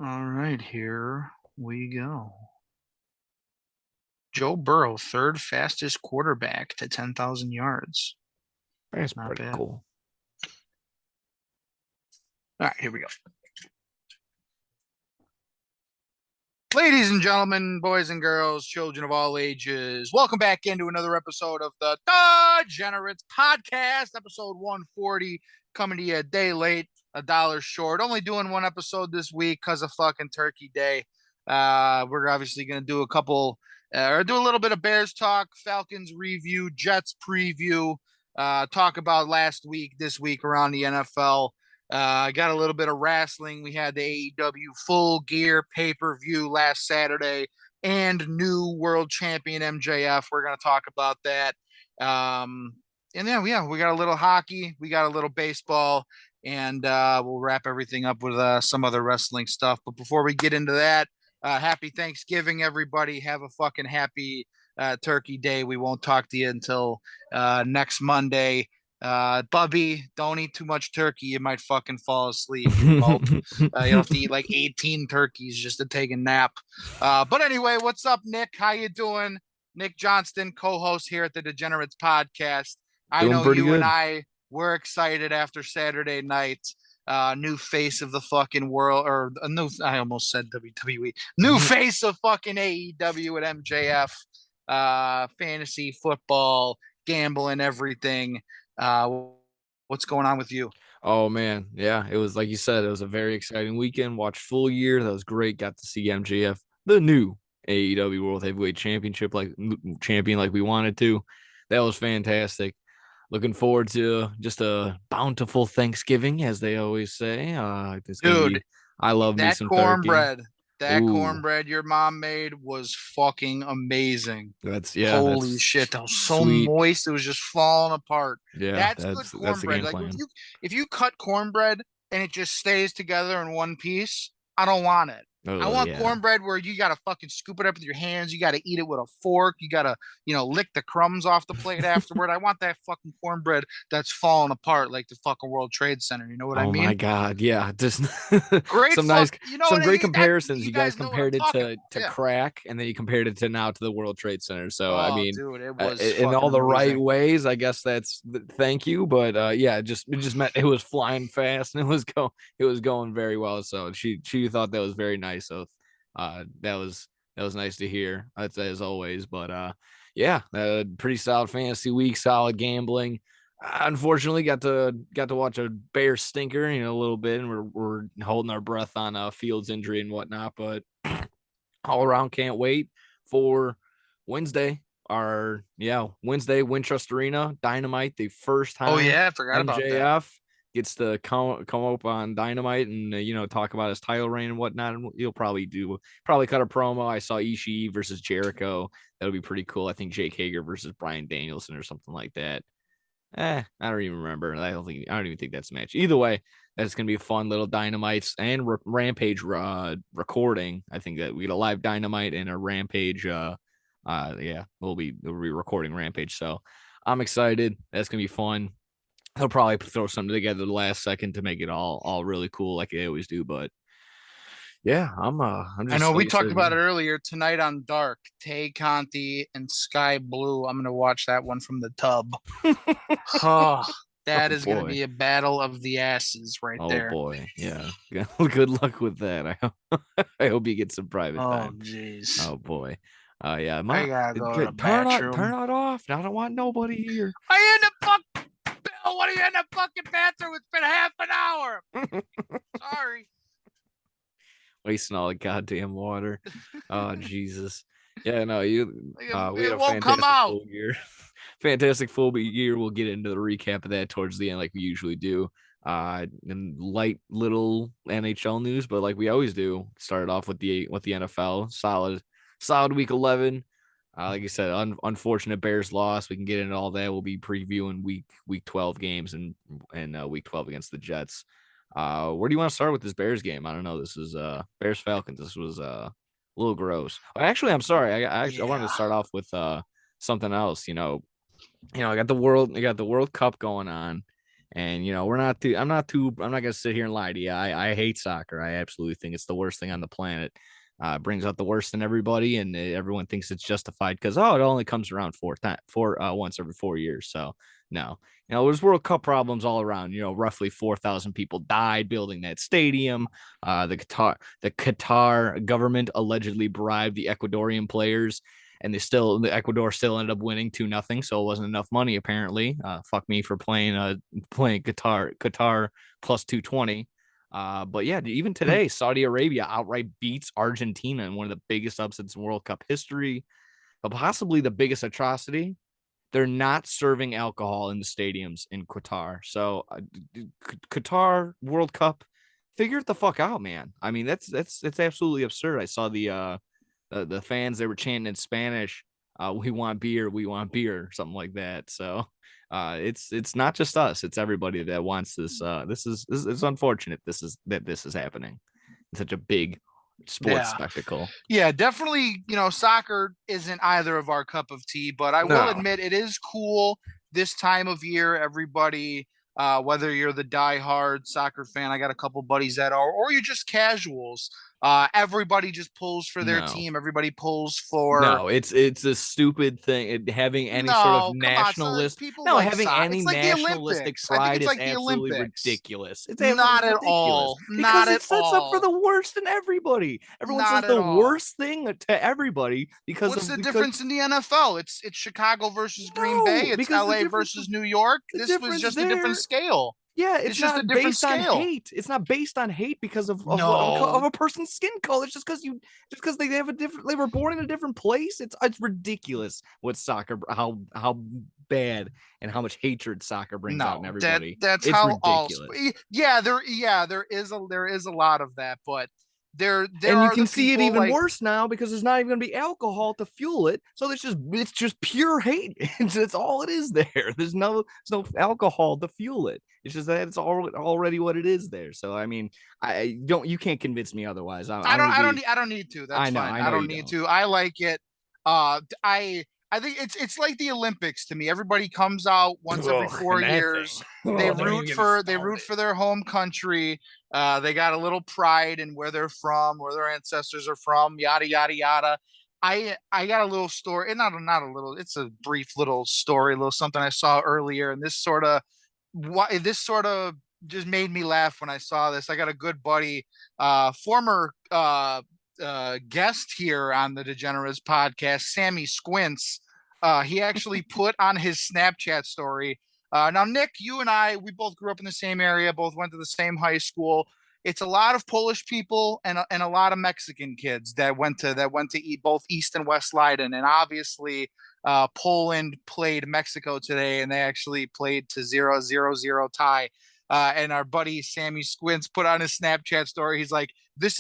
All right, here we go. Joe Burrow, third fastest quarterback to 10,000 yards. That's Not pretty bad. cool. All right, here we go. Ladies and gentlemen, boys and girls, children of all ages, welcome back into another episode of the DAAAgenerates Podcast, episode 140, coming to you a day late, $1 short. Only doing one episode this week because of fucking Turkey Day. We're obviously going to do do a little bit of Bears talk, Falcons review, Jets preview, talk about last week, this week around the NFL. I got a little bit of wrestling. We had the AEW Full Gear pay-per-view last Saturday and new world champion MJF. We're going to talk about that. And then, we got a little hockey. We got a little baseball. And we'll wrap everything up with some other wrestling stuff. But before we get into that, happy Thanksgiving, everybody. Have a fucking happy Turkey Day. We won't talk to you until next Monday. Bubby, don't eat too much turkey. You might fucking fall asleep. You have to eat like 18 turkeys just to take a nap. But anyway, what's up, Nick? How you doing? Nick Johnston, co-host here at the Degenerates Podcast. I Doing know pretty you good. and I were excited after Saturday night. New face of the fucking world, or a new, I almost said WWE. New face of fucking AEW at MJF. Fantasy football, gambling, everything. What's going on with you? Oh man, yeah, it was like you said, it was a very exciting weekend. Watched full year, that was great. Got to see MJF, the new AEW World Heavyweight Championship, champion like we wanted to. That was fantastic. Looking forward to just a bountiful Thanksgiving, as they always say. It's gonna Dude, be. I love me that some turkey. cornbread, that Ooh, cornbread your mom made was fucking amazing. Holy that's shit, that was so sweet. moist, it was just falling apart. Yeah, That's good that's the cornbread. game Like if plan. you cut cornbread and it just stays together in one piece, I don't want it. I Oh want yeah. cornbread where you gotta fucking scoop it up with your hands. You gotta eat it with a fork. You gotta, lick the crumbs off the plate afterward. I want that fucking cornbread that's falling apart like the fucking World Trade Center. You know what I Oh my mean? God. Yeah. Just Great some nice, fuck. You know some what I great mean? That comparisons. you You guys guys know what I'm compared it talking to about. Yeah. crack, and then you compared it to now to the World Trade Center. So, I Oh, mean, dude, it was in fucking all the right amazing. ways, I guess thank you. But yeah, it just meant it was flying fast and it was going very well. So she thought that was very nice. So, that was nice to hear. As always. But yeah, pretty solid fantasy week, solid gambling. Unfortunately, got to watch a bear stinker, a little bit, and we're holding our breath on Fields injury and whatnot. But all around, can't wait for Wednesday. Wednesday, Wintrust Arena, Dynamite, the first Oh time yeah, I forgot about that. MJF gets to come up on Dynamite and talk about his title reign and whatnot. And he'll probably cut a promo. I saw Ishii versus Jericho. That'll be pretty cool. I think Jake Hager versus Bryan Danielson or something like that. I don't even remember. I don't even think that's a match. Either way, that's gonna be a fun little Dynamites and Rampage recording. I think that we get a live Dynamite and a Rampage. We'll be recording Rampage. So I'm excited. That's gonna be fun. He'll probably throw something together the last second to make it all really cool like they always do. But yeah, I'm I just know we like I talked said, about it earlier tonight on Dark. Tay Conti and Sky Blue. I'm gonna watch that one from the tub. yeah. Oh, Oh that is gonna boy. be a battle of the asses right Oh there. boy, yeah. Good luck with that. I hope you get some private Oh time. jeez. Oh boy, yeah. I gotta go to the Turn bathroom. it off. I don't want nobody here. Are you in the fuck Bill? What are you in the fucking bathroom? It's been half an hour. Sorry. Wasting all the goddamn water. Oh Jesus. Yeah, no, you. Like, We had it a won't come fantastic out. full year. Fantastic full year. We'll get into the recap of that towards the end, like we usually do. And light little NHL news, but like we always do, started off with the NFL. Solid week 11. Like I said, unfortunate Bears loss. We can get into all that. We'll be previewing week 12 games and week 12 against the Jets. Where do you want to start with this Bears game? I don't know. This is Bears Falcons. This was a little gross. Actually, I'm sorry. I wanted to Yeah. start off with something else. I got the World Cup going on, And I'm not gonna sit here and lie to you. I hate soccer. I absolutely think it's the worst thing on the planet. Brings out the worst in everybody, and everyone thinks it's justified because it only comes around once every 4 years. So no, there's World Cup problems all around. Roughly 4,000 people died building that stadium. The Qatar government allegedly bribed the Ecuadorian players, and the Ecuador still ended up winning 2-0. So it wasn't enough money apparently. Fuck me for playing Qatar plus 220. But yeah, even today, Saudi Arabia outright beats Argentina in one of the biggest upsets in World Cup history, but possibly the biggest atrocity. They're not serving alcohol in the stadiums in Qatar. So Qatar World Cup, figure it the fuck out, man. I mean, that's absolutely absurd. I saw the fans, they were chanting in Spanish, we want beer, something like that. So it's not just us, it's everybody that wants this. This is it's unfortunate this is happening in such a big sports spectacle. Yeah, definitely, soccer isn't either of our cup of tea, but I will No. admit it is cool this time of year. Everybody, whether you're the diehard soccer fan, I got a couple buddies that are, or you're just casuals, everybody just pulls for their No. team. Everybody pulls for. No, it's a stupid thing. Having any sort of No, come on, nationalist, people no, like having soccer. any It's like the nationalistic Olympics. I think pride it's is like the absolutely Olympics. ridiculous. It's Not absolutely at ridiculous all. because Not it at sets up for all. the worst in everybody. Everyone says Not the at all. worst thing to everybody What's the difference in the NFL? It's Chicago versus Green Bay. It's because LA versus New York. the This was difference just a different there. scale. Yeah, It's just a different scale. It's not based on hate because of No. a person's skin color. It's just because they have they were born in a different place. It's ridiculous what soccer, how bad and how much hatred soccer brings out in everybody. That's It's how ridiculous. there is a lot of that, but there And you are can the see it people even like, worse now because there's not even going to be alcohol to fuel it. So it's just pure hate. It's all it is there. There's no alcohol to fuel it. It's just that it's already what it is there. So I mean, you can't convince me otherwise. I don't need to. That's fine. I don't need to. I like it. I think it's like the Olympics to me. Everybody comes out once every 4 years. They root for their home country. They got a little pride in where they're from, where their ancestors are from, yada yada yada. I got a little story, not a little. It's a brief little story, a little something I saw earlier, and this sort of just made me laugh when I saw this. I got a good buddy, former guest here on the Degenerates podcast, Sammy Squints. He actually put on his Snapchat story. Now, Nick, you and I, we both grew up in the same area, both went to the same high school. It's a lot of Polish people and a lot of Mexican kids that went to eat both East and West Leiden, and obviously Poland played Mexico today, and they actually played to 0-0 tie. And our buddy Sammy Squints put on his Snapchat story. He's like, this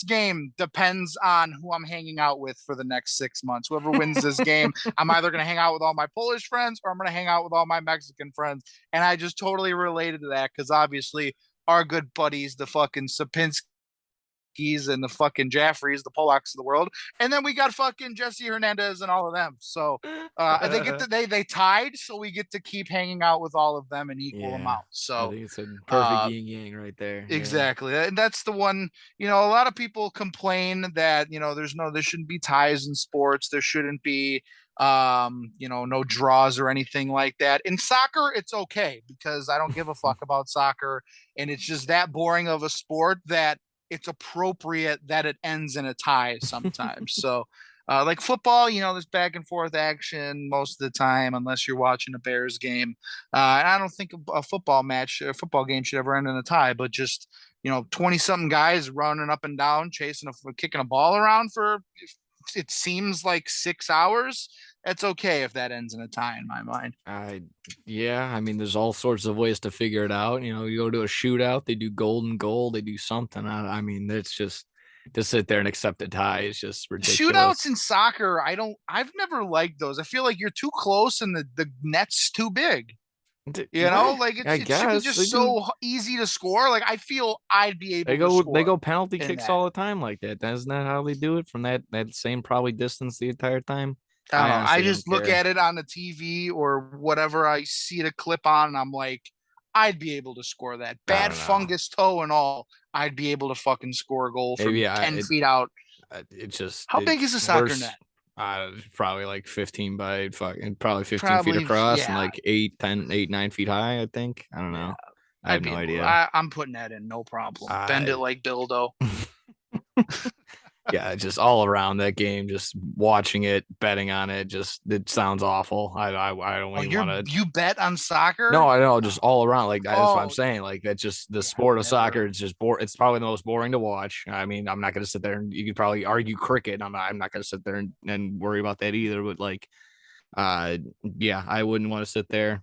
game depends on who I'm hanging out with for the next 6 months. Whoever wins this game, I'm either going to hang out with all my Polish friends or I'm going to hang out with all my Mexican friends. And I just totally related to that because obviously our good buddies, the fucking Sapinskis and the fucking Jaffreys, the Polacks of the world, and then we got fucking Jesse Hernandez and all of them. So they tied, so we get to keep hanging out with all of them in equal amount. So I think it's a perfect yin yang right there. Exactly. And that's the one, a lot of people complain that, there shouldn't be ties in sports. There shouldn't be, no draws or anything like that. In soccer, it's okay because I don't give a fuck about soccer. And it's just that boring of a sport that it's appropriate that it ends in a tie sometimes. So, like football, there's back and forth action most of the time, unless you're watching a Bears game. And I don't think a football game should ever end in a tie, but just, 20 something guys running up and down, kicking a ball around for, it seems like 6 hours. It's okay if that ends in a tie in my mind. I mean, there's all sorts of ways to figure it out. You go to a shootout, they do golden goal, they do something. I mean, it's just to sit there and accept a tie is just ridiculous. Shootouts in soccer, I've never liked those. I feel like you're too close and the net's too big. Like it should be just so easy to score. Like I feel I'd be able to score. They go penalty kicks all the time like that. Isn't that how they do it from that same probably distance the entire time? I just look at it on the TV or whatever I see the clip on, and I'm like, I'd be able to score that. I Bad don't know. fungus toe and all, I'd be able to fucking score a goal from Maybe 10 feet out. it's just How big is a soccer worse. net? Probably like 15 by fucking probably 15 feet Probably, across and yeah, like 8, 10, 8, 9 feet high. I think. I don't yeah. know. I I'd have be no able. idea. I'm putting that in, no problem. Bend it I like dildo. yeah, just all around that game, just watching it, betting on it, just it sounds awful. I don't Oh, even want to. you bet on soccer? No, I know, No. just all around. Like that's what I'm Oh, saying. Like that's just the yeah, sport of never. soccer. It's just It's probably the most boring to watch. I mean, I'm not gonna sit there and you could probably argue cricket. I'm not gonna sit there and worry about that either. But like, uh, yeah, I wouldn't want to sit there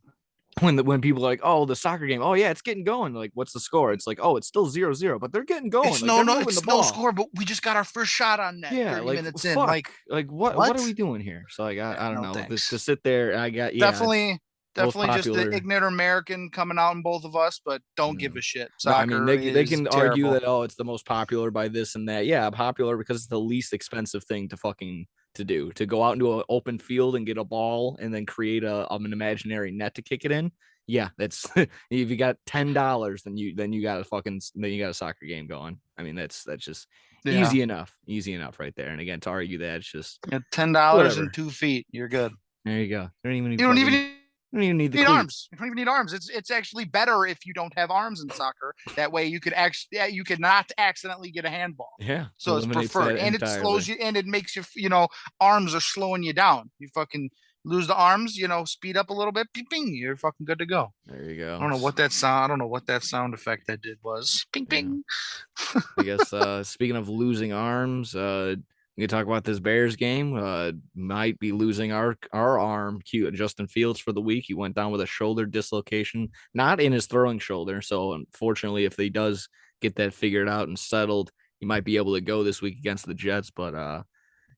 when people are like, oh, the soccer game, oh yeah, it's getting going. Like, what's the score? It's like, oh, it's still 0-0, but they're getting going. It's Like they're moving the it's no ball. score, but we just got our first shot on net Yeah, 30 like minutes in. fuck. Like, Like what are what? we doing here? So like Yeah, I don't no know. To thanks. sit there, I got yeah, it's Definitely, most definitely just the popular. ignorant American coming out in both of us, but don't Yeah. give a shit. No, I mean Soccer they is can argue terrible. that oh it's the most popular by this and that. Yeah, popular because it's the least expensive thing to fucking to do. To go out into an open field and get a ball and then create an imaginary net to kick it in. Yeah, that's if you got $10, then you got a fucking then you got a soccer game going. I mean that's just Yeah, easy enough right there. And again, to argue that it's just yeah, $10 and whatever. 2 feet. You're good. There you go. They don't even need You don't even fucking. They don't even need the need cleats. arms. You don't even need arms. It's actually better if you don't have arms in soccer. That way you could actually you could not accidentally get a handball. Yeah, So it's eliminates that preferred, and it slows entirely. you, and it makes arms are slowing you down. You fucking lose the arms, speed up a little bit, ping, ping, you're fucking good to go. There you I go. don't know what that sound. I don't know what that sound effect that did was. Ping, Yeah. ping. I guess speaking of losing arms, we can talk about this Bears game. Might be losing our arm, cute Justin Fields for the week. He went down with a shoulder dislocation, not in his throwing shoulder. So unfortunately, if he does get that figured out and settled, he might be able to go this week against the Jets. But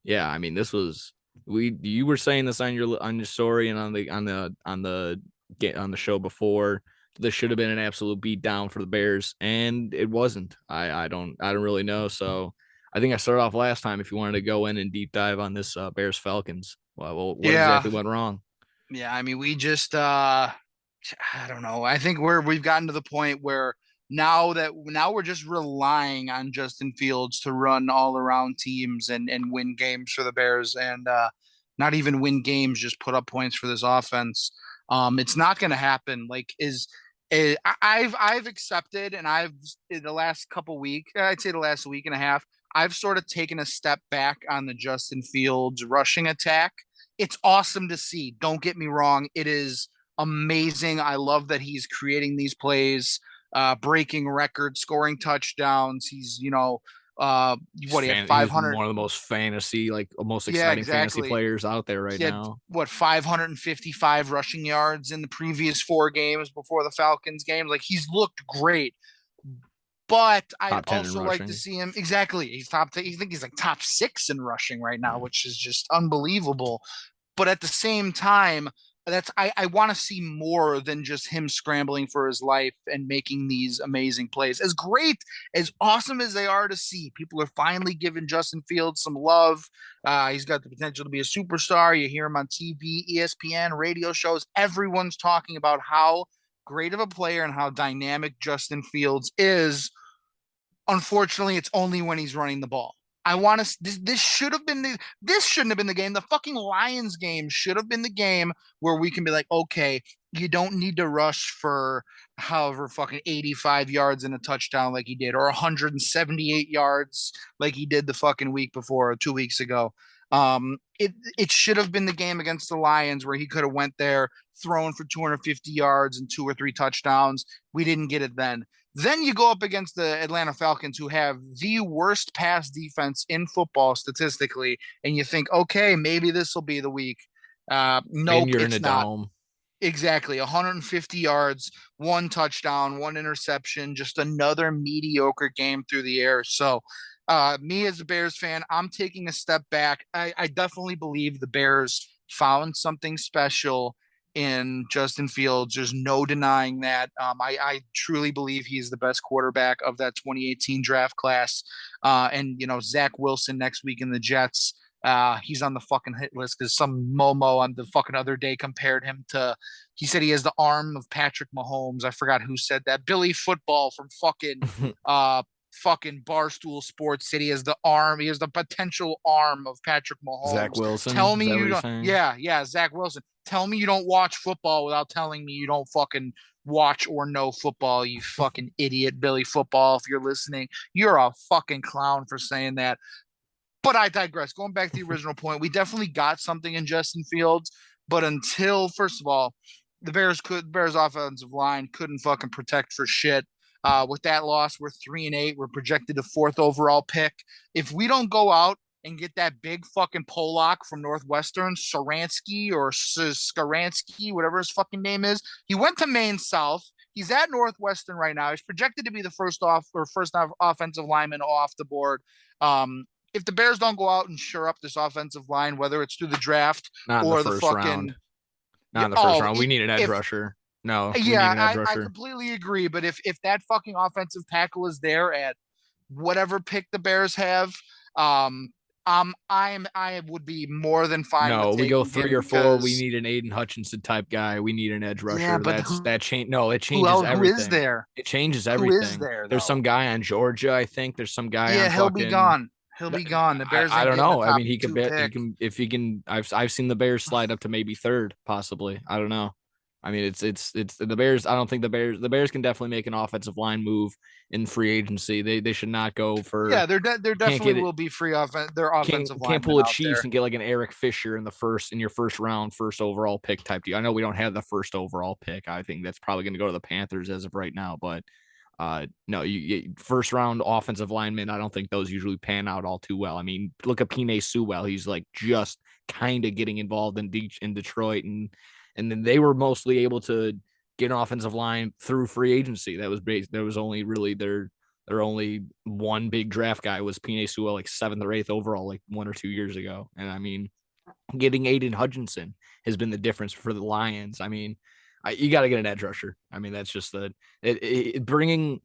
yeah, I mean, this was you were saying this on your story and on the show before. This should have been an absolute beat down for the Bears, and it wasn't. I don't really know. So I think I started off last time. If you wanted to go in and deep dive on this Bears Falcons, well, what Yeah, exactly went wrong? yeah. I mean, we just I don't know. I think we've gotten to the point where now we're just relying on Justin Fields to run all around teams and win games for the Bears, and not even win games, just put up points for this offense. It's not going to happen. I've accepted, and I've in the last couple week, I'd say the last week and a half, I've sort of taken a step back on the Justin Fields rushing attack. It's awesome to see. Don't get me wrong. It is amazing. I love that he's creating these plays, breaking records, scoring touchdowns. He's, what he had He's 500. one of the most fantasy, like most Yeah, exciting fantasy exactly. players out there right He had now. what 555 rushing yards in the previous 4 games before the Falcons game. Like he's looked great, but I'd Top 10 in also like to rushing. see him exactly. He's top. I think he's like top 6 in rushing right now, Yeah. which is just unbelievable. But at the same time, I want to see more than just him scrambling for his life and making these amazing plays. As great, as awesome as they are to see, people are finally giving Justin Fields some love. He's got the potential to be a superstar. You hear him on TV, ESPN, radio shows. Everyone's talking about how great of a player and how dynamic Justin Fields is. Unfortunately, it's only when he's running the ball. I want to. This should have been this shouldn't have been the game. The fucking Lions game should have been the game where we can be like, okay, you don't need to rush for however fucking 85 yards and a touchdown like he did, or 178 yards like he did the fucking week before, or 2 weeks ago. It should have been the game against the Lions where he could have went there, thrown for 250 yards and 2 or 3 touchdowns. We didn't get it then. Then you go up against the Atlanta Falcons, who have the worst pass defense in football statistically, and you think, okay, maybe this will be the week. And Nope, you're in a it's not. dome. Exactly. 150 yards, 1 touchdown, 1 interception, just another mediocre game through the air. So, me as a Bears fan, I'm taking a step back. I definitely believe the Bears found something special in Justin Fields. There's no denying that. I truly believe he's the best quarterback of that 2018 draft class. And Zach Wilson next week in the Jets. He's on the fucking hit list because some Momo on the fucking other day compared him to. He said he has the arm of Patrick Mahomes. I forgot who said that. Billy Football from fucking Barstool Sports City has the arm. He has the potential arm of Patrick Zach Mahomes. Wilson. Tell Is me that what you you're don't. saying? Yeah, Zach Wilson. Tell me you don't watch football without telling me you don't fucking watch or know football, you fucking idiot, Billy Football. If you're listening, you're a fucking clown for saying that. But I digress. Going back to the original point, we definitely got something in Justin Fields, but until first of all, the Bears offensive line couldn't fucking protect for shit. With that loss, we're 3-8. We're projected to fourth overall pick. If we don't go out and get that big fucking Pollock from Northwestern, Saransky or Skaransky, whatever his fucking name is, he went to Maine South. He's at Northwestern right now. He's projected to be the first offensive lineman off the board. If the Bears don't go out and shore up this offensive line, whether it's through the draft Not in the or the first round. fucking Not in the first oh, round. We need an edge if rusher. No, we need yeah, an edge I rusher. completely agree. But if that fucking offensive tackle is there at whatever pick the Bears have, I would be more than fine with No, we go taking 3 him or 4. We because need an Aiden Hutchinson type guy. We need an edge yeah, rusher. but That change. No, it who changes else? Who is everything. there? It changes Who is everything. there There's some though? guy on Georgia, I think. There's some guy on Yeah, he'll be fucking. gone. He'll be gone. The Bears I ain't don't getting a know. I top mean, he could two bet he pick. can if he can. I've seen the Bears slide up to maybe third, possibly. I don't know. I mean, it's the Bears. I don't think the Bears can definitely make an offensive line move in free agency. They should not go for. Yeah, there Can't definitely get it. will be their offensive Can't linemen pull a out Chiefs there. and get like an Eric Fisher in your first round, first overall pick type deal. I know we don't have the first overall pick. I think that's probably going to go to the Panthers as of right now. But no, you first round offensive linemen. I don't think those usually pan out all too well. I mean, look at Penei Sewell. He's like just kind of getting involved in Detroit, and then they were mostly able to get an offensive line through free agency. That was based. There was only really their only one big draft guy was Penei Sewell, like 7th or 8th overall, like 1 or 2 years ago. And I mean, getting Aiden Hutchinson has been the difference for the Lions. I mean, you got to get an edge rusher. I mean, that's just bringing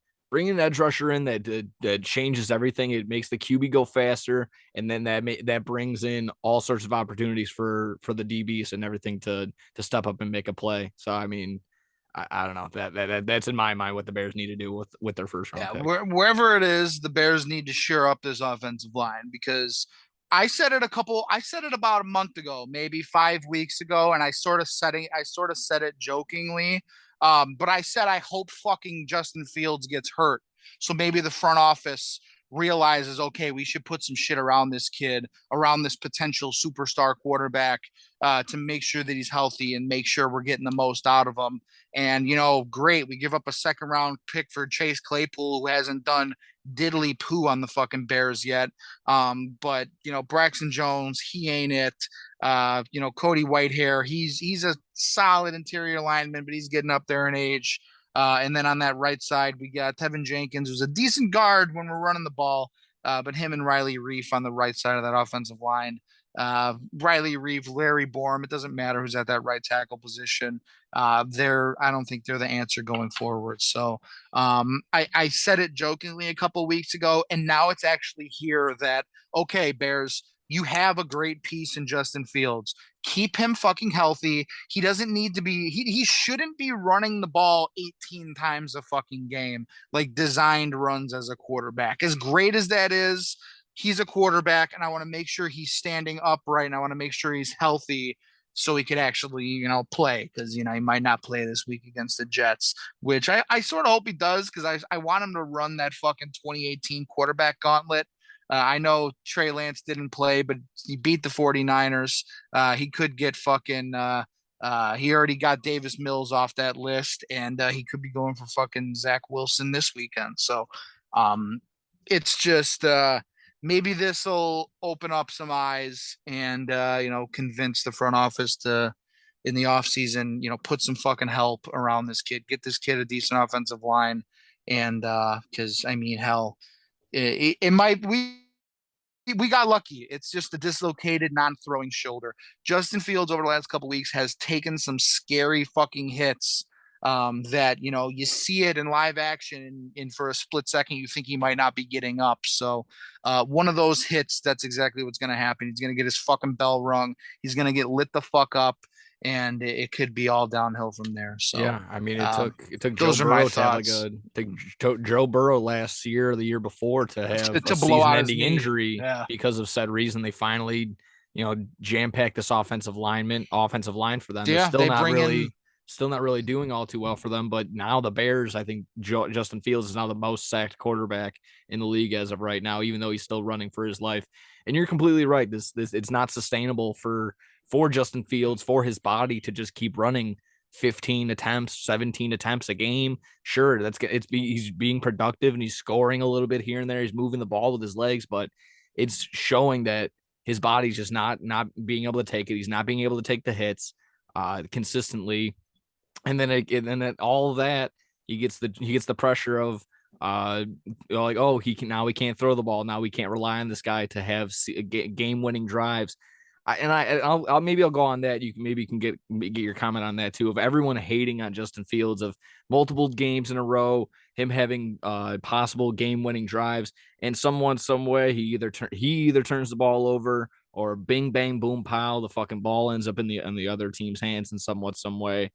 an edge rusher in that changes everything. It makes the QB go faster, and then that brings in all sorts of opportunities for the DBs and everything to step up and make a play. So I mean, I don't know that's in my mind what the Bears need to do with their first round Yeah, pick. wherever it is, the Bears need to shore up this offensive line because I said it about a month ago, maybe 5 weeks ago, and I sort of said it jokingly. But I said I hope fucking Justin Fields gets hurt. So maybe the front office realizes, okay, we should put some shit around this kid, around this potential superstar quarterback, to make sure that he's healthy and make sure we're getting the most out of him. And great, we give up a second round pick for Chase Claypool, who hasn't done diddly poo on the fucking Bears yet. But Braxton Jones, he ain't it. Cody Whitehair, he's a solid interior lineman, but he's getting up there in age. And then on that right side, we got Tevin Jenkins, who's a decent guard when we're running the ball. But him and Riley Reef on the right side of that offensive line. Riley Reeve, Larry Borum, it doesn't matter who's at that right tackle position. I don't think they're the answer going forward. So I said it jokingly a couple weeks ago, and now it's actually here that, okay, Bears, you have a great piece in Justin Fields. Keep him fucking healthy. He doesn't need to be, he shouldn't be running the ball 18 times a fucking game, like designed runs as a quarterback. As great as that is, he's a quarterback, and I want to make sure he's standing upright, and I want to make sure he's healthy so he could actually, play because, he might not play this week against the Jets, which I sort of hope he does because I want him to run that fucking 2018 quarterback gauntlet. I know Trey Lance didn't play, but he beat the 49ers. He could get fucking, he already got Davis Mills off that list, and he could be going for fucking Zach Wilson this weekend. So it's just, maybe this will open up some eyes and convince the front office to in the offseason, put some fucking help around this kid, get this kid a decent offensive line. And because I mean, hell, it might we got lucky. It's just a dislocated, non-throwing shoulder. Justin Fields over the last couple weeks has taken some scary fucking hits that, you see it in live action and for a split second, you think he might not be getting up. So one of those hits, that's exactly what's going to happen. He's going to get his fucking bell rung. He's going to get lit the fuck up, and it could be all downhill from there. So yeah, I mean, it took Joe those are my Burrow to have like thoughts. Joe Burrow last year or the year before to have a To blow out his season-ending knee. injury Yeah. because of said reason. They finally, jam-packed this offensive line for them. They're Yeah, still they not bring really in. still not really doing all too well for them. But now the Bears, I think Justin Fields is now the most sacked quarterback in the league as of right now, even though he's still running for his life. And you're completely right. This it's not sustainable for Justin Fields, for his body to just keep running 15 attempts, 17 attempts a game. Sure, he's being productive and he's scoring a little bit here and there. He's moving the ball with his legs, but it's showing that his body's just not being able to take it. He's not being able to take the hits consistently. And then all of that, he gets the pressure of like, oh, we can't throw the ball. Now we can't rely on this guy to have game winning drives. I'll maybe I'll go on that. You can get your comment on that too, of everyone hating on Justin Fields, of multiple games in a row, him having possible game winning drives, and some way he either turns the ball over, or bing bang boom pow, the fucking ball ends up in the other team's hands in some way.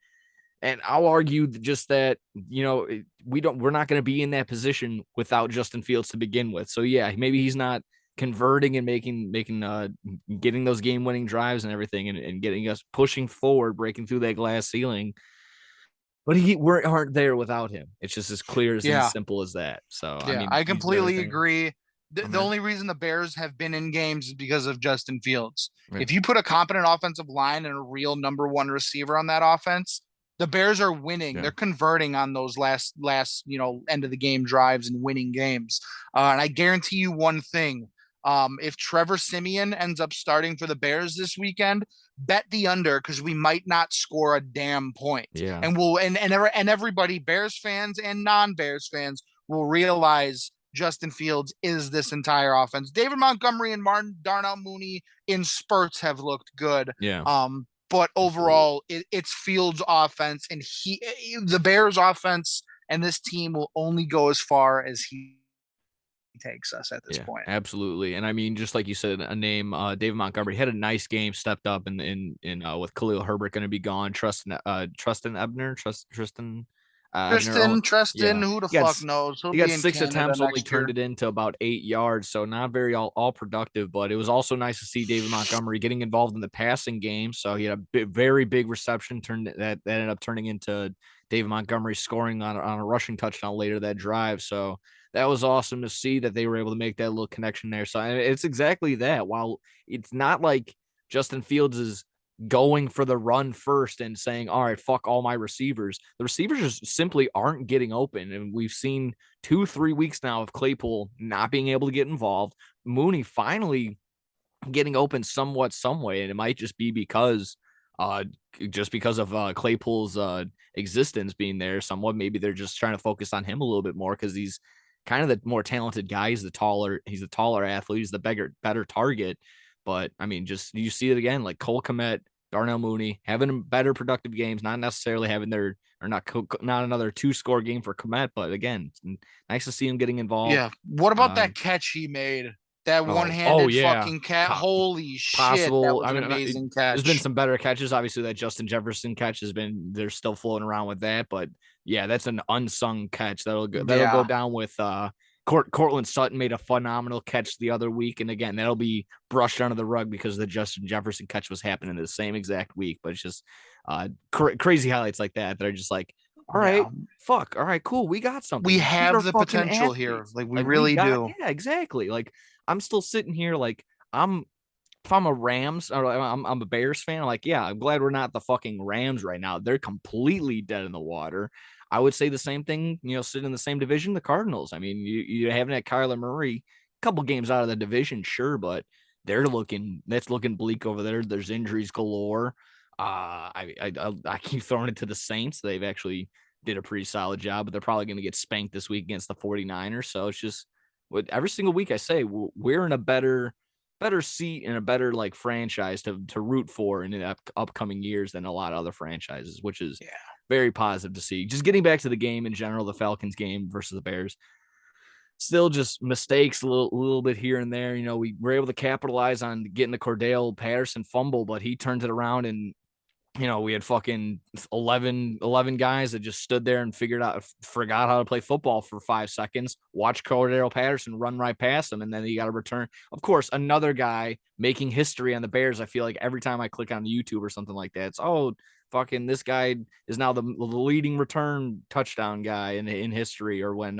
And I'll argue just that, we're not going to be in that position without Justin Fields to begin with. So yeah, maybe he's not converting and getting those game winning drives and everything, and getting us pushing forward, breaking through that glass ceiling. But we aren't there without him. It's just as clear and Yeah. as simple as that. So, I Yeah, mean, I is there completely anything agree. on The that? only reason the Bears have been in games is because of Justin Fields. Yeah. If you put a competent offensive line and a real number one receiver on that offense, the Bears are winning. Yeah. They're converting on those last end of the game drives and winning games. And I guarantee you one thing: if Trevor Siemian ends up starting for the Bears this weekend, bet the under, because we might not score a damn point. Yeah. And everybody, Bears fans and non-Bears fans, will realize Justin Fields is this entire offense. David Montgomery and Darnell Mooney in spurts have looked good. Yeah. But overall, it's Fields' offense, and the Bears' offense and this team will only go as far as he takes us at this point. Absolutely. And I mean, just like you said, a name, David Montgomery had a nice game, stepped up, and with Khalil Herbert going to be gone, Tristan Ebner, Tristan, who the fuck knows? He got 6 attempts, only turned it into about 8 yards, so not very all productive. But it was also nice to see David Montgomery getting involved in the passing game. So he had a very big reception that ended up turning into David Montgomery scoring on a rushing touchdown later that drive. So that was awesome to see that they were able to make that little connection there. So it's exactly that. While it's not like Justin Fields is going for the run first and saying, all right, fuck all my receivers, the receivers just simply aren't getting open. And we've seen 2-3 weeks now of Claypool not being able to get involved, Mooney finally getting open somewhat, some way. And it might just be because of Claypool's existence being there somewhat. Maybe they're just trying to focus on him a little bit more because he's kind of the more talented guy. He's the taller athlete. He's the better target. But I mean, just you see it again, like Cole Kmet, Darnell Mooney having better productive games, not necessarily having not another 2-score game for Kmet, but again, nice to see him getting involved. Yeah. What about that catch he made? That one-handed fucking catch. Holy shit. That was an amazing catch. There's been some better catches. Obviously, that Justin Jefferson catch they're still floating around with that, but yeah, that's an unsung catch. That'll go down with Cortland Sutton made a phenomenal catch the other week. And again, that'll be brushed under the rug because the Justin Jefferson catch was happening the same exact week. But it's just crazy highlights like that are just like, all right, fuck. All right, cool. We got something. We have the potential here. Like we really do. Yeah, exactly. Like I'm still sitting here like if I'm a Rams or I'm a Bears fan, I'm like, yeah, I'm glad we're not the fucking Rams right now. They're completely dead in the water. I would say the same thing, sitting in the same division, the Cardinals. I mean, you haven't had Kyler Murray a couple games out of the division, sure, but that's looking bleak over there. There's injuries galore. I keep throwing it to the Saints. They've actually did a pretty solid job, but they're probably going to get spanked this week against the 49ers. So it's just every single week I say we're in a better seat and a better like franchise to root for in the upcoming years than a lot of other franchises, which is very positive to see. Just getting back to the game in general, the Falcons game versus the Bears. Still just mistakes a little bit here and there. We were able to capitalize on getting the Cordell Patterson fumble, but he turned it around and we had fucking 11 guys that just stood there and forgot how to play football for 5 seconds, watch Cordero Patterson run right past them, and then he got a return. Of course, another guy making history on the Bears. I feel like every time I click on YouTube or something like that, it's, fucking this guy is now the leading return touchdown guy in history. Or when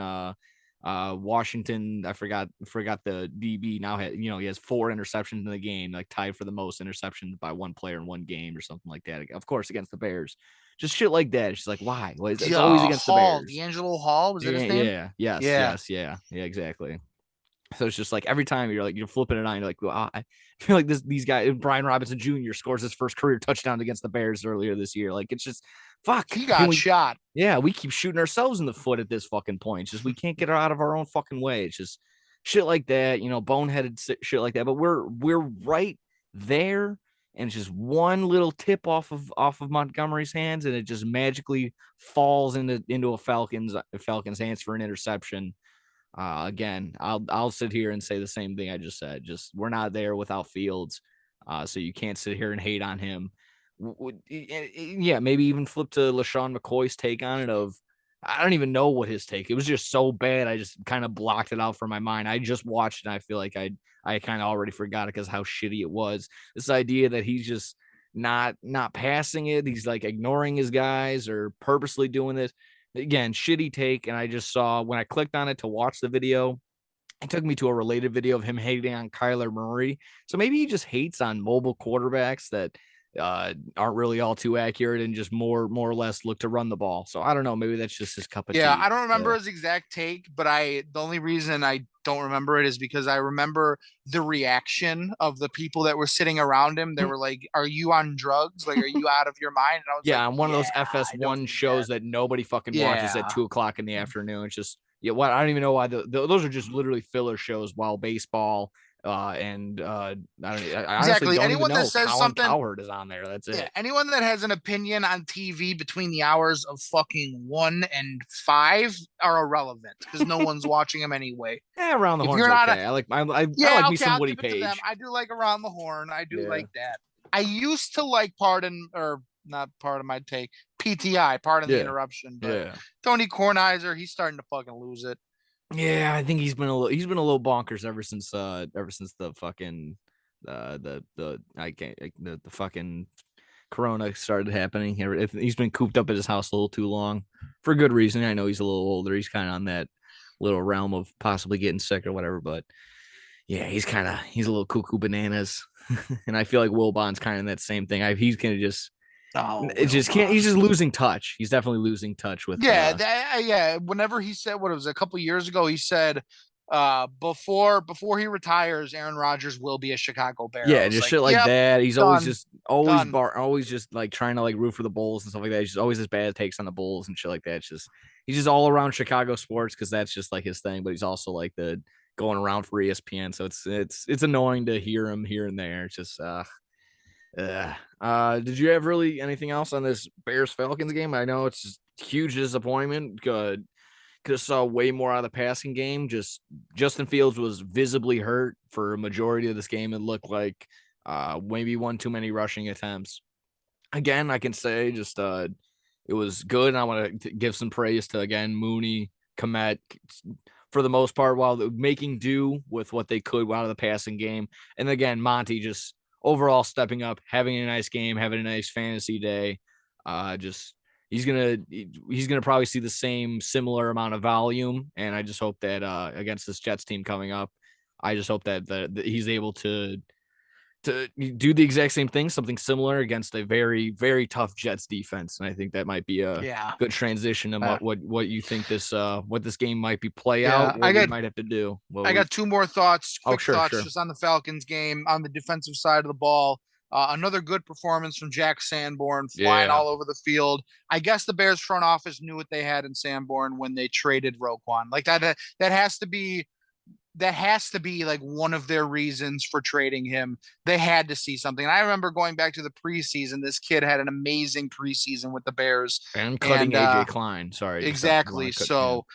Washington, I forgot the DB now he has 4 interceptions in the game, like tied for the most interceptions by one player in one game or something like that. Of course, against the Bears, just shit like that. It's just like, why? Well, it's always against the Bears. D'Angelo Hall, was that his name? Yeah, exactly. So it's just like every time you're flipping it on, you're like, well, I feel like these guys, Brian Robinson Jr. scores his first career touchdown against the Bears earlier this year. Like, it's just, fuck. He got shot. Yeah, we keep shooting ourselves in the foot at this fucking point. It's just we can't get out of our own fucking way. It's just shit like that, boneheaded shit like that. But we're right there, and it's just one little tip off of Montgomery's hands, and it just magically falls into a Falcons hands for an interception. Again, I'll sit here and say the same thing I just said. Just we're not there without Fields, so you can't sit here and hate on him. Yeah, maybe even flip to LaShawn McCoy's take on it. I don't even know what his take. It was just so bad, I just kind of blocked it out from my mind. I just watched it, and I feel like I kind of already forgot it because how shitty it was. This idea that he's just not passing it, he's like ignoring his guys or purposely doing this. Again, shitty take. And I just saw when I clicked on it to watch the video, it took me to a related video of him hating on Kyler Murray. So maybe he just hates on mobile quarterbacks that aren't really all too accurate and just more or less look to run the ball. So I don't know. Maybe that's just his cup of tea. Yeah, I don't remember his exact take, but the only reason I don't remember it is because I remember the reaction of the people that were sitting around him. They were like, "Are you on drugs? Like, are you out of your mind?" And I was like, on one of those FS1 shows that nobody fucking watches at 2:00 in the afternoon. It's just, I don't even know why those are just literally filler shows while baseball and I exactly. Anyone that says Colin something Cowherd is on there. That's it. Yeah, anyone that has an opinion on TV between the hours of fucking 1 and 5 are irrelevant because no one's watching them anyway. Yeah, Around the Horn's okay. I like me some Woody Page. I do like Around the Horn. I do like that. I used to like Pardon My Take, PTI, Pardon the Interruption. But Tony Kornheiser, he's starting to fucking lose it. Yeah, I think he's been a little bonkers ever since the fucking the fucking Corona started happening. He's been cooped up at his house a little too long for good reason. I know he's a little older. He's kind of on that little realm of possibly getting sick or whatever. But yeah, he's a little cuckoo bananas, and I feel like Wilbon's kind of in that same thing. He's gonna just. He's just losing touch. He's definitely losing touch with. Whenever he said what it was a couple years ago, he said before he retires, Aaron Rodgers will be a Chicago Bear. Yeah, just shit like that. He's always just like trying to like root for the Bulls and stuff like that. He's just always his bad takes on the Bulls and shit like that. He's just all around Chicago sports because that's just like his thing. But he's also like the going around for ESPN, so it's annoying to hear him here and there. It's just did you have really anything else on this Bears Falcons game? I know it's a huge disappointment. Could have saw way more out of the passing game. Just Justin Fields was visibly hurt for a majority of this game. It looked like maybe one too many rushing attempts. Again, I can say just it was good. And I want to give some praise to again Mooney, Komet, for the most part, while making do with what they could out of the passing game. And again, Monty just overall stepping up, having a nice game, having a nice fantasy day. He's gonna probably see the similar amount of volume, and I just hope that against this Jets team coming up, I just hope that he's able to do the exact same thing, something similar against a very, very tough Jets defense. And I think that might be a good transition about what you think what this game might be out. What we might have to do. I got two more thoughts. Quick thoughts just on the Falcons game on the defensive side of the ball. Another good performance from Jack Sanborn, flying all over the field. I guess the Bears front office knew what they had in Sanborn when they traded Roquan. Like that has to be that has to be like one of their reasons for trading him. They had to see something. And I remember going back to the preseason. This kid had an amazing preseason with the Bears, And cutting and AJ Klein. Sorry, just don't want exactly. to cut. So,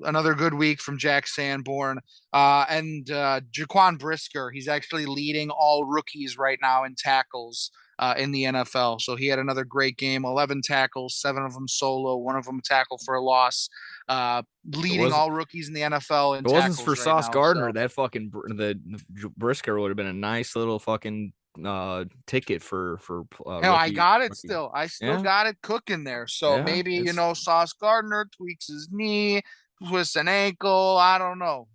another good week from Jack Sanborn, and Jaquan Brisker. He's actually leading all rookies right now in tackles in the NFL. So he had another great game, 11 tackles, 7 of them solo, one of them tackle for a loss. It Leading was all rookies in the NFL in If it wasn't for tackles right Sauce now. Gardner, So, that fucking Brisker would have been a nice little fucking ticket for I rookie. got it Rookie. still. I still Yeah, got it cooking there. So yeah. maybe, It's Sauce Gardner tweaks his knee, twists an ankle. I don't know.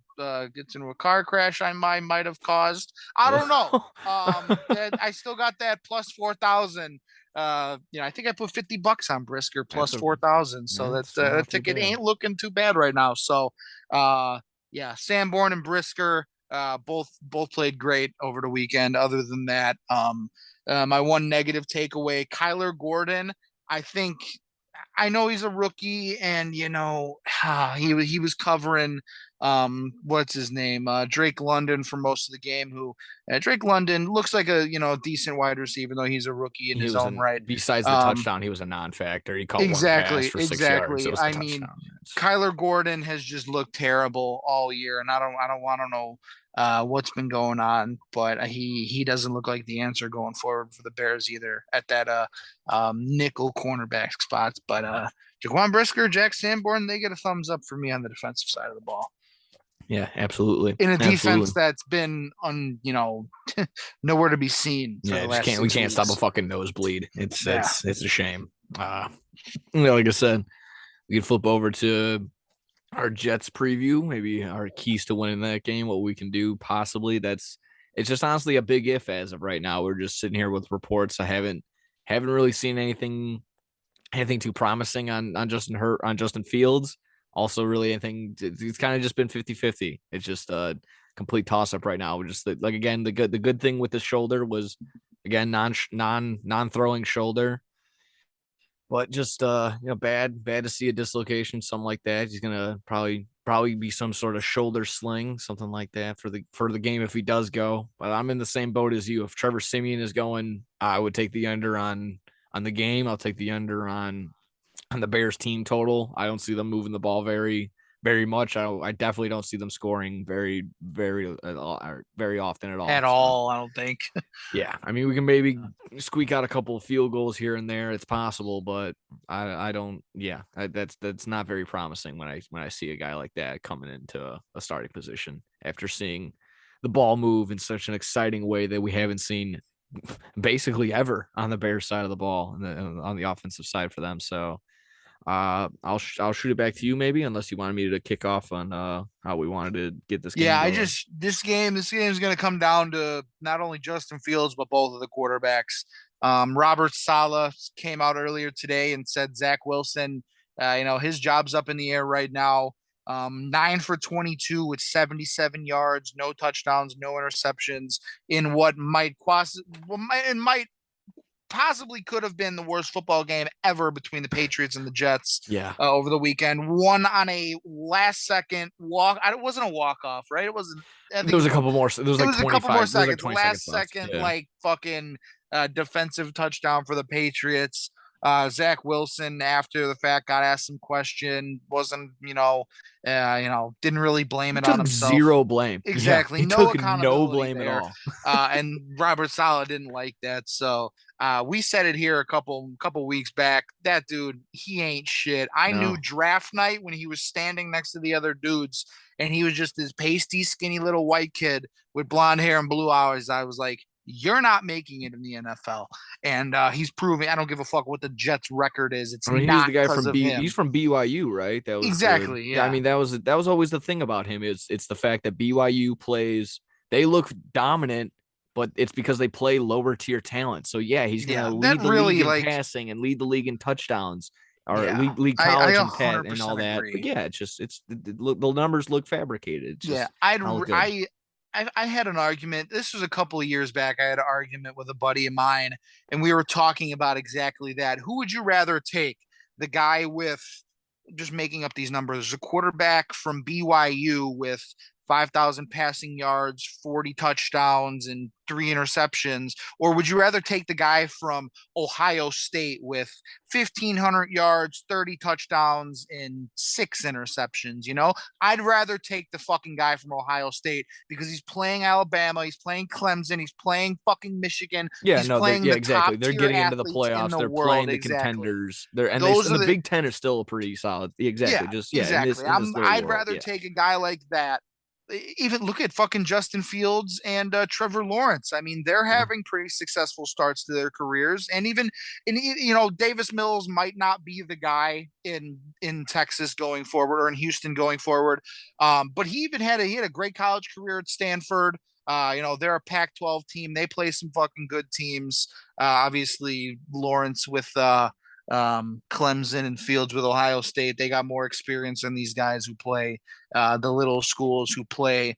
Gets into a car crash I might have caused. I don't know. I still got that plus 4,000. I think I put $50 on Brisker that's plus 4,000. So yeah, that it's still not too ticket bad. ain't looking too bad right now. So yeah, Sanborn and Brisker both played great over the weekend. Other than that, my one negative takeaway, Kyler Gordon. I know he's a rookie, and he was covering what's his name, Drake London for most of the game. Who Drake London looks like a decent wide receiver, though he's a rookie in He his was own right. besides the Um, touchdown, he was a non-factor. He caught one pass exactly, for 6 yards. It exactly. was the I mean, touchdown. Kyler Gordon has just looked terrible all year, and I don't want to know what's been going on, but he doesn't look like the answer going forward for the Bears either at that nickel cornerback spots. But Jaquan Brisker, Jack Sanborn, they get a thumbs up for me on the defensive side of the ball. Yeah, absolutely. In a defense Absolutely. that's been nowhere to be seen for Yeah, the just last can't we 6 can't stop a weeks. fucking nosebleed. Yeah. It's a shame. Like I said, we can flip over to our Jets preview, maybe our keys to winning that game, what we can do possibly. It's just honestly a big if as of right now. We're just sitting here with reports. I haven't really seen anything too promising on Justin Fields. Also, really anything. It's kind of just been 50-50. It's just a complete toss up right now. We're just like again the good thing with the shoulder was again non throwing shoulder. But just bad to see a dislocation, something like that. He's gonna probably be some sort of shoulder sling, something like that for the game if he does go. But I'm in the same boat as you. If Trevor Siemian is going, I would take the under on the game. I'll take the under on the Bears team total. I don't see them moving the ball very much. I definitely don't see them scoring very often at all. At all, I don't think. Yeah, I mean, we can maybe squeak out a couple of field goals here and there. It's possible, but I don't. Yeah, that's not very promising when I see a guy like that coming into a starting position after seeing the ball move in such an exciting way that we haven't seen basically ever on the Bears side of the ball and on the offensive side for them. So I'll shoot it back to you maybe, unless you wanted me to kick off on how we wanted to get this game Yeah, going. this game is going to come down to not only Justin Fields but both of the quarterbacks. Robert Saleh came out earlier today and said Zach Wilson, his job's up in the air right now. 9 for 22 with 77 yards, no touchdowns, no interceptions in what might possibly could have been the worst football game ever between the Patriots and the Jets. Yeah. Over the weekend. One on a last second walk. It wasn't a walk off, right? It wasn't. There was a couple more. There was like a couple more 25. There was like seconds. 20 Last seconds left. second, Yeah. like fucking defensive touchdown for the Patriots. Zach Wilson, after the fact, got asked some question. Wasn't didn't really blame it on himself. Zero blame. Exactly. Yeah, he no took no blame there. at all. And Robert Saleh didn't like that. So we said it here a couple weeks back. That dude, he ain't shit. I knew draft night when he was standing next to the other dudes, and he was just this pasty, skinny little white kid with blonde hair and blue eyes. I was like, you're not making it in the NFL. And he's proving. I don't give a fuck what the Jets record is. It's He was not the guy because from of him. He's from BYU, right? That was exactly. Yeah. I mean, that was always the thing about him. It's the fact that BYU plays. They look dominant, but it's because they play lower tier talent. So yeah, he's gonna lead the league in passing and lead the league in touchdowns, or lead college and all that. Agree. But yeah, the numbers look fabricated. I had an argument. This was a couple of years back. I had an argument with a buddy of mine, and we were talking about exactly that. Who would you rather take? The guy with, just making up these numbers, a quarterback from BYU with 5,000 passing yards, 40 touchdowns, and 3 interceptions? Or would you rather take the guy from Ohio State with 1,500 yards, 30 touchdowns, and 6 interceptions? I'd rather take the fucking guy from Ohio State because he's playing Alabama, he's playing Clemson, he's playing fucking Michigan, Yeah, he's no, playing the exactly. top They're tier getting into the athletes in playoffs. the They're world. playing the Exactly. contenders. And Those are the the Big Ten is still pretty solid. Exactly. Yeah, Just exactly. in this little I'd world. rather Yeah. take a guy like that. Even look at fucking Justin Fields and Trevor Lawrence. I mean, they're Yeah. having pretty successful starts to their careers, and even Davis Mills might not be the guy in Texas going forward or in Houston going forward. But he had a great college career at Stanford. They're a Pac-12 team. They play some fucking good teams. Obviously, Lawrence with Clemson and Fields with Ohio State. They got more experience than these guys who play the little schools, who play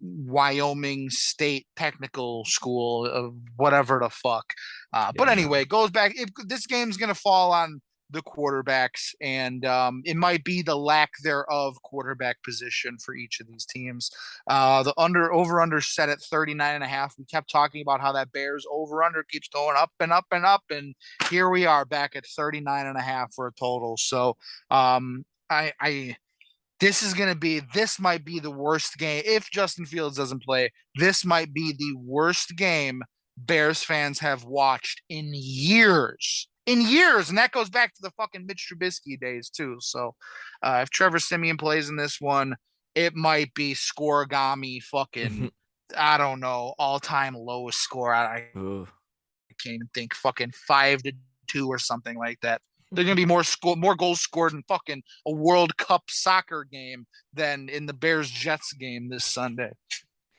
Wyoming State Technical School, whatever the fuck. But anyway, it goes back. This game's going to fall on the quarterbacks, and it might be the lack thereof quarterback position for each of these teams. The over under set at 39.5. We kept talking about how that Bears over under keeps going up and up and up, and here we are back at 39.5 for a total. So I this might be the worst game. If Justin Fields doesn't play, this might be the worst game Bears fans have watched in years. In years, and that goes back to the fucking Mitch Trubisky days too. So, if Trevor Siemian plays in this one, it might be scoregami fucking, I don't know, all-time lowest score. I can't even think, fucking 5-2 or something like that. There's gonna be more goals scored in fucking a World Cup soccer game than in the Bears Jets game this Sunday.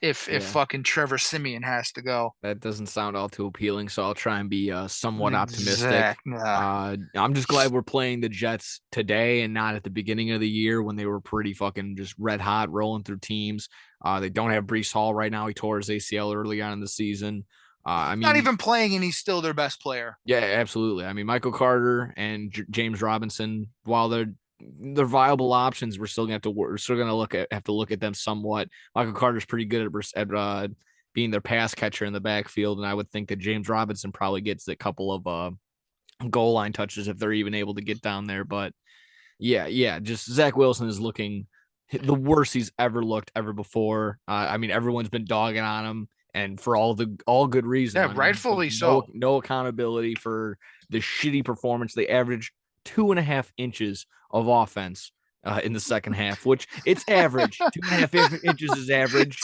If fucking Trevor Siemian has to go. That doesn't sound all too appealing, so I'll try and be somewhat optimistic. I'm just glad we're playing the Jets today and not at the beginning of the year when they were pretty fucking just red hot rolling through teams. They don't have Breece Hall right now. He tore his ACL early on in the season. I mean, not even playing, and he's still their best player. Yeah, absolutely. I mean, Michael Carter and James Robinson, while they're viable options, we're still gonna have to look at them somewhat. Michael Carter's pretty good at being their pass catcher in the backfield, and I would think that James Robinson probably gets a couple of goal line touches if they're even able to get down there. But yeah, just Zach Wilson is looking the worst he's ever looked ever before. I mean, everyone's been dogging on him, and for all good reason. Yeah, rightfully so. No accountability for the shitty performance. They averaged 2.5 inches of offense in the second half, which it's average. 2.5 inches is average.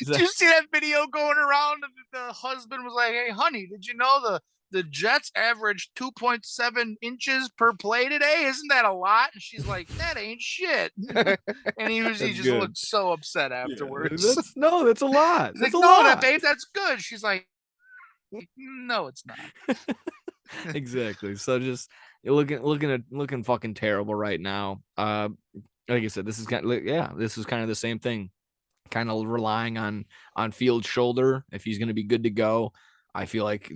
Did you see that video going around? The husband was like, "Hey, honey, did you know the Jets averaged 2.7 inches per play today? Isn't that a lot?" And she's like, "That ain't shit." And he just looked so upset afterwards. Yeah, that's a lot. He's like, "No, babe, that's good." She's like, "No, it's not." Exactly. So just looking fucking terrible right now. Like I said, this is kind of the same thing. Kind of relying on Fields' shoulder if he's going to be good to go. I feel like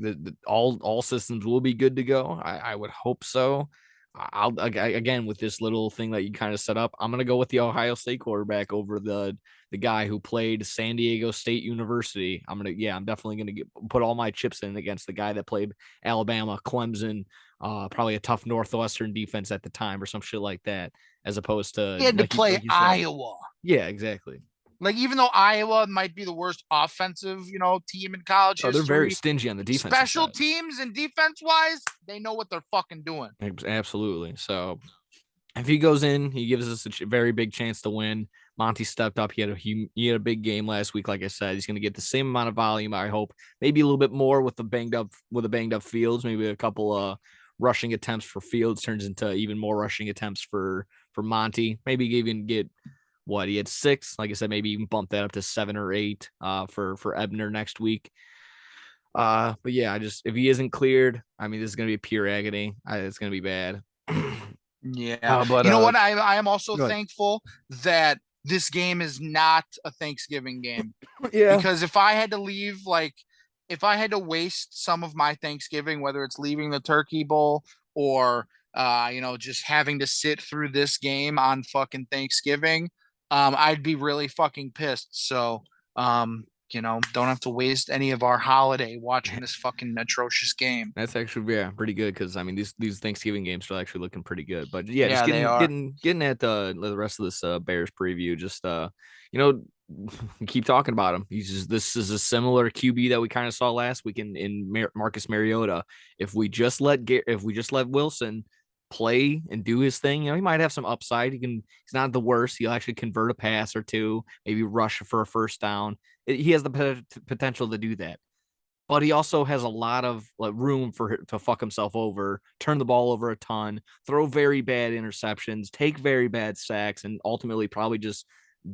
all systems will be good to go. I would hope so. Again, with this little thing that you kind of set up, I'm going to go with the Ohio State quarterback over the guy who played San Diego State University. I'm definitely going to put all my chips in against the guy that played Alabama, Clemson, probably a tough Northwestern defense at the time or some shit like that, as opposed to he had to play Iowa. Yeah, exactly. Like, even though Iowa might be the worst offensive, team in college history, they're very stingy on the defense. Special teams and defense-wise, they know what they're fucking doing. Absolutely. So if he goes in, he gives us a very big chance to win. Monty stepped up. He had a big game last week. Like I said, he's going to get the same amount of volume. I hope maybe a little bit more with the banged up Fields. Maybe a couple of rushing attempts for Fields turns into even more rushing attempts for Monty. Maybe even get. He had 6. Like I said, maybe even bump that up to 7 or 8 for Ebner next week. But yeah, if he isn't cleared, I mean, this is gonna be pure agony. It's gonna be bad. Yeah, but you know what? I am also thankful that this game is not a Thanksgiving game. Yeah, because if I had to waste some of my Thanksgiving, whether it's leaving the turkey bowl or just having to sit through this game on fucking Thanksgiving, I'd be really fucking pissed. So, don't have to waste any of our holiday watching this fucking atrocious game. That's actually pretty good because I mean these Thanksgiving games are actually looking pretty good. But yeah, just Yeah, they are. getting at the rest of this Bears preview. Just you know, keep talking about him. This is a similar QB that we kind of saw last week in Marcus Mariota. If we just let Wilson play and do his thing, he might have some upside. He's not the worst. He'll actually convert a pass or two, maybe rush for a first down. He has the potential to do that, but he also has a lot of room to fuck himself over, turn the ball over a ton, throw very bad interceptions, take very bad sacks, and ultimately probably just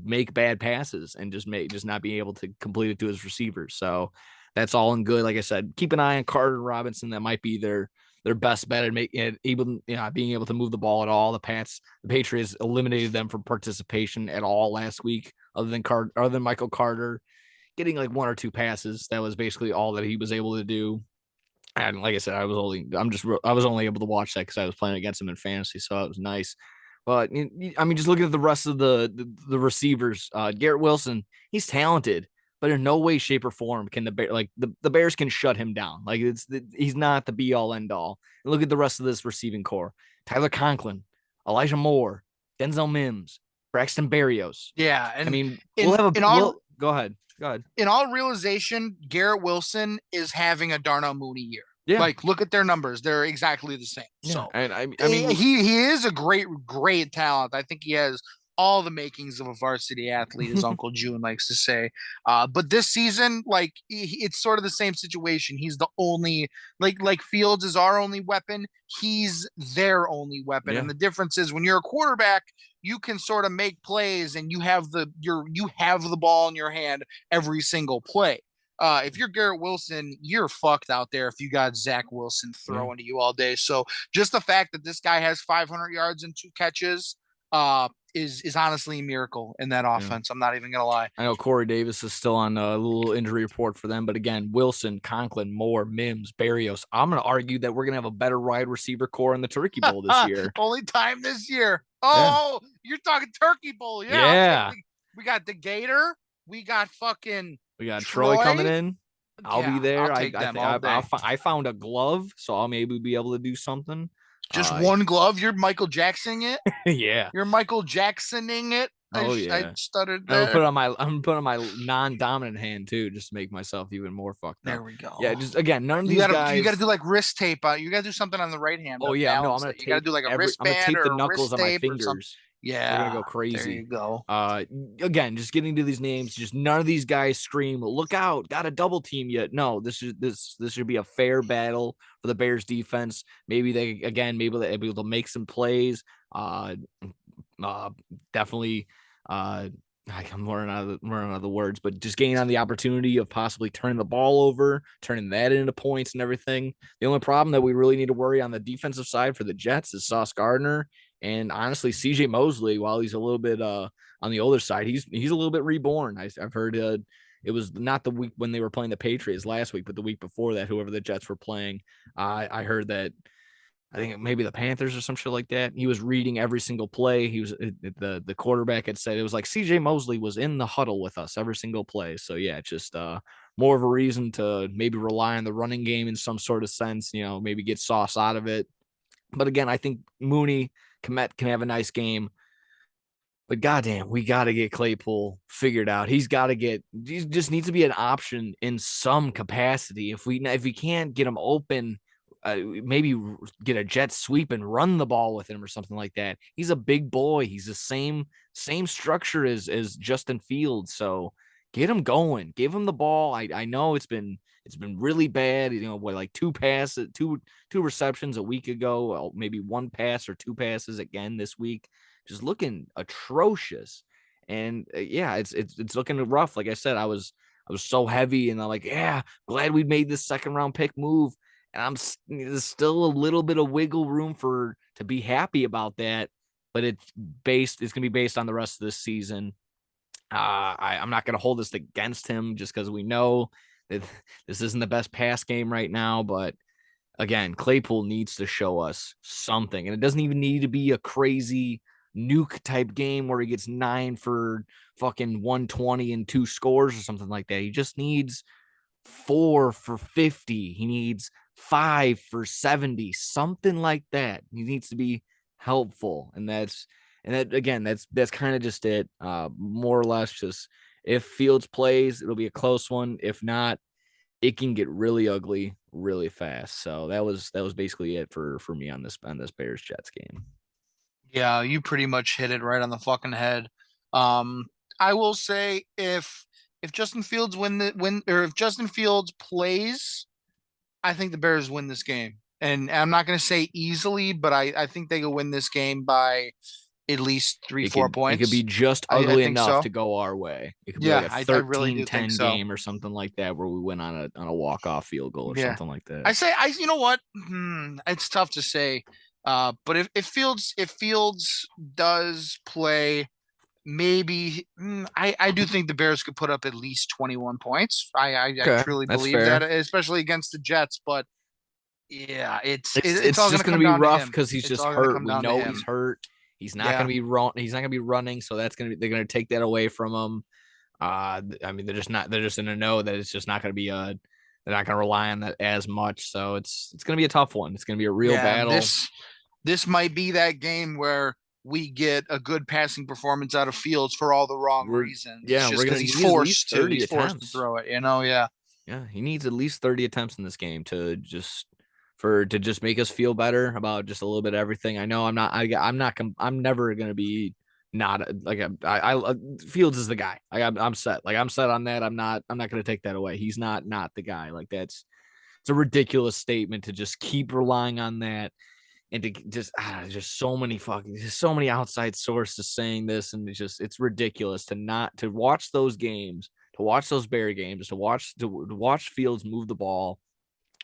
make bad passes and just not being able to complete it to his receivers. So that's all in good. Like I said, keep an eye on Carter Robinson. That might be their best bet at being able to move the ball at all. The Patriots eliminated them from participation at all last week, other than Michael Carter getting like one or two passes. That was basically all that he was able to do. And like I said, I was only able to watch that because I was playing against him in fantasy, so it was nice. But I mean, just looking at the rest of the receivers, Garrett Wilson, he's talented, but in no way, shape, or form can the Bears can shut him down. Like he's not the be all end all. And look at the rest of this receiving core: Tyler Conklin, Elijah Moore, Denzel Mims, Braxton Berrios. Yeah, and I mean, go ahead. In all realization, Garrett Wilson is having a Darnell Mooney year. Yeah. Like, look at their numbers; they're exactly the same. Yeah. So, and I mean, he is a great talent. I think he has all the makings of a varsity athlete, as Uncle June likes to say. But this season, like, it's sort of the same situation. He's the only like Fields is our only weapon. He's their only weapon, Yeah. and the difference is when you're a quarterback, you can sort of make plays and you have the ball in your hand every single play. If you're Garrett Wilson, you're fucked out there if you got Zach Wilson throwing to you all day. So just the fact that this guy has 500 yards and 2 catches is honestly a miracle in that offense. I'm not even gonna lie. I know Corey Davis is still on a little injury report for them, but again, Wilson, Conklin, Moore, Mims, Berrios. I'm gonna argue that we're gonna have a better wide receiver core in the Turkey Bowl this year. Only time this year. Oh, yeah. You're talking Turkey Bowl. Yeah. We got the Gator. We got Troy coming in. I'll be there. I found a glove, so I'll maybe be able to do something. Just one glove. You're Michael Jacksoning it. Yeah. You're Michael Jacksoning it. I stuttered there. I'm putting my non-dominant hand too, just to make myself even more fucked up. There we go. Yeah, just again, none of these guys. You got to do like wrist tape. You got to do something on the right hand. Oh yeah, no, I'm gonna. You got to do like a wristband. I'm gonna tape the knuckles on my fingers. Yeah, we're gonna go crazy. There you go. Again, just getting to these names, just none of these guys scream, "Look out! Got a double team yet?" No, this should be a fair battle for the Bears defense. Maybe they'll be able to make some plays. Definitely. I'm running out of the words, but just getting on the opportunity of possibly turning the ball over, turning that into points and everything. The only problem that we really need to worry on the defensive side for the Jets is Sauce Gardner. And honestly, CJ Mosley, while he's a little bit on the older side, he's a little bit reborn. I've heard it was not the week when they were playing the Patriots last week, but the week before that, whoever the Jets were playing, I heard that I think maybe the Panthers or some shit like that. He was reading every single play. He was the quarterback had said it was like CJ Mosley was in the huddle with us every single play. So yeah, just more of a reason to maybe rely on the running game in some sort of sense. Maybe get Sauce out of it. But again, I think Mooney Kmet can have a nice game. But goddamn, we got to get Claypool figured out. He just needs to be an option in some capacity. If we can't get him open, maybe get a jet sweep and run the ball with him or something like that. He's a big boy. He's the same structure as Justin Fields. So get him going. Give him the ball. I know it's been really bad. Like two receptions a week ago, maybe one pass or two passes again this week. Just looking atrocious. And yeah, it's looking rough. Like I said, I was so heavy, and I'm like, yeah, glad we made this second round pick move. And there's still a little bit of wiggle room to be happy about that, but it's going to be based on the rest of this season. I'm not going to hold this against him just because we know that this isn't the best pass game right now. But again, Claypool needs to show us something, and it doesn't even need to be a crazy nuke type game where he gets 9 for fucking 120 and 2 scores or something like that. He just needs 4 for 50. He needs 5 for 70, something like that. He needs to be helpful. And that again, that's kind of just it. More or less just if Fields plays, it'll be a close one. If not, it can get really ugly really fast. So that was basically it for me on this Bears Jets game. Yeah, you pretty much hit it right on the fucking head. Um, I will say if Justin Fields if Justin Fields plays, I think the Bears win this game. And I'm not going to say easily, but I think they could win this game by at least three, It four could be points. just I ugly think enough so. to go our way. It could be like Yeah, a I really do think 13-10 so. game or something like that where we win on a walk-off field goal or Yeah. something like that. I say you know what? It's tough to say. But if Fields does play, maybe I do think the Bears could put up at least 21 points. I Okay, truly that's believe that, fair. especially against the Jets. But yeah, it's It's all going to just going to come be down to rough him. because he's It's just all going to hurt. come We down to know he's him. hurt. He's not going Yeah. to be He's not going to be running, so they're going to take that away from him. I mean, they're just going to know that it's just not going to be they're not going to rely on that as much. So it's going to be a tough one. It's going to be a real Yeah, battle. this might be that game where we get a good passing performance out of Fields for all the wrong reasons. It's We're just because going to need at least 30 he's forced to attempts. throw it, yeah. Yeah, he needs at least 30 attempts in this game to just make us feel better about just a little bit of everything. I know I'm never going to be not like Fields is the guy. I'm set. Like I'm set on that. I'm not going to take that away. He's not the guy. Like it's a ridiculous statement to just keep relying on that and to just so many outside sources saying this, and it's ridiculous to watch those games, to watch those Bear games, to watch Fields move the ball.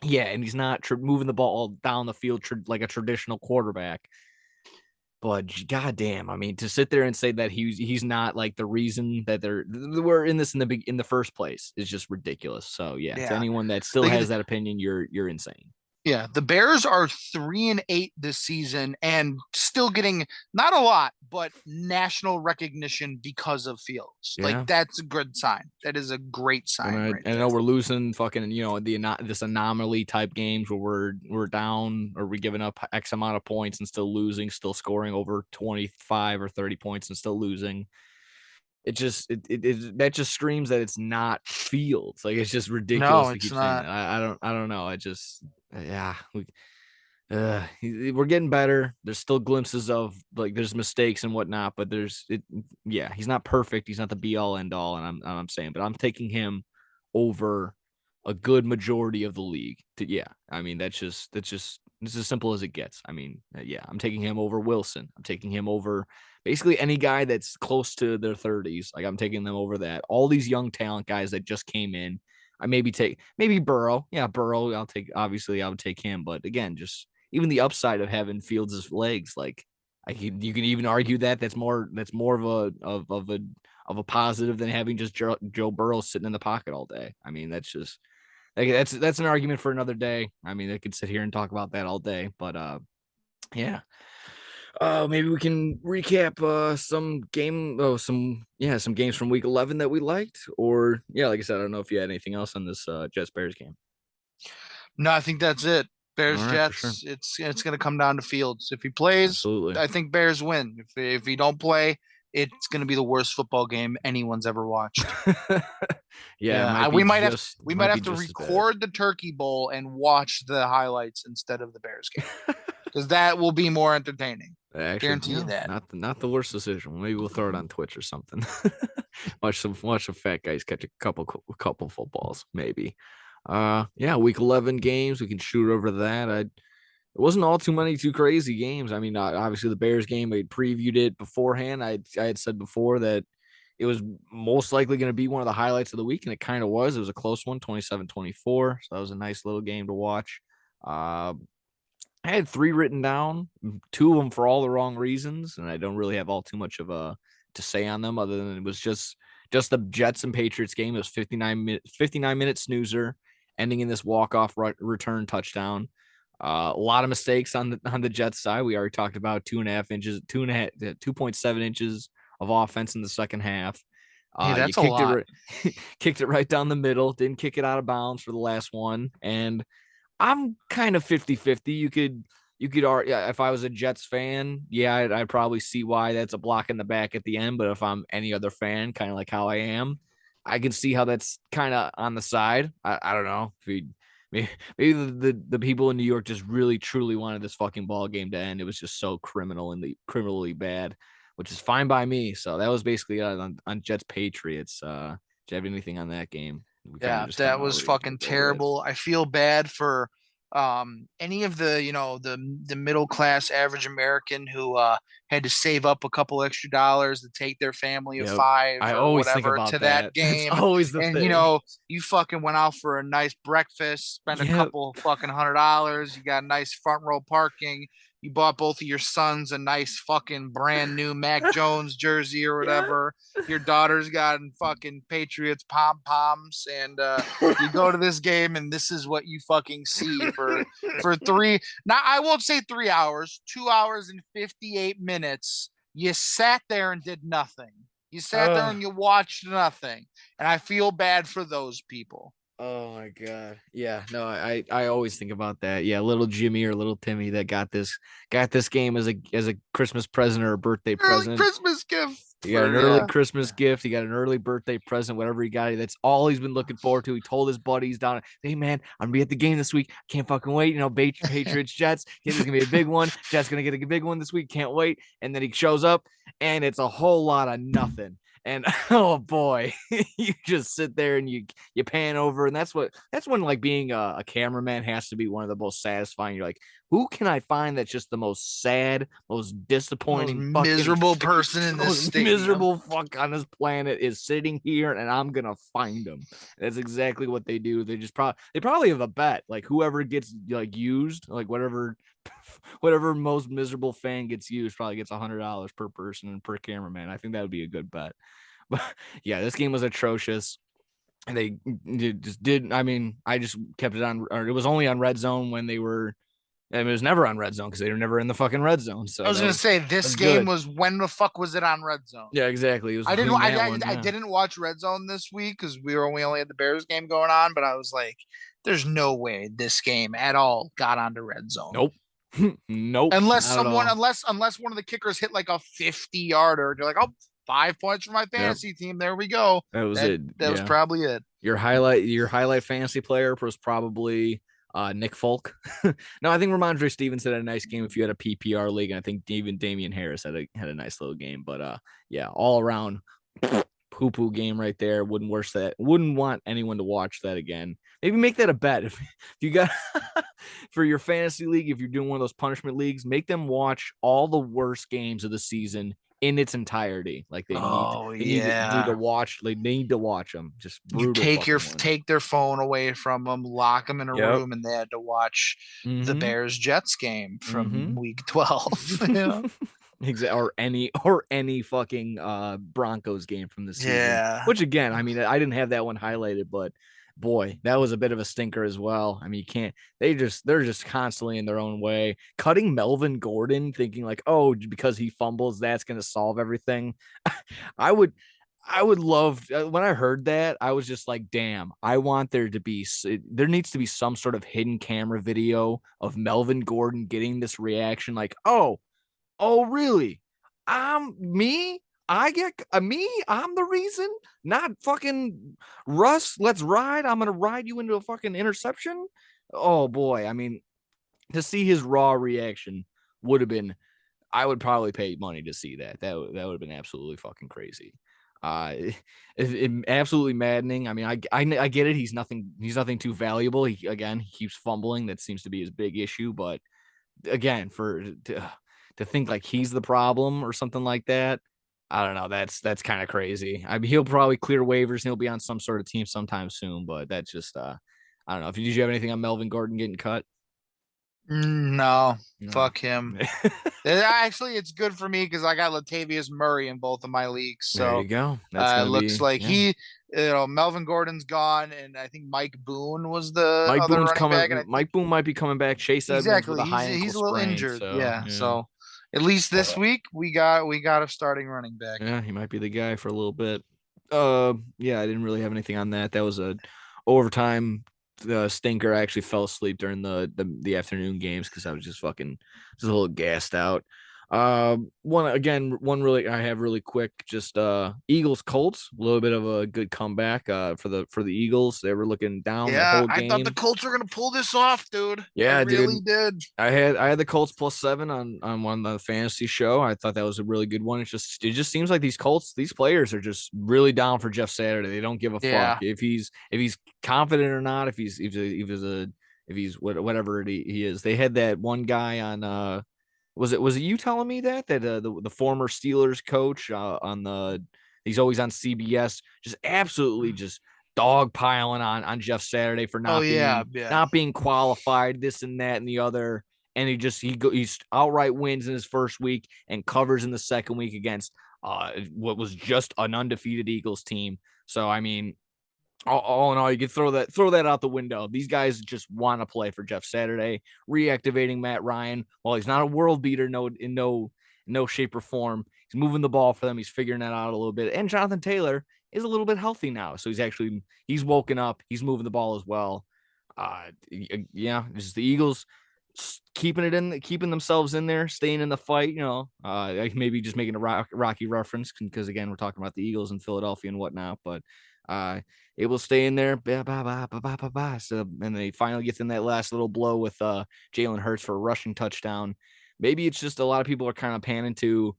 Yeah, and he's not moving the ball down the field like a traditional quarterback. But goddamn, I mean, to sit there and say that he's not like the reason that we're in this in the first place is just ridiculous. So yeah, to Yeah. anyone that still has that opinion, you're insane. Yeah, the Bears are 3-8 this season and still getting not a lot, but national recognition because of Fields. Like Yeah. that's a good sign. That is a great sign right I there. know we're losing fucking, this anomaly type games where we're down or we're giving up X amount of points and still losing, still scoring over 25 or 30 points and still losing. It just that just screams that it's not Fields. Like it's just ridiculous No, to it's keep saying not. that. I don't know. I just yeah. We're getting better. There's still glimpses of like there's mistakes and whatnot, but he's not perfect. He's not the be all end all, and I'm saying, but I'm taking him over a good majority of the league. I mean that's it's as simple as it gets. I mean, I'm taking him over Wilson. I'm taking him over basically any guy that's close to their 30s. Like I'm taking them over that. All these young talent guys that just came in. I maybe Burrow. Yeah, Burrow. Obviously I would take him, but again, just even the upside of having Fields' legs, like you can even argue that's more of a positive than having just Joe Burrow sitting in the pocket all day. I mean, that's just like that's an argument for another day. I mean, I could sit here and talk about that all day, but yeah. Maybe we can recap some games from week 11 that we liked, or like I said, I don't know if you had anything else on this Jets Bears game. No, I think that's it. All Bears right, for sure. Jets. It's going to come down to Fields. If he plays, Absolutely. I think Bears win. If he don't play, it's going to be the worst football game anyone's ever watched. Yeah, we might have to just record the Turkey Bowl and watch the highlights instead of the Bears game because that will be more entertaining. Actually, Guarantee you that. Not the worst decision. Maybe we'll throw it on Twitch or something. watch some fat guys catch a couple footballs, maybe. Week 11 games. We can shoot over that. It wasn't all too crazy games. I mean, obviously the Bears game, I previewed it beforehand. I had said before that it was most likely going to be one of the highlights of the week, and it kind of was. It was a close one, 27-24. So that was a nice little game to watch. I had 3 written down, 2 of them for all the wrong reasons, and I don't really have all too much of to say on them other than it was just the Jets and Patriots game. It was 59 minute snoozer ending in this walk-off return touchdown. A lot of mistakes on the Jets side. We already talked about 2.7 inches of offense in the second half. Hey, You that's a kicked lot. kicked it right down the middle, didn't kick it out of bounds for the last one. And I'm kind of 50-50. You could if I was a Jets fan, yeah, I'd probably see why that's a block in the back at the end. But if I'm any other fan, kind of like how I am, I can see how that's kind of on the side. I don't know if maybe the people in New York just really truly wanted this fucking ball game to end. It was just so criminally bad, which is fine by me. So that was basically on Jets Patriots. Do you have anything on that game? We Yeah, just that kind of was already fucking went over it. terrible. I feel bad for any of the, the middle class average American who had to save up a couple extra dollars to take their family of Yep. five I or always think whatever to about that that. That's game. always the And thing. you fucking went out for a nice breakfast, spent a Yep. couple fucking $100, you got nice front row parking. You bought both of your sons a nice fucking brand new Mac Jones jersey or Yeah. whatever. Your daughter's got fucking Patriots pom poms, and you go to this game, and this is what you fucking see for three. Now I won't say 3 hours, 2 hours and 58 minutes. You sat there and did nothing. You sat there and you watched nothing, and I feel bad for those people. Oh my god. Yeah, no, I always think about that. Yeah, little Jimmy or little Timmy that got this game as a Christmas present or a birthday Early present. Christmas gift You got an for early yeah. Christmas gift. You got an early birthday present, whatever he got. That's all he's been looking forward to. He told his buddies down, hey, man, I'm going to be at the game this week. Can't fucking wait. Patriots, Jets. This is going to be a big one. Jets going to get a big one this week. Can't wait. And then he shows up, and it's a whole lot of nothing. And oh boy, you just sit there and you pan over, and that's when like being a cameraman has to be one of the most satisfying. You're like, who can I find that's just the most sad, most Most disappointing fucking miserable person in this most stadium. miserable fuck on this planet is sitting here, and I'm gonna find them. That's exactly what they do. They probably have a bet, like whoever gets like used, like whatever most miserable fan gets used probably gets $100 per person and per cameraman. I think that would be a good bet. But yeah, this game was atrocious. And they just did. I mean, I just kept it on, or it was only on red zone when they were. And it was never on red zone because they were never in the fucking red zone. I So was gonna say that this was game good. was when the fuck was it on Red Zone? Yeah, exactly. It was I didn't between I, that I, one. I Yeah. didn't watch Red Zone this week because we only had the Bears game going on, but I was like, there's no way this game at all got onto Red Zone. Nope. Nope. Unless Not at someone all. unless one of the kickers hit like a 50-yarder, you're like, oh, 5 points for my Yep. fantasy team. There we go. That was That it. that was Yeah. probably it. Your highlight fantasy player was probably Nick Folk. No, I think Ramondre Stevenson had a nice game if you had a PPR league, and I think even Damian Harris had a nice little game. But yeah, all around poo poo game right there. Wouldn't want anyone to watch that again. Maybe make that a bet if you got for your fantasy league. If you're doing one of those punishment leagues, make them watch all the worst games of the season in its entirety. Like Oh they need to yeah. watch. Like they need to watch them. Just You brutal fucking ones. take their phone away from them, lock them in a Yep. room, and they had to watch the Mm-hmm. Bears Jets game from Mm-hmm. week 12. Exactly. Or any fucking Broncos game from the season. Yeah. Which again, I mean, I didn't have that one highlighted, but boy, that was a bit of a stinker as well. I mean, you can't. They're just constantly in their own way. Cutting Melvin Gordon, thinking like, oh, because he fumbles, that's going to solve everything. I would. I would love when I heard that, I was just like, damn, I want there needs to be some sort of hidden camera video of Melvin Gordon getting this reaction like, oh, really? Me? I get me? I'm the reason? Not fucking Russ. Let's ride. I'm gonna ride you into a fucking interception. Oh boy. I mean, to see his raw reaction would have been. I would probably pay money to see that. That would have been absolutely fucking crazy. Absolutely maddening. I mean, I get it. He's nothing too valuable. He keeps fumbling. That seems to be his big issue. But again, to think like he's the problem or something like that, I don't know. That's kind of crazy. I mean, he'll probably clear waivers and he'll be on some sort of team sometime soon. But that's just I don't know. Did you have anything on Melvin Gordon getting cut? No, No. fuck him. Actually, it's good for me because I got Latavius Murray in both of my leagues. There So you go. That's gonna looks be like Melvin Gordon's gone, and I think Mike Boone was the Mike other Boone's running back, and I coming. think Mike Boone might be coming back. Chase Edmonds with exactly a high he's ankle a little sprain. injured. So Yeah, yeah. so at least this week we got a starting running back. Yeah, he might be the guy for a little bit. Yeah, I didn't really have anything on that. That was a overtime stinker. I actually fell asleep during the afternoon games because I was just a little gassed out. One really I have really quick, just Eagles Colts, a little bit of a good comeback for the Eagles. They were looking down the Yeah, whole I thought the game. Colts were gonna pull this off, dude. I Yeah, really dude. did. I had the Colts +7 on one of the fantasy show. I thought that was a really good one. It just seems like these players are just really down for Jeff Saturday. They don't give a fuck Yeah. if he's confident or not. If he's whatever he is. They had that one guy on. Was it you telling me that the former Steelers coach on the he's always on CBS, just absolutely just dog piling on Jeff Saturday for Oh not yeah, being yeah. not being qualified, this and that and the other. And he's outright wins in his first week and covers in the second week against what was just an undefeated Eagles team. So I mean, all in all, you can throw that out the window. These guys just want to play for Jeff Saturday, reactivating Matt Ryan. While he's not a world beater, no shape or form, he's moving the ball for them. He's figuring that out a little bit. And Jonathan Taylor is a little bit healthy now, so he's woken up. He's moving the ball as well. Yeah, just the Eagles keeping themselves in there, staying in the fight. Maybe just making a Rocky reference because again, we're talking about the Eagles in Philadelphia and whatnot, but it will stay in there. So, and they finally gets in that last little blow with Jalen Hurts for a rushing touchdown. Maybe it's just a lot of people are kind of panning to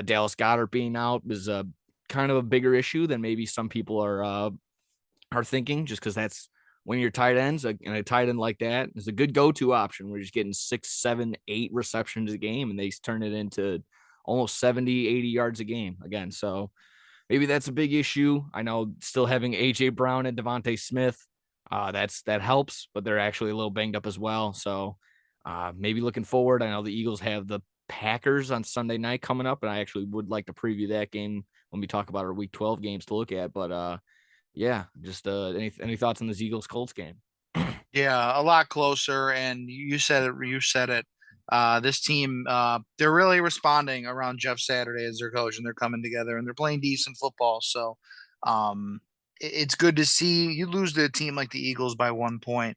Dallas Goedert being out is a kind of a bigger issue than maybe some people are thinking, just because that's when your tight ends and a tight end like that is a good go-to option. We're just getting 6, 7, 8 receptions a game, and they turn it into almost 70, 80 yards a game again. So maybe that's a big issue. I know still having AJ Brown and Devontae Smith, that helps, but they're actually a little banged up as well. So maybe looking forward, I know the Eagles have the Packers on Sunday night coming up, and I actually would like to preview that game when we talk about our Week 12 games to look at. But yeah, just any thoughts on this Eagles Colts game? Yeah, a lot closer. And you said it. You said it. This team, they're really responding around Jeff Saturday as their coach, and they're coming together and they're playing decent football. So, it's good to see. You lose to a team like the Eagles by 1 point.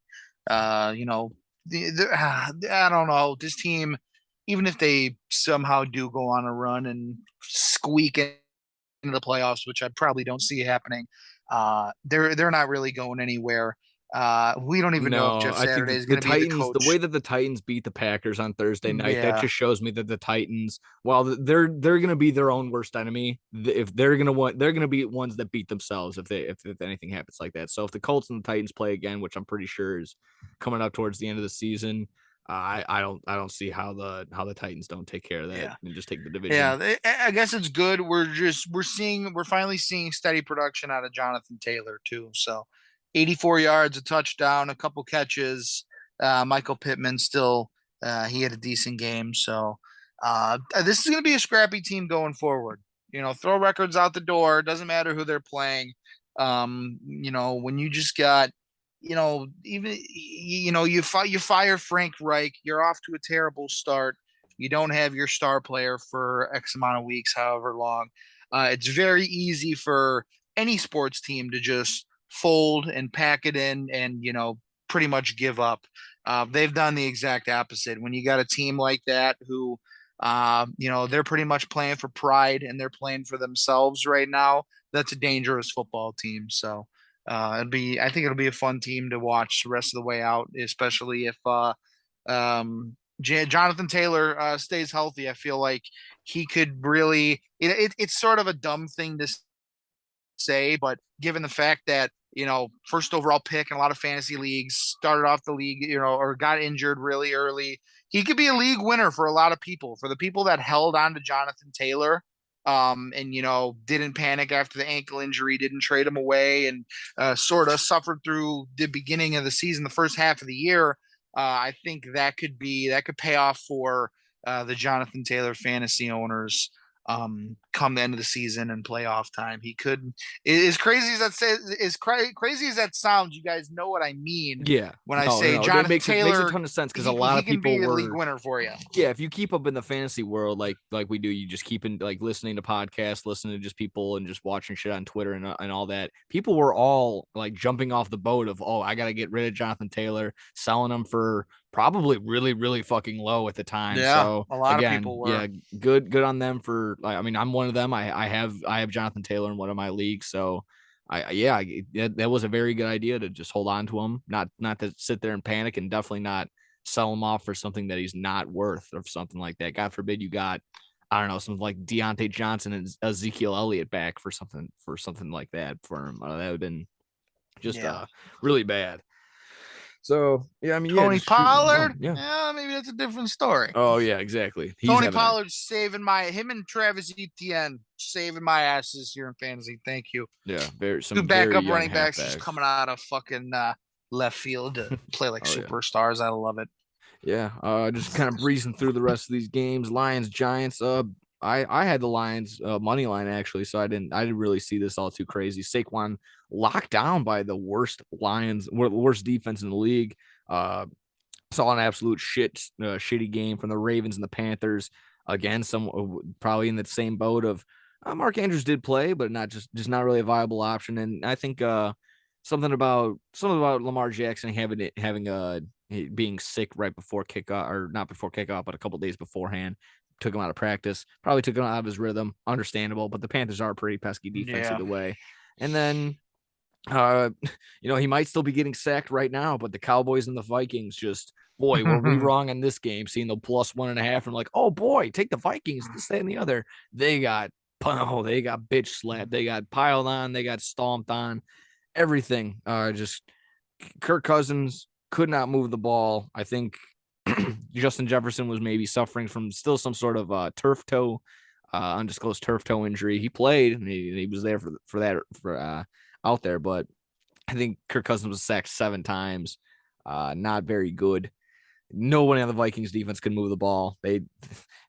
You know, I don't know. This team, even if they somehow do go on a run and squeak into the playoffs, which I probably don't see happening, they're not really going anywhere. We don't even know if No, Jeff I think Saturday the, is the going to be the Titans, the way coach. that the Titans beat the Packers on Thursday night, that Yeah, just shows me that the Titans, while they're going to be their own worst enemy, if they're going to be ones that beat themselves if anything happens like that. So if the Colts and the Titans play again, which I'm pretty sure is coming up towards the end of the season, I don't see how the Titans don't take care of that yeah, and just take the division. yeah. I guess it's good. We're finally seeing steady production out of Jonathan Taylor too. So, 84 yards, a touchdown, a couple catches. Michael Pittman still, he had a decent game. So, this is going to be a scrappy team going forward. Throw records out the door. Doesn't matter who they're playing. When you just got, even you fire Frank Reich, you're off to a terrible start. You don't have your star player for X amount of weeks, however long. It's very easy for any sports team to just fold and pack it in and pretty much give up. They've done the exact opposite. When you got a team like that who they're pretty much playing for pride and they're playing for themselves right now, that's a dangerous football team. So I think it'll be a fun team to watch the rest of the way out, especially if Jonathan Taylor stays healthy. I feel like he could really. It's sort of a dumb thing to say, but given the fact that first overall pick in a lot of fantasy leagues, started off the league, or got injured really early, he could be a league winner for a lot of people. For the people that held on to Jonathan Taylor, and didn't panic after the ankle injury, didn't trade him away, and sort of suffered through the beginning of the season, the first half of the year. I think that could pay off for the Jonathan Taylor fantasy owners come the end of the season and playoff time. He could, as crazy as that crazy as that sounds, you guys know what I mean Yeah. when I say No, it Jonathan makes a Taylor. ton of sense because a lot He of can people be a league were winner for you. yeah, if you keep up in the fantasy world like we do, you just keep in like listening to podcasts, listening to just people and just watching shit on Twitter and all that. People were all like jumping off the boat of, oh, I gotta get rid of Jonathan Taylor, selling him for probably really, really fucking low at the time. Yeah, So a lot of again, people were. yeah, good on them for like, I mean, I'm one of them. I have Jonathan Taylor in one of my leagues, so that was a very good idea to just hold on to him, not to sit there and panic, and definitely not sell him off for something that he's not worth or something like that. God forbid you got, I don't know, something like Deontay Johnson and Ezekiel Elliott back for something like that for him. That would have been just really bad. So yeah, I mean, Tony Pollard, yeah, maybe that's a different story. Oh yeah, exactly. Tony Pollard saving him and Travis Etienne saving my ass this year in fantasy. Thank you. Two backup running backs just coming out of fucking left field to play like superstars. Yeah. I love it. Yeah, just kind of breezing through the rest of these games. Lions, Giants. I had the Lions money line actually, so I didn't really see this all too crazy. Saquon locked down by the worst worst defense in the league. Saw an absolute shitty game from the Ravens and the Panthers. Again, probably in the same boat of Mark Andrews did play, but just not really a viable option. And I think something about Lamar Jackson having being sick right before kickoff, or not before kickoff, but a couple days beforehand, took him out of practice. Probably took him out of his rhythm. Understandable, but the Panthers are a pretty pesky defense either way. And then he might still be getting sacked right now, but the Cowboys and the Vikings just, boy, were we wrong in this game, seeing the +1.5 and like, oh boy, take the Vikings, this, that, and the other. They got bitch slapped, they got piled on, they got stomped on, everything. Just Kirk Cousins could not move the ball. I think Justin Jefferson was maybe suffering from still some sort of undisclosed turf toe injury. He played and he was there for that out there, but I think Kirk Cousins was sacked 7 times. Not very good. No one on the Vikings defense could move the ball. They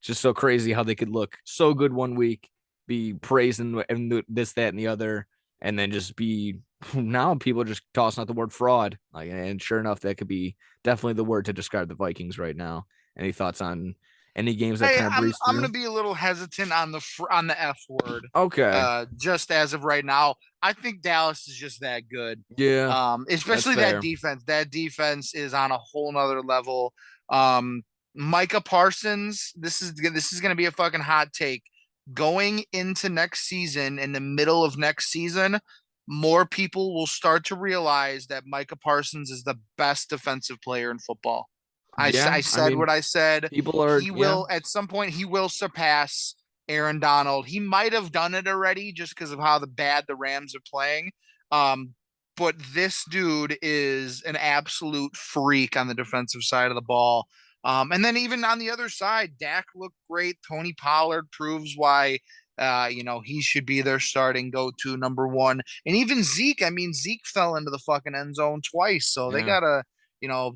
just so crazy how they could look so good one week, be praising and this, that, and the other, and then just be now people are just tossing out the word fraud. Like, and sure enough, that could be definitely the word to describe the Vikings right now. Any thoughts on any games that kind of breeze through? I'm going to be a little hesitant on the F word. Okay. Just as of right now, I think Dallas is just that good. Yeah. Especially that defense. That defense is on a whole nother level. Micah Parsons, this is going to be a fucking hot take. Going into next season, in the middle of next season, more people will start to realize that Micah Parsons is the best defensive player in football. I said what I said. He will at some point. He will surpass Aaron Donald. He might have done it already just because of how bad the Rams are playing. But this dude is an absolute freak on the defensive side of the ball. And then even on the other side, Dak looked great. Tony Pollard proves why he should be their starting go-to number one. And even Zeke, I mean, Zeke fell into the fucking end zone twice. So they got a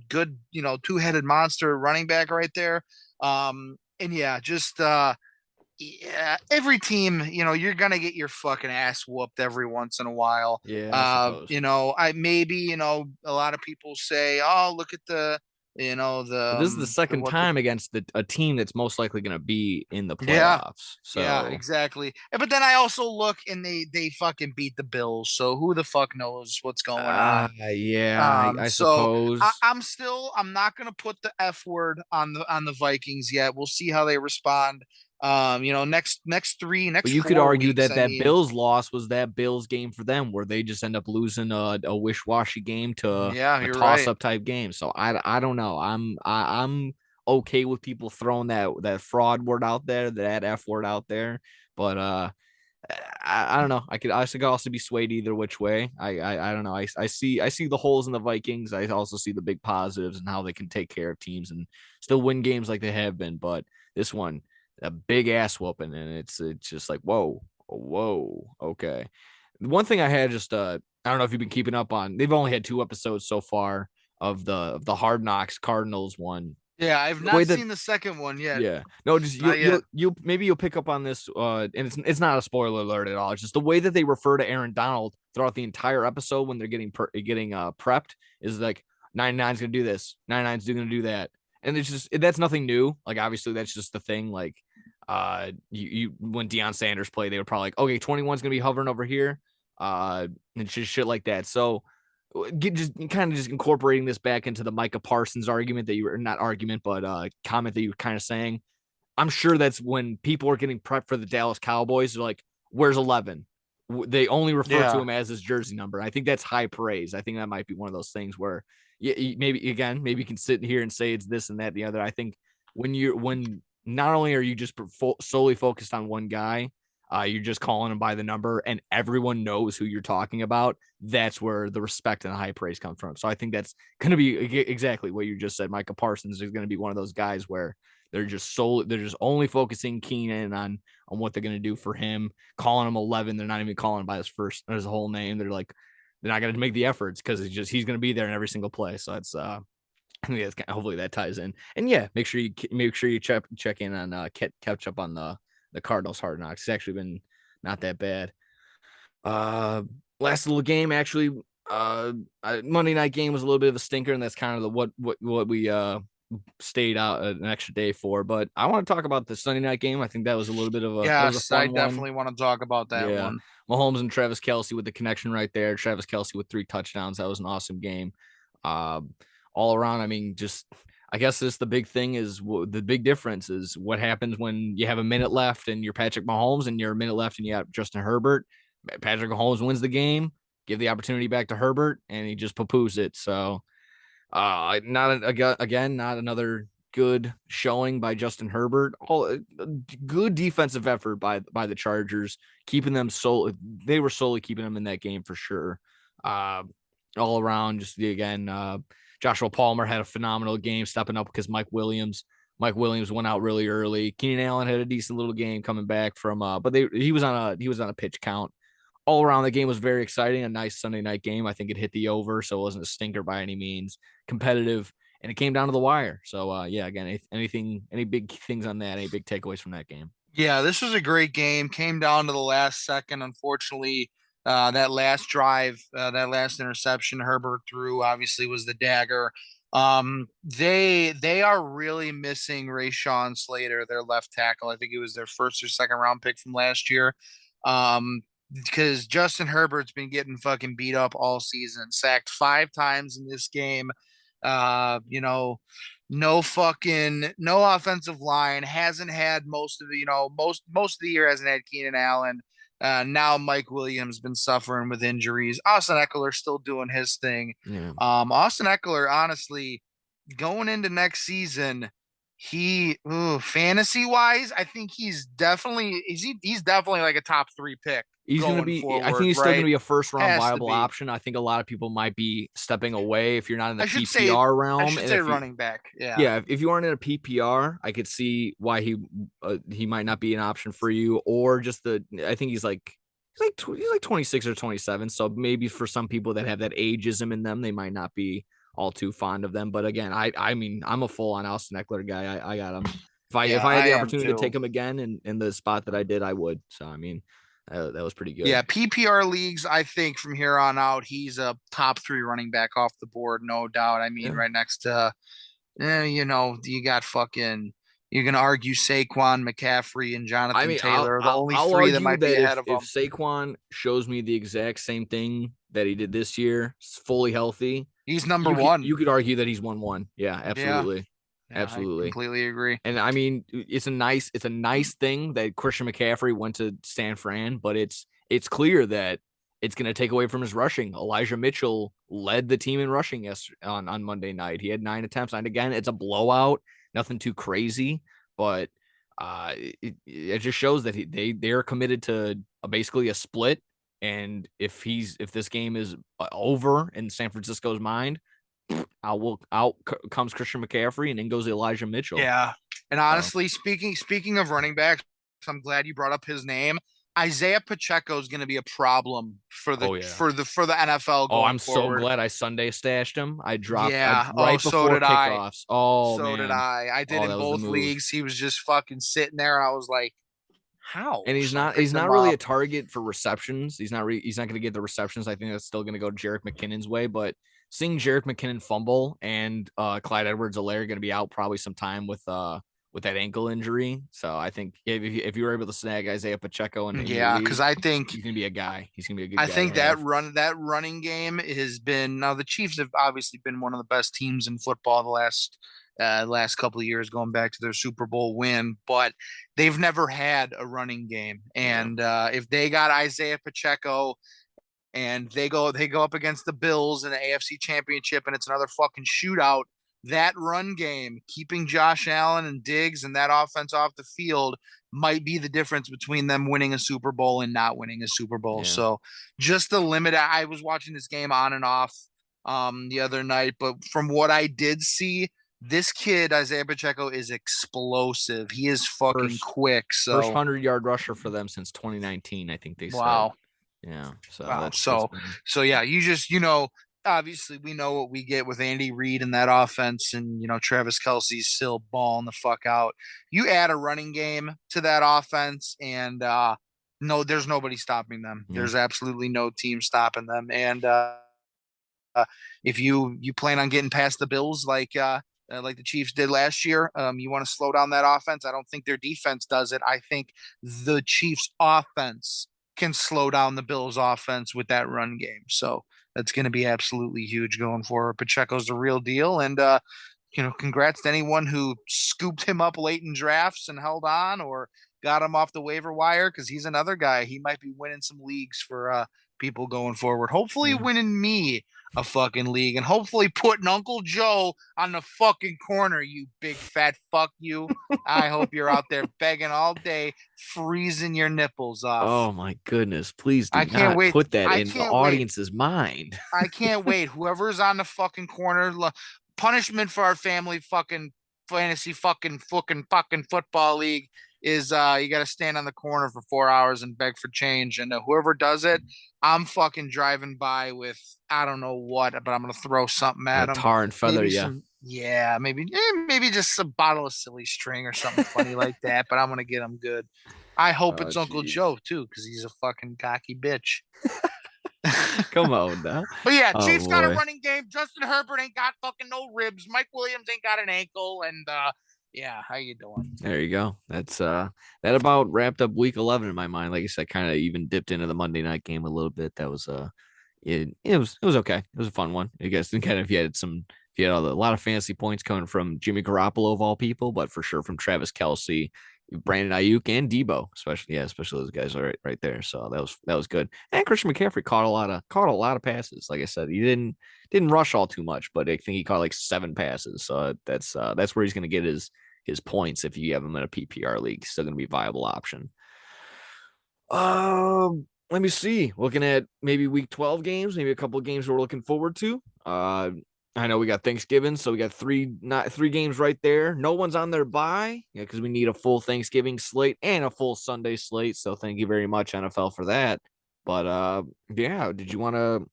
good, two-headed monster running back right there. And every team, you're gonna get your fucking ass whooped every once in a while. Yeah, I suppose. A lot of people say, oh, look at but this is the second time against a team that's most likely going to be in the playoffs. Yeah, so yeah, exactly. But then I also look and they fucking beat the Bills. So who the fuck knows what's going on? Yeah, I suppose. I'm not gonna put the F word on the Vikings yet. We'll see how they respond. Next but you could argue that Bills loss was that Bills game for them, where they just end up losing a wish-washy game to a toss-up type game. So I don't know. I'm okay with people throwing that fraud word out there, that F word out there, but I don't know. I could also be swayed either which way. I don't know. I see the holes in the Vikings. I also see the big positives and how they can take care of teams and still win games like they have been. But this one, a big ass whooping, and it's just like whoa, okay. One thing I had I don't know if you've been keeping up on. They've only had 2 episodes so far. the Hard Knocks Cardinals one. Yeah, I've The way not that seen the second one yet. Yeah, no, just Not yet. you'll maybe you'll pick up on this, and it's not a spoiler alert at all. It's just the way that they refer to Aaron Donald throughout the entire episode when they're getting prepped is like 99's gonna do this, 99's gonna do that, and it's just that's nothing new. Like obviously that's just the thing. Like you when Deion Sanders played, they were probably like, okay, 21's gonna be hovering over here, and just shit like that. So just kind of just incorporating this back into the Micah Parsons argument that you were not argument, but comment that you were kind of saying. I'm sure that's when people are getting prepped for the Dallas Cowboys. They're like, where's 11? They only refer to him as his jersey number. I think that's high praise. I think that might be one of those things where maybe you can sit here and say it's this and that, the other. I think when not only are you just solely focused on one guy, you're just calling him by the number and everyone knows who you're talking about. That's where the respect and the high praise come from. So I think that's going to be exactly what you just said. Micah Parsons is going to be one of those guys where they're just only focusing keen on what they're going to do for him, calling him 11. They're not even calling him by his whole name. They're not going to make the efforts because he's going to be there in every single play. So that's I think that's hopefully that ties in. And yeah, make sure you check in on catch up on the Cardinals Hard Knocks. It's actually been not that bad. Last little game actually, Monday night game was a little bit of a stinker, and that's kind of what we stayed out an extra day for. But I want to talk about the Sunday night game. I think that was a little bit of a I definitely want to talk about that one. Mahomes and Travis Kelce with the connection right there. Travis Kelce with 3 touchdowns. That was an awesome game. All around, I mean, just I guess this the big thing is the big difference is what happens when you have a minute left and you're Patrick Mahomes and you're a minute left and you have Justin Herbert. Patrick Mahomes wins the game, give the opportunity back to Herbert, and he just poo-poos it. So, not another good showing by Justin Herbert. All good defensive effort by the Chargers, keeping them they were solely keeping them in that game for sure. All around, just again, Joshua Palmer had a phenomenal game, stepping up because Mike Williams went out really early. Keenan Allen had a decent little game coming back from, but he was on a pitch count. All around, the game was very exciting. A nice Sunday night game. I think it hit the over, so it wasn't a stinker by any means. Competitive, and it came down to the wire. So again, any big things on that? Any big takeaways from that game? Yeah, this was a great game. Came down to the last second. Unfortunately, that last drive, that last interception Herbert threw obviously was the dagger. They are really missing Rashawn Slater, their left tackle. I think it was their first or second round pick from last year. Because Justin Herbert's been getting fucking beat up all season, sacked 5 times in this game. No offensive line, hasn't had most of the year hasn't had Keenan Allen. Now Mike Williams been suffering with injuries. Austin Eckler still doing his thing. Yeah. Austin Eckler, honestly, going into next season, fantasy wise, I think he's definitely like a top 3 pick. He's going to be, forward, I think he's still going to be a first round viable option. I think a lot of people might be stepping away if you're not in the PPR realm. I should say running back. Yeah. Yeah. If you aren't in a PPR, I could see why he might not be an option for you, or just I think he's like 26 or 27. So maybe for some people that have that ageism in them, they might not be all too fond of them. But again, I mean, I'm a full on Austin Eckler guy. I got him. If I had the opportunity to take him again in the spot that I did, I would. So, I mean, that was pretty good. Yeah, PPR leagues, I think from here on out, he's a top 3 running back off the board, no doubt. I mean, right next to, you got you're going to argue Saquon, McCaffrey, and Jonathan Taylor, the only 3 that might be ahead of him. If Saquon shows me the exact same thing that he did this year, fully healthy, he's number 1. You could argue that he's 1-1. Yeah, absolutely. Yeah, absolutely. I completely agree. And I mean, it's a nice thing that Christian McCaffrey went to San Fran, but it's clear that it's going to take away from his rushing. Elijah Mitchell led the team in rushing on Monday night. He had 9 attempts. And again, it's a blowout, nothing too crazy, but it just shows that they're committed to basically a split. And if this game is over in San Francisco's mind, out comes Christian McCaffrey, and then goes Elijah Mitchell. Yeah, and honestly, speaking of running backs, I'm glad you brought up his name. Isaiah Pacheco is going to be a problem for the Oh yeah. for the for the NFL Oh, going I'm so forward. glad I Sunday stashed him. I Yeah. Oh, right so before did I. kickoffs. Oh So did man. I. I did Oh, in that was the both move. leagues. He was just fucking sitting there. I was like, how? And So I he's picked not him really a up. target for receptions. He's not going to get the receptions. I think that's still going to go to Jerick McKinnon's way. But seeing Jerick McKinnon fumble and Clyde Edwards-Helaire going to be out probably some time with that ankle injury. So I think if you were able to snag Isaiah Pacheco in your Yeah, because league, I think he's going to be a guy. He's going to be a good I guy to think that have. running game has been now the Chiefs have obviously been one of the best teams in football the last couple of years going back to their Super Bowl win, but they've never had a running game. Yeah. And if they got Isaiah Pacheco and they go up against the Bills in the AFC Championship and it's another fucking shootout, that run game, keeping Josh Allen and Diggs and that offense off the field might be the difference between them winning a Super Bowl and not winning a Super Bowl. Yeah. So just the limit. I was watching this game on and off the other night, but from what I did see, this kid Isaiah Pacheco is explosive. He is fucking First quick. first So 100-yard rusher for them since 2019, I think they said. wow. Yeah. So Wow. that's So been so yeah, obviously we know what we get with Andy Reid in that offense, and Travis Kelsey's still balling the fuck out. You add a running game to that offense, and no, there's nobody stopping them. yeah. There's absolutely no team stopping them. And if you plan on getting past the Bills like the Chiefs did last year, you want to slow down that offense. I don't think their defense does it. I think the Chiefs offense can slow down the Bills offense with that run game. So that's going to be absolutely huge going forward. Pacheco's the real deal. And, congrats to anyone who scooped him up late in drafts and held on or got him off the waiver wire because he's another guy. He might be winning some leagues for people going forward. Hopefully, Yeah. winning me a fucking league and hopefully putting Uncle Joe on the fucking corner, you big fat fuck you. I hope you're out there begging all day, freezing your nipples off. Oh my goodness. Please do I can't not wait. put that I in the can't wait. audience's mind. I can't wait. Whoever's on the fucking corner, punishment for our family fucking fantasy fucking football league is you got to stand on the corner for 4 hours and beg for change. And whoever does it, I'm fucking driving by with I don't know what, but I'm gonna throw something at them. Tar and feather, Maybe yeah. some, yeah, maybe just a bottle of silly string or something funny like that. But I'm gonna get them good. I hope Oh it's Uncle jeez. Joe too, because he's a fucking cocky bitch. Come on now. But yeah, Oh Chiefs got a boy. running game. Justin Herbert ain't got fucking no ribs. Mike Williams ain't got an ankle. And yeah, how you doing? There you go. That's that about wrapped up week 11 in my mind. Like I said, kind of even dipped into the Monday night game a little bit. That was it was okay. It was a fun one. I guess and kind of if you had a lot of fantasy points coming from Jimmy Garoppolo of all people, but for sure from Travis Kelsey, Brandon Ayuk, and Debo, especially those guys are right there. So that was good. And Christian McCaffrey caught a lot of passes. Like I said, he didn't rush all too much, but I think he caught like 7 passes. So that's where he's going to get his points if you have him in a PPR league. Still going to be a viable option. Let me see. Looking at maybe week 12 games, maybe a couple of games we're looking forward to. I know we got Thanksgiving, so we got three games right there. No one's on their bye, because we need a full Thanksgiving slate and a full Sunday slate. So thank you very much, NFL, for that. But yeah, did you want to?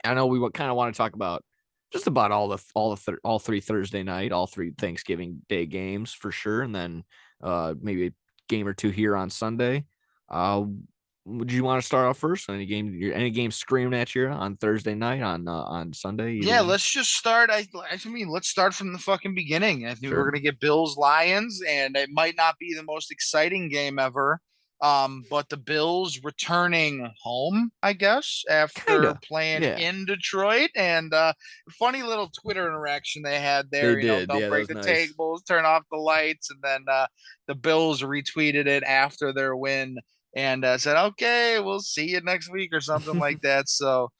I know we kind of want to talk about just about all 3 Thursday night, all 3 Thanksgiving Day games for sure, and then maybe a game or two here on Sunday. Would you want to start off first? Any game screaming at you on Thursday night on Sunday? Either Yeah, one. let's just start. Let's start from the fucking beginning. I think we're Sure. gonna get Bills Lions, and it might not be the most exciting game ever. But the Bills returning home, I guess, after Kinda. playing Yeah, in Detroit, and funny little Twitter interaction they had they there. did. Don't Yeah, that break was the nice. tables, turn off the lights, and then the Bills retweeted it after their win and said, "Okay, we'll see you next week" or something like that. So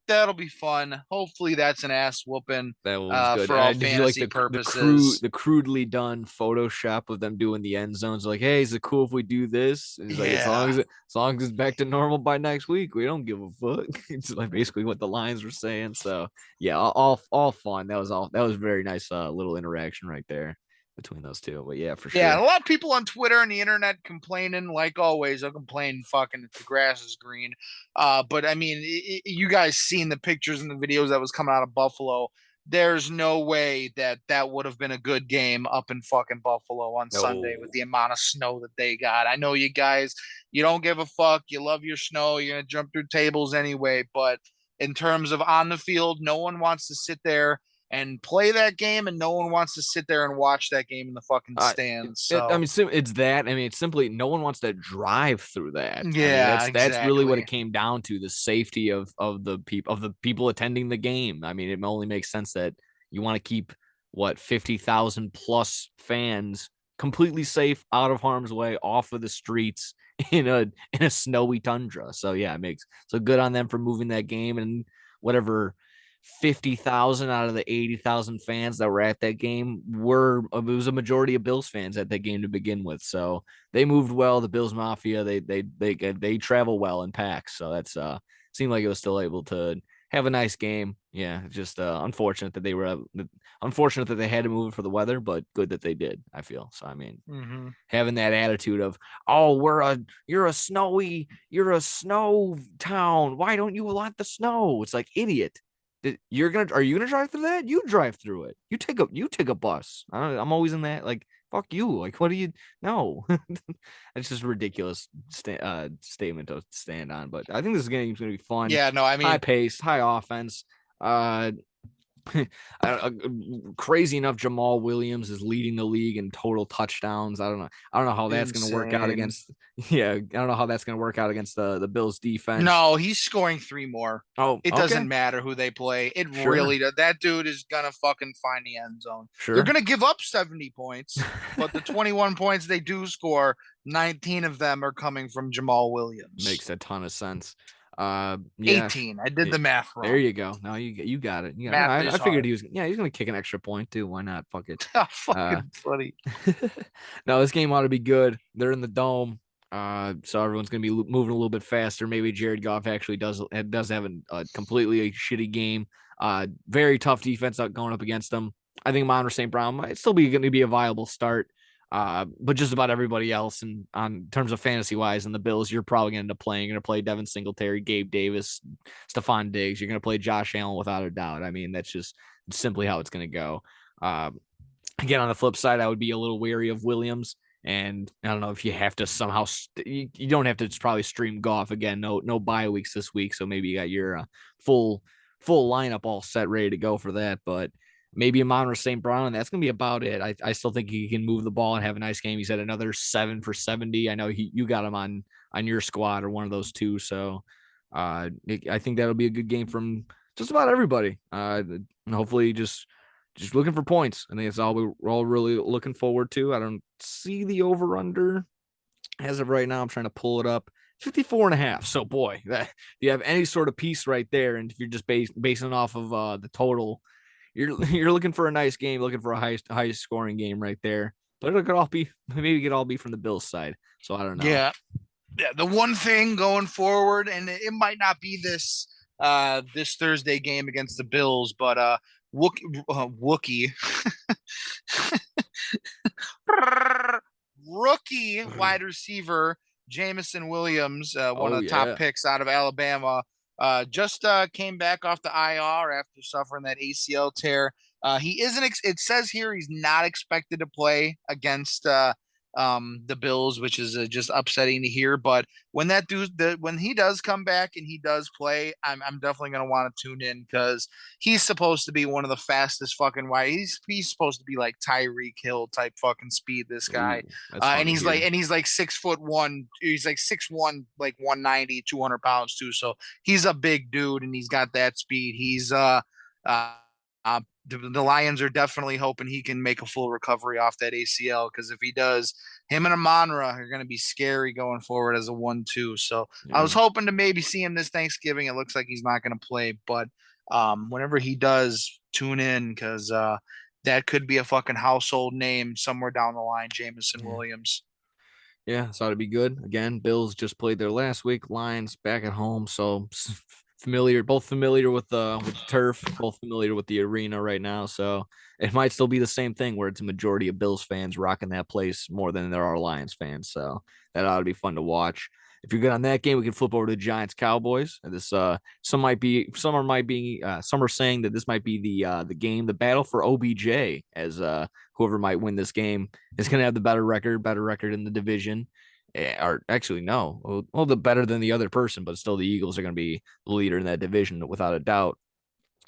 that'll be fun. Hopefully, that's an ass whooping That one was good. for all Did you like fantasy purposes. the crudely done Photoshop of them doing the end zones? Like, hey, is it cool if we do this? And he's like, Yeah. as long as it's back to normal by next week, we don't give a fuck. It's like basically what the lines were saying. So yeah, all fun. That was very nice little interaction right there. between those two. But yeah, for Yeah, and sure. a lot of people on Twitter and the internet complaining, like always. They'll complain fucking if the grass is green. But I mean, you guys seen the pictures and the videos that was coming out of Buffalo. There's no way that that would have been a good game up in fucking Buffalo on Sunday with No. the amount of snow that they got. I know you guys, you don't give a fuck. You love your snow. You're gonna jump through tables anyway. But in terms of on the field, no one wants to sit there and play that game, and no one wants to sit there and watch that game in the fucking stands. I So mean, it's that. I mean, it's simply no one wants to drive through that. I mean, yeah, that's really what it exactly. came down to: the safety of the people attending the game. I mean, it only makes sense that you want to keep what 50,000 plus fans completely safe, out of harm's way, off of the streets in a snowy tundra. So yeah, it makes so good on them for moving that game and whatever 50,000 out of the 80,000 fans that were at that game were it was a majority of Bills fans at that game to begin with. So they moved well. The Bills Mafia, they travel well in packs. So that's seemed like it was still able to have a nice game. Yeah, just unfortunate that unfortunate that they had to move it for the weather, but good that they did, I feel. So I mean, Mm-hmm. having that attitude of, oh, you're a snow town. Why don't you want the snow? It's like, idiot. Are you gonna drive through that? You drive through it. You take a bus. I'm always in that, like, fuck you. Like, what do you no? It's just a ridiculous statement to stand on. But I think this game's gonna be fun. Yeah, no, I High mean, pace, high offense. Crazy enough, Jamal Williams is leading the league in total touchdowns. I don't know how that's going to work out insane. against. Yeah, I don't know how that's going to work out against the Bills defense. No, he's scoring three more. Oh, It okay, doesn't matter who they play. It sure, really does. That dude is gonna fucking find the end zone. They're sure. gonna give up 70 points, but the 21 points they do score, 19 of them are coming from Jamal Williams. Makes a ton of sense. Yeah, 18. I did the math there wrong. you go. Now you got it. Yeah, Math is I figured hard. he was. Yeah, he's going to kick an extra point too. Why not? Fuck it. Uh, Fucking funny. no, this game ought to be good. They're in the dome. So everyone's going to be moving a little bit faster. Maybe Jared Goff actually does have a completely shitty game. Very tough defense going up against them. I think Monroe St. Brown might still be going to be a viable start. But just about everybody else, and on terms of fantasy wise, and the Bills, you're probably going to end up playing. You're going to play Devin Singletary, Gabe Davis, Stephon Diggs. You're going to play Josh Allen without a doubt. I mean, that's just simply how it's going to go. Again, on the flip side, I would be a little wary of Williams. And I don't know if you have to somehow you don't have to probably stream Goff again. No bye weeks this week, so maybe you got your full lineup all set ready to go for that. But maybe Amon St. Brown, and that's gonna be about it. I still think he can move the ball and have a nice game. He's had another 7 for 70. I know you got him on your squad or one of those two. So I think that'll be a good game from just about everybody. And hopefully just looking for points. I think it's all we're all really looking forward to. I don't see the over under as of right now. I'm trying to pull it up. 54 and a half. So boy, that you have any sort of piece right there. And if you're just basing off of the total, you're looking for a nice game, looking for a highest scoring game right there. But it could all be maybe it could all be from the Bills side. So I don't know. Yeah. Yeah. The one thing going forward, and it might not be this Thursday game against the Bills, but Wookie rookie wide receiver Jamison Williams, one Oh of the top yeah. picks out of Alabama, just came back off the IR after suffering that ACL tear. He isn't. It says here he's not expected to play against the Bills, which is just upsetting to hear. But when he does come back and he does play, I'm definitely gonna want to tune in because he's supposed to be one of the fastest fucking wide. He's supposed to be like Tyreek Hill type fucking speed. This guy, Ooh, that's fun and to hear. he's like 6'1". He's like 6'1", like 190, 200 pounds too. So he's a big dude and he's got that speed. He's uh the Lions are definitely hoping he can make a full recovery off that ACL because if he does, him and Amonra are going to be scary going forward as a 1-2. So I was Yeah. hoping to maybe see him this Thanksgiving. It looks like he's not going to play, but whenever he does, tune in because that could be a fucking household name somewhere down the line, Jamison Yeah. Williams. Yeah, so it'd be good. Again, Bills just played their last week. Lions back at home, so both familiar with the turf, both familiar with the arena right now. So it might still be the same thing where it's a majority of Bills fans rocking that place more than there are Lions fans. So that ought to be fun to watch. If you're good on that game, we can flip over to Giants Cowboys. And this some are saying that this might be the game, the battle for OBJ, as whoever might win this game is going to have the better record in the division. Or actually, no, well, the better than the other person, but still the Eagles are going to be the leader in that division without a doubt.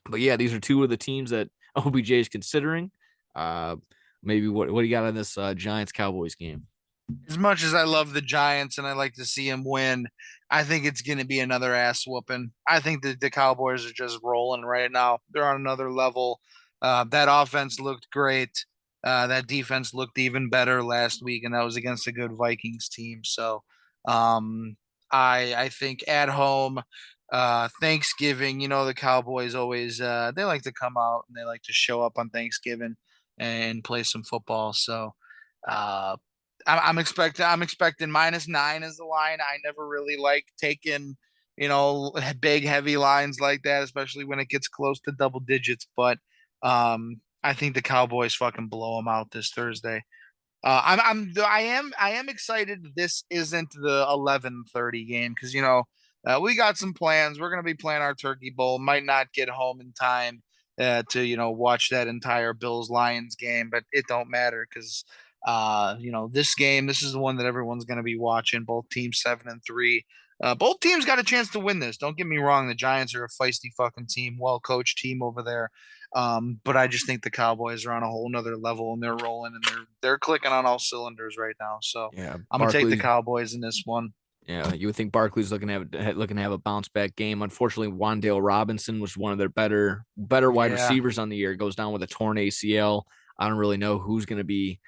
But yeah, these are two of the teams that OBJ is considering. Maybe what do you got on this Giants Cowboys game? As much as I love the Giants and I like to see them win, I think it's going to be another ass whooping. I think that the Cowboys are just rolling right now. They're on another level. That offense looked great. That defense looked even better last week, and that was against a good Vikings team. So, I think at home, Thanksgiving, the Cowboys always they like to come out and they like to show up on Thanksgiving and play some football. So, uh, I'm expecting -9 as the line. I never really like taking, big heavy lines like that, especially when it gets close to double digits. But I think the Cowboys fucking blow them out this Thursday. I am excited this isn't the 11:30 game because we got some plans. We're gonna be playing our Turkey Bowl. Might not get home in time to watch that entire Bills Lions game, but it don't matter because this is the one that everyone's gonna be watching. Both teams 7-3. Both teams got a chance to win this. Don't get me wrong. The Giants are a feisty fucking team, well coached team over there. But I just think the Cowboys are on a whole nother level and they're rolling and they're clicking on all cylinders right now. So Yeah, I'm gonna take the Cowboys in this one. Yeah, you would think Barkley's looking to have a bounce back game. Unfortunately, Wan'Dale Robinson was one of their better wide Yeah, receivers on the year. Goes down with a torn ACL. I don't really know who's going to be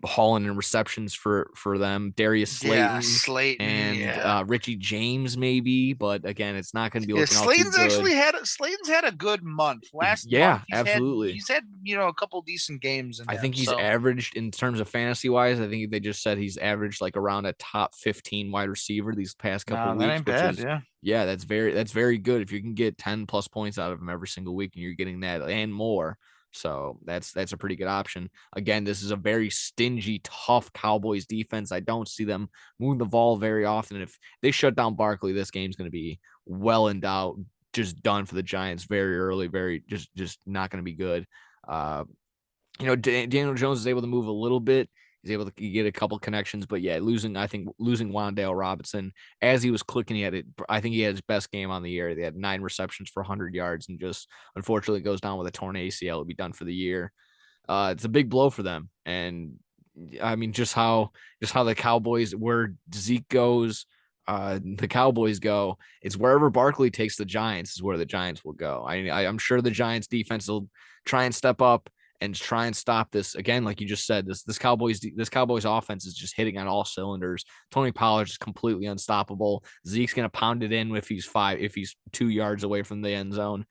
hauling in receptions for them. Darius yeah, Slayton Slayton. and Yeah, Richie James maybe, but again, it's not going to be yeah. looking all too good. Slayton's had a good month. Last month Yeah, he's had absolutely. he's had a couple decent games in I him. think he's So averaged in terms of fantasy wise. I think they just said he's averaged like around a top 15 wide receiver these past couple no, that weeks, ain't which bad. is Yeah, yeah, that's very good. If you can get 10 plus points out of him every single week and you're getting that and more. So that's a pretty good option. Again, this is a very stingy, tough Cowboys defense. I don't see them moving the ball very often. If they shut down Barkley, this game's going to be well in doubt, just done for the Giants very early, very just not going to be good. Uh, Daniel Jones is able to move a little bit. He's able to get a couple connections, but yeah, losing Wan'Dale Robinson as he was clicking, I think he had his best game on the year. They had 9 receptions for 100 yards and just unfortunately goes down with a torn ACL. Will be done for the year. It's a big blow for them. And I mean, just how the Cowboys, where Zeke goes, the Cowboys go. It's wherever Barkley takes the Giants is where the Giants will go. I'm sure the Giants defense will try and step up and try and stop this again. Like you just said, this Cowboys offense is just hitting on all cylinders. Tony Pollard is completely unstoppable. Zeke's gonna pound it in if he's 2 yards away from the end zone.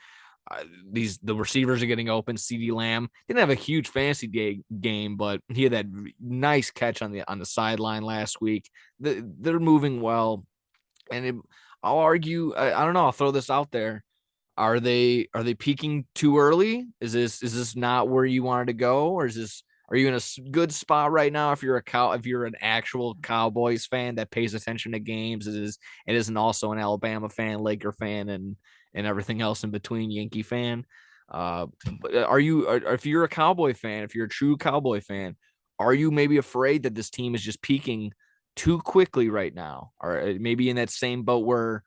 The receivers are getting open. CeeDee Lamb didn't have a huge fantasy game, but he had that nice catch on the sideline last week. They're moving well, and I'll argue. I don't know. I'll throw this out there. Are they peaking too early? Is this not where you wanted to go, or are you in a good spot right now? If you're an actual Cowboys fan that pays attention to games, it isn't also an Alabama fan, Laker fan, and everything else in between, Yankee fan. But if you're a Cowboy fan, if you're a true Cowboy fan, are you maybe afraid that this team is just peaking too quickly right now, or maybe in that same boat where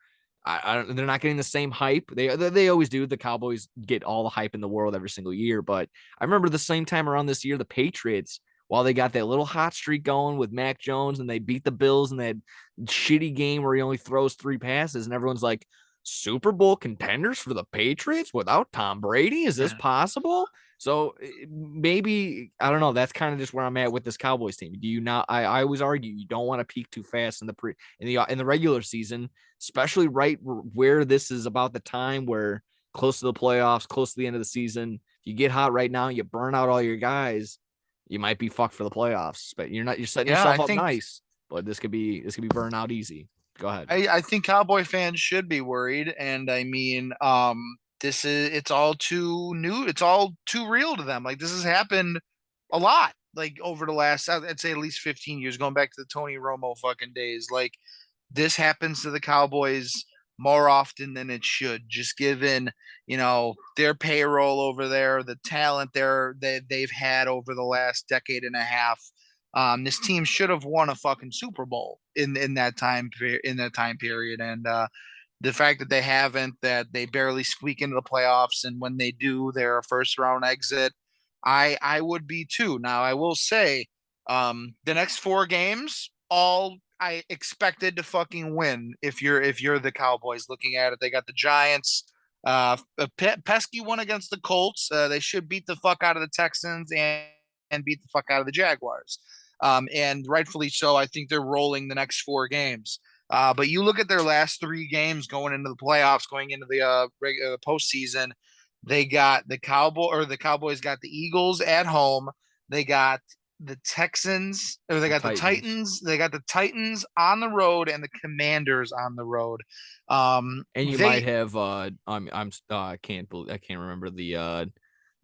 they're not getting the same hype. They always do. The Cowboys get all the hype in the world every single year. But I remember the same time around this year, the Patriots, while they got that little hot streak going with Mac Jones and they beat the Bills in that shitty game where he only throws 3 passes, and everyone's like, Super Bowl contenders for the Patriots without Tom Brady? Is this yeah, possible? So maybe I don't know. That's kind of just where I'm at with this Cowboys team. Do you not? I always argue you don't want to peak too fast in the regular season, especially right where this is about the time where close to the playoffs, close to the end of the season. You get hot right now, you burn out all your guys, you might be fucked for the playoffs. But you're setting yeah. I yourself up think nice, but this could be burned out easy. Go ahead. I think Cowboy fans should be worried, and I mean, it's all too new, it's all too real to them. Like this has happened a lot, like over the last, I'd say at least 15 years, going back to the Tony Romo fucking days. Like this happens to the Cowboys more often than it should, just given, their payroll over there, the talent they've had over the last decade and a half. This team should have won a fucking Super Bowl in that time period, and the fact that they haven't, that they barely squeak into the playoffs, and when they do, they're a first round exit. I would be too. Now I will say, the next four games, all I expected to fucking win. If you're the Cowboys looking at it, they got the Giants. A pesky one against the Colts. They should beat the fuck out of the Texans and beat the fuck out of the Jaguars. And rightfully so. I think they're rolling the next four games. But you look at their last three games going into the playoffs, going into the postseason. They got the Cowboys got the Eagles at home. They got the Texans, or they got the Titans. They got the Titans on the road and the Commanders on the road. And you might have I can't remember the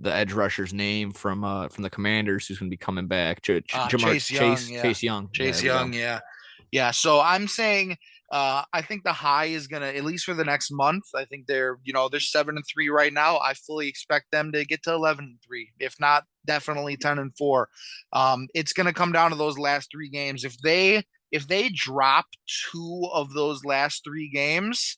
edge rusher's name from the Commanders who's going to be coming back. Chase Young, yeah. Chase Young. Chase Young, yeah. Yeah, so I'm saying I think the high is gonna, at least for the next month. I think they're 7-3 right now. I fully expect them to get to 11-3, if not definitely 10-4. It's gonna come down to those last three games. If they drop two of those last three games,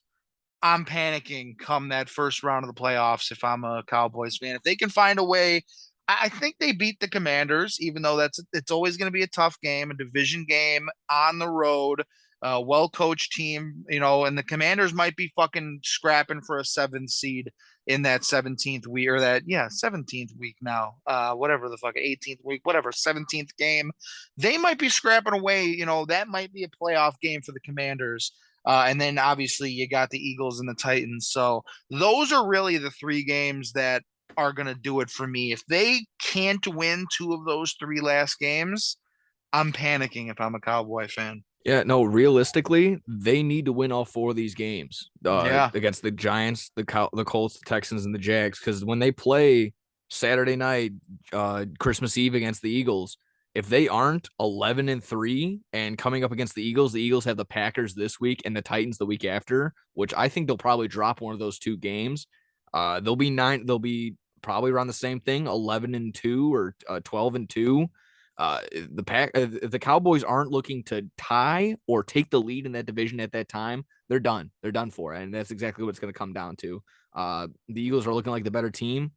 I'm panicking come that first round of the playoffs if I'm a Cowboys fan. If they can find a way, I think they beat the Commanders, even though it's always going to be a tough game, a division game on the road, a well-coached team, and the Commanders might be fucking scrapping for a 7th seed in that 17th week, or 17th week now, whatever the fuck, 18th week, whatever, 17th game. They might be scrapping away, that might be a playoff game for the Commanders. And then obviously you got the Eagles and the Titans. So those are really the three games that are going to do it for me. If they can't win two of those three last games, I'm panicking if I'm a Cowboy fan. Yeah, no, realistically, they need to win all four of these games Yeah. against the Giants, the Colts, the Texans, and the Jags. Because when they play Saturday night, Christmas Eve against the Eagles, if they aren't 11-3 and coming up against the Eagles have the Packers this week and the Titans the week after, which I think they'll probably drop one of those two games. They'll be probably around the same thing, 11-2 or 12-2. If the Cowboys aren't looking to tie or take the lead in that division at that time, they're done. They're done for, and that's exactly what it's going to come down to. The Eagles are looking like the better team,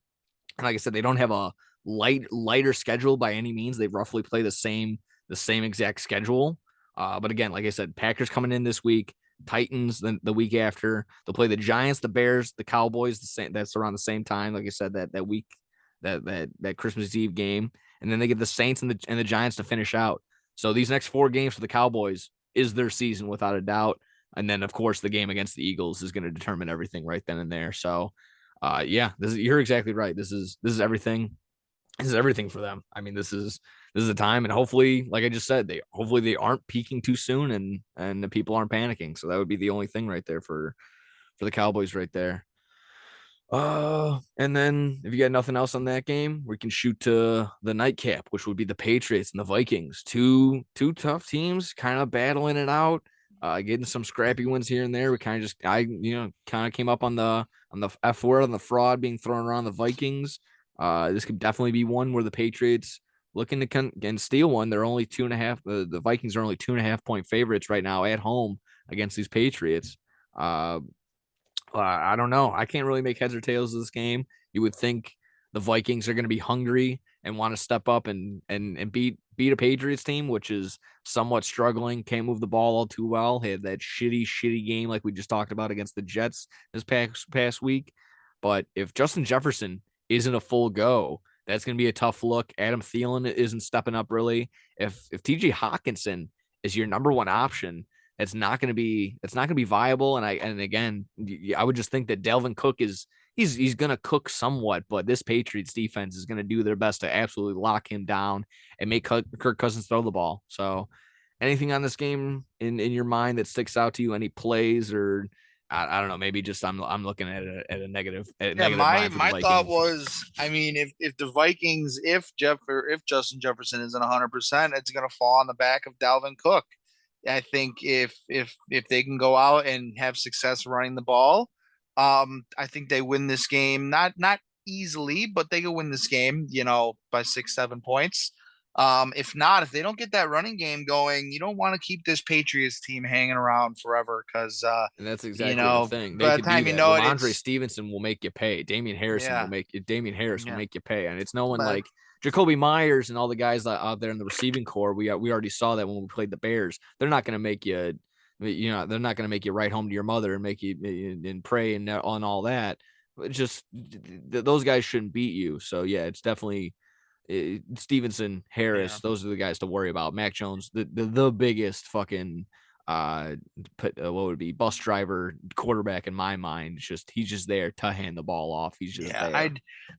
and like I said, they don't have a lighter schedule by any means. They roughly play the same exact schedule. But again, like I said, Packers coming in this week, Titans the week after. They'll play the Giants, the Bears, the Cowboys. The same. That's around the same time. Like I said, that week, that Christmas Eve game, and then they get the Saints and the Giants to finish out. So these next four games for the Cowboys is their season without a doubt. And then of course the game against the Eagles is going to determine everything right then and there. So, you're exactly right. This is everything. This is everything for them. I mean, this is the time, and hopefully, like I just said, they aren't peaking too soon, and the people aren't panicking. So that would be the only thing right there for the Cowboys right there. And then if you got nothing else on that game, we can shoot to the nightcap, which would be the Patriots and the Vikings. Two tough teams, kind of battling it out, getting some scrappy wins here and there. We kind of kind of came up on the F word, on the fraud being thrown around the Vikings. This could definitely be one where the Patriots looking to can steal one. They're only 2.5. The Vikings are only 2.5-point favorites right now at home against these Patriots. I don't know. I can't really make heads or tails of this game. You would think the Vikings are going to be hungry and want to step up and beat a Patriots team, which is somewhat struggling. Can't move the ball all too well. Had that shitty game like we just talked about against the Jets this past week. But if Justin Jefferson isn't a full go, that's going to be a tough look. Adam Thielen isn't stepping up really. If TJ Hawkinson is your number one option, it's not going to be viable. And again, I would just think that Dalvin Cook he's going to cook somewhat, but this Patriots defense is going to do their best to absolutely lock him down and make Kirk Cousins throw the ball. So anything on this game in your mind that sticks out to you? Any plays or I don't know, maybe just I'm looking at it at a negative Yeah, my mind for the my thought Vikings. was, I mean, if the Vikings, if Justin Jefferson isn't 100%, it's gonna fall on the back of Dalvin Cook. I think if they can go out and have success running the ball, I think they win this game. Not easily, but they can win this game, by 6, 7 points. If not, if they don't get that running game going, you don't want to keep this Patriots team hanging around forever because And that's exactly the thing. They by the could do time you that. know it, Ramondre it's Stevenson will make you pay. yeah, Damian Harris will yeah. make you pay. And it's no one But like Jacoby Myers and all the guys out there in the receiving core. We already saw that when we played the Bears. They're not going to make you, they're not going to make you write home to your mother and make you and pray and on all that. Just those guys shouldn't beat you. So yeah, it's definitely Stevenson, yeah, Harris. Those are the guys to worry about. Mac Jones, the biggest fucking what would it be bus driver quarterback in my mind. It's just he's just there to hand the ball off. He's just yeah. there.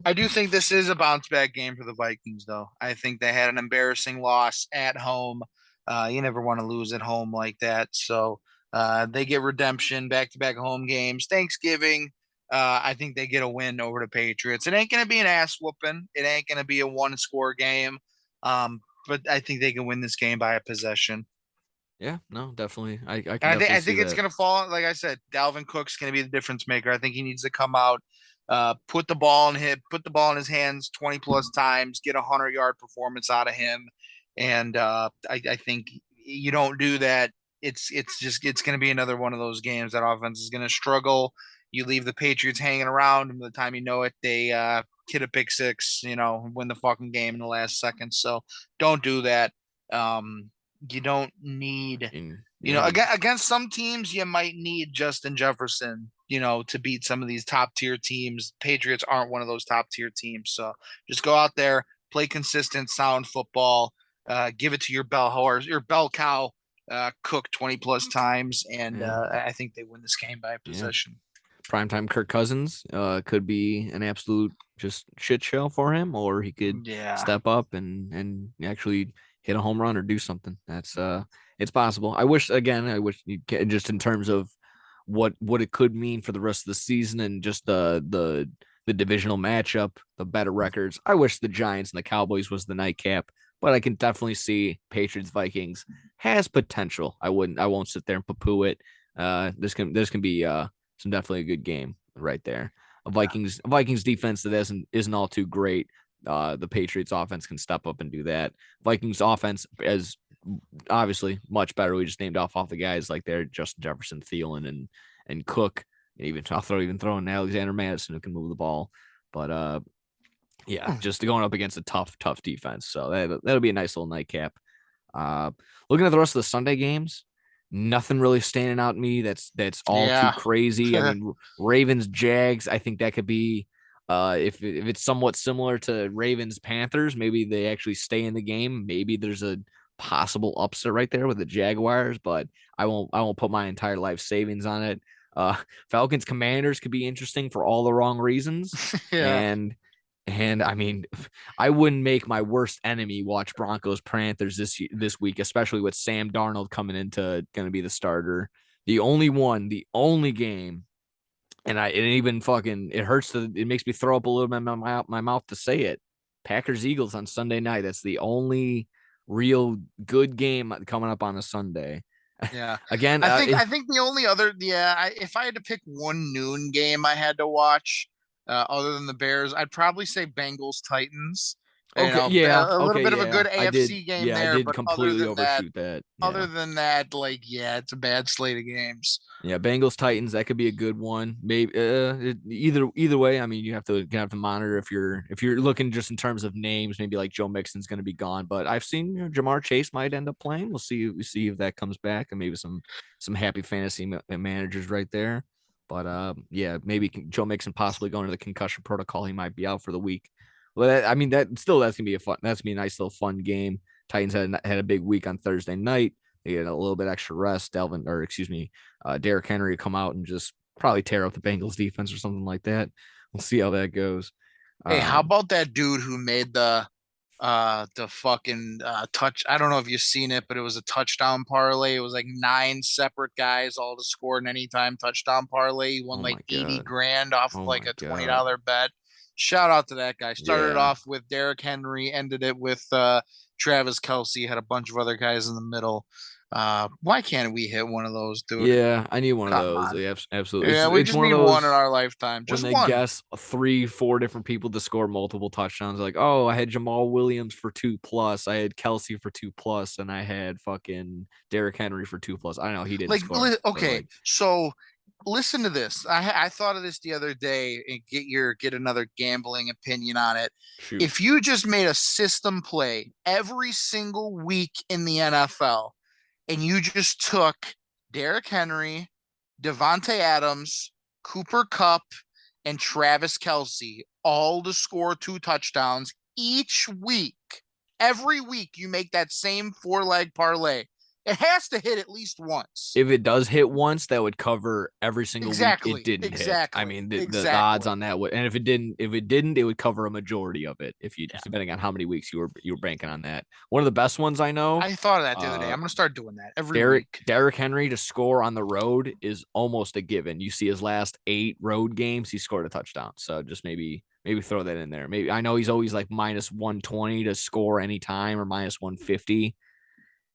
I do think this is a bounce back game for the Vikings, though. I think they had an embarrassing loss at home. You never want to lose at home like that. So they get redemption, back to back home games. Thanksgiving, I think they get a win over the Patriots. It ain't gonna be an ass whooping. It ain't gonna be a one score game. But I think they can win this game by a possession. Yeah, no, definitely. I can And definitely I see think it's that. gonna fall. Like I said, Dalvin Cook's gonna be the difference maker. I think he needs to come out, put the ball in his hands 20 plus times, get a 100-yard performance out of him. And I think you don't do that. It's gonna be another one of those games that offense is gonna struggle. You leave the Patriots hanging around, and by the time you know it, they hit a pick six, win the fucking game in the last second. So don't do that. You don't need And yeah, against some teams, you might need Justin Jefferson, to beat some of these top tier teams. Patriots aren't one of those top tier teams. So just go out there, play consistent, sound football, give it to your bell horse, your bell cow, Cook 20 plus times. And yeah, I think they win this game by a yeah. possession. Primetime Kirk Cousins could be an absolute just shit show for him, or he could Yeah. step up and actually hit a home run or do something. That's it's possible. I wish just in terms of what it could mean for the rest of the season and just the divisional matchup, the better records. I wish the Giants and the Cowboys was the nightcap, but I can definitely see Patriots Vikings has potential. I won't sit there and poo-poo it. This can be some definitely a good game right there. A Vikings defense that isn't all too great. The Patriots offense can step up and do that. Vikings offense is obviously much better. We just named off the guys like they're Justin Jefferson, Thielen, and Cook. And even throw in Alexander Madison who can move the ball. But yeah, just going up against a tough defense. So that'll be a nice little nightcap. Uh, Looking at the rest of the Sunday games, nothing really standing out to me that's all too Yeah. crazy. I mean, Ravens Jags, I think that could be if it's somewhat similar to Ravens Panthers, maybe they actually stay in the game. Maybe there's a possible upset right there with the Jaguars, but I won't put my entire life savings on it. Uh, Falcons Commanders could be interesting for all the wrong reasons, Yeah. and I mean, I wouldn't make my worst enemy watch Broncos Panthers this week, especially with Sam Darnold coming into going to be the starter. The only game, and it hurts it makes me throw up a little bit in my mouth to say it. Packers Eagles on Sunday night. That's the only real good game coming up on a Sunday. Yeah. Again, I think the only other if I had to pick one noon game I had to watch, other than the Bears, I'd probably say Bengals Titans. okay, yeah, A little okay, bit of a yeah. good AFC game I there, did but other completely than that, overshoot that. Yeah. like yeah, it's a bad slate of games. Yeah, Bengals Titans, that could be a good one. Maybe either way. I mean, you have to monitor if you're looking just in terms of names. Maybe like Joe Mixon's going to be gone, but I've seen Jamar Chase might end up playing. We'll see if that comes back, and maybe some happy fantasy managers right there. But yeah, maybe Joe Mixon possibly going to the concussion protocol. He might be out for the week. Well, I mean that's gonna be a nice little fun game. Titans had a big week on Thursday night. They had a little bit extra rest. Derrick Henry come out and just probably tear up the Bengals defense or something like that. We'll see how that goes. Hey, how Um, about that dude who made the the fucking touch. I don't know if you've seen it, but it was a touchdown parlay. It was like 9 separate guys all to score an anytime touchdown parlay. He won Oh like my 80 god. grand off of Oh like my a god. $20 bet. Shout out to that guy. Started Yeah. off with Derrick Henry, ended it with Travis Kelsey, had a bunch of other guys in the middle. Why can't we hit one of those, dude? Yeah, I need one of Come those. on. Yeah, absolutely. Yeah, we It's just one of need one in those our lifetime. when Just they one. guess 3, 4 different people to score multiple touchdowns. Like, oh, I had Jamal Williams for 2+, I had Kelsey for 2+, and I had fucking Derrick Henry for 2+. I don't know, he didn't Like, score, but okay, like, so listen to this. I thought of this the other day and get another gambling opinion on it. shoot. If you just made a system play every single week in the NFL and you just took Derrick Henry, Devontae Adams, Cooper Kupp, and Travis Kelsey all to score 2 touchdowns each week. Every week you make that same 4 leg parlay. It has to hit at least once. If it does hit once, that would cover every single week it Exactly. didn't hit. I Exactly. mean, the odds Exactly. on that would, and if it didn't, it would cover a majority of it. If you Yeah. depending on how many weeks you were banking on that. One of the best ones I know, I thought of that the other day. uh, I'm gonna start doing that every Derrick week. Derrick Henry to score on the road is almost a given. You see his last 8 road games, he scored a touchdown. So just maybe throw that in there. Maybe I know he's always like -120 to score anytime or -150.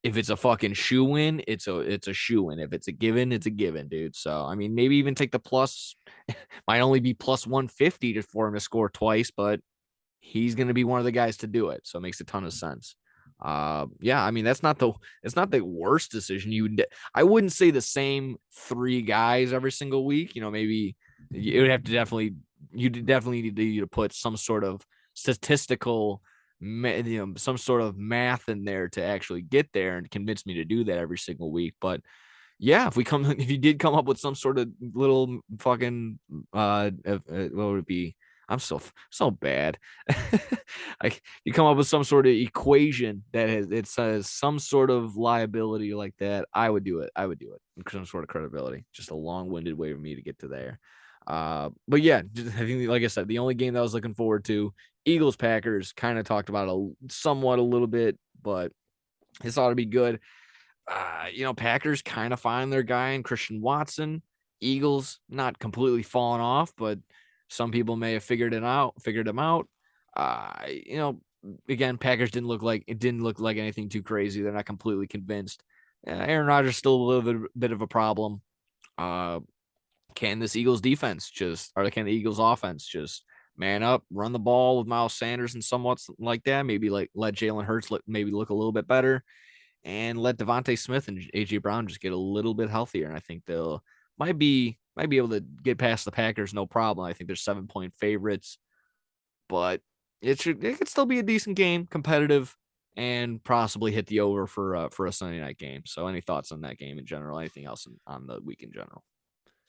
If it's a fucking shoe in, it's a shoe in. If it's a given, it's a given, dude. So I mean, maybe even take the plus. Might only be +150 for him to score twice, but he's going to be one of the guys to do it. So it makes a ton of sense. Yeah, I mean it's not the worst decision. I wouldn't say the same 3 guys every single week. Maybe it would have to definitely you definitely need to put some sort of statistical, some sort of math in there to actually get there and convince me to do that every single week. But yeah, if you did come up with some sort of little fucking what would it be? I'm so bad. Like you come up with some sort of equation that says some sort of liability like that. I would do it. I would do it. Some sort of credibility. Just a long-winded way for me to get to there. But yeah, I think like I said, the only game that I was looking forward to, Eagles Packers, kind of talked about somewhat a little bit, but this ought to be good. Packers kind of find their guy in Christian Watson. Eagles not completely falling off, but some people may have figured him out. Uh, you know, again, Packers didn't look like anything too crazy. They're not completely convinced. Aaron Rodgers still a little bit of a problem. Uh, can this Eagles defense can the Eagles offense just man up, run the ball with Miles Sanders and somewhat like that? Maybe like let Jalen Hurts maybe look a little bit better and let Devontae Smith and AJ Brown just get a little bit healthier. And I think they'll might be able to get past the Packers no problem. I think they're 7-point favorites, but it could still be a decent game, competitive, and possibly hit the over for a Sunday night game. So any thoughts on that game in general? Anything else on the week in general?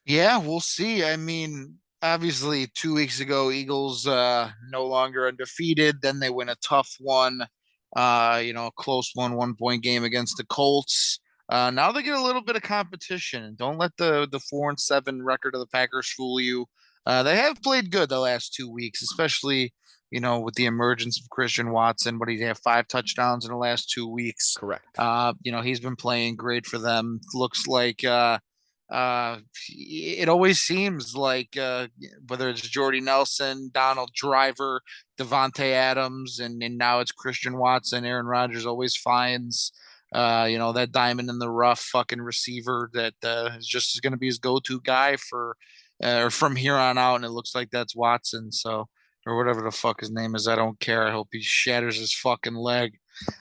Yeah, we'll see. I mean, obviously 2 weeks ago, Eagles no longer undefeated. Then they win a tough one, a close 1 point game against the Colts. Now they get a little bit of competition. Don't let the 4-7 record of the Packers fool you. They have played good the last 2 weeks, especially with the emergence of Christian Watson. But he had 5 touchdowns in the last 2 weeks. Correct. He's been playing great for them. Looks like uh, it always seems like whether it's Jordy Nelson, Donald Driver, Devontae Adams, and now it's Christian Watson, Aaron Rodgers always finds that diamond in the rough fucking receiver that is just going to be his go-to guy for or from here on out, and it looks like that's Watson. So or whatever the fuck his name is, I don't care. I hope he shatters his fucking leg.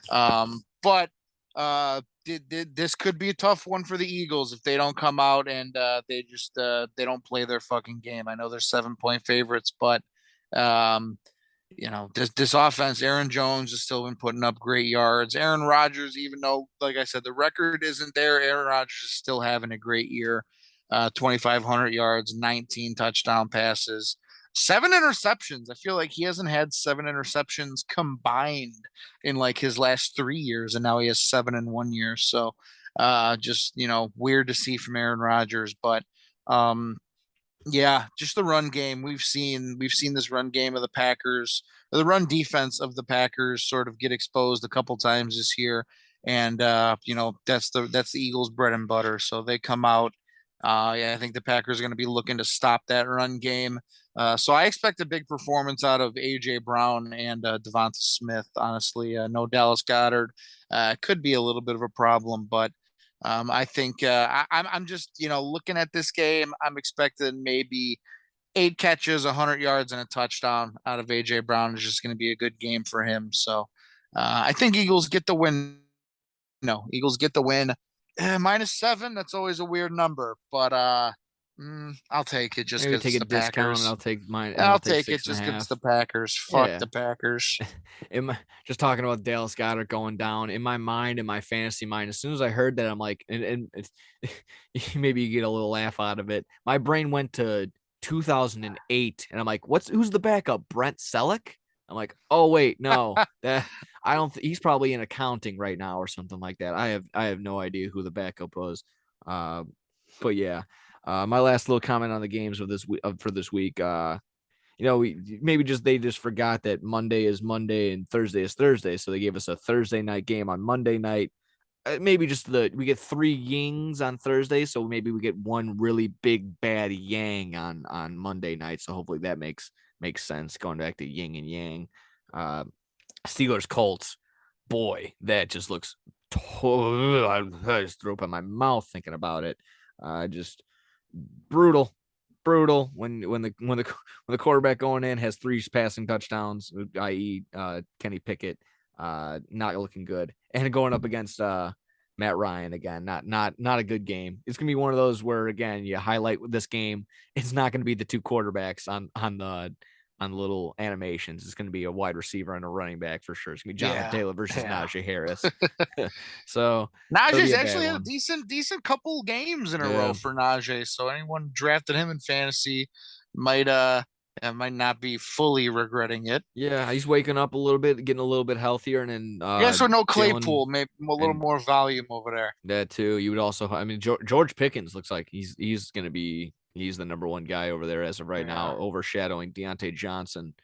But this could be a tough one for the Eagles if they don't come out and they don't play their fucking game. I know they're 7-point favorites, but um, this offense, Aaron Jones has still been putting up great yards. Aaron Rodgers, even though, like I said, the record isn't there, Aaron Rodgers is still having a great year. 2,500 yards, 19 touchdown passes, 7 interceptions. I feel like he hasn't had 7 interceptions combined in like his last 3 years, and now he has 7 in 1 year. So, just weird to see from Aaron Rodgers, but um, Yeah, just the run game. We've seen this run game of the Packers, or the run defense of the Packers sort of get exposed a couple times this year. And that's the Eagles' bread and butter. So they come out. Yeah, I think the Packers are going to be looking to stop that run game. So I expect a big performance out of AJ Brown and Devonta Smith. Honestly, no Dallas Goedert could be a little bit of a problem, but I think I'm just looking at this game. I'm expecting maybe 8 catches, 100 yards, and a touchdown out of AJ Brown. Is just going to be a good game for him. So I think Eagles get the win. No, Eagles get the win. -7. That's always a weird number, but I'll take it just Maybe because take it's a the discount and Packers. I'll take mine and I'll I'll take take it six and a just because it's the half. Packers. Fuck Yeah. the Packers. Just talking about Dallas Goedert going down in my mind, in my fantasy mind, as soon as I heard that, I'm like, and it's, maybe you get a little laugh out of it. My brain went to 2008, and I'm like, who's the backup? Brent Selleck? I'm like, oh wait, no, that I don't. He's probably in accounting right now or something like that. I have no idea who the backup was. Uh, but yeah, my last little comment on the games of this for this week. They just forgot that Monday is Monday and Thursday is Thursday, so they gave us a Thursday night game on Monday night. Maybe just we get 3 yings on Thursday, so maybe we get one really big bad yang on Monday night. So hopefully that makes sense. Going back to yin and yang, uh, Steelers Colts, boy, that just looks. I just threw up in my mouth thinking about it. Just brutal, brutal when the quarterback going in has 3 passing touchdowns, i.e., Kenny Pickett, not looking good, and going up against Matt Ryan again, not a good game. It's gonna be one of those where again you highlight with this game. It's not gonna be the 2 quarterbacks on little animations. It's gonna be a wide receiver and a running back for sure. It's gonna be Jonathan Yeah, Taylor versus yeah. Najee Harris. So it'll be Najee's a bad actually had a one. decent couple games in a row Yeah. for Najee. So anyone drafted him in fantasy might might not be fully regretting it. Yeah, he's waking up a little bit, getting a little bit healthier, and then Yeah, so no Jalen Claypool, maybe a little and more volume over there. that too. You would also, I mean, George Pickens looks like he's going to be he's the number 1 guy over there as of right now, Yeah. overshadowing Deontay Johnson,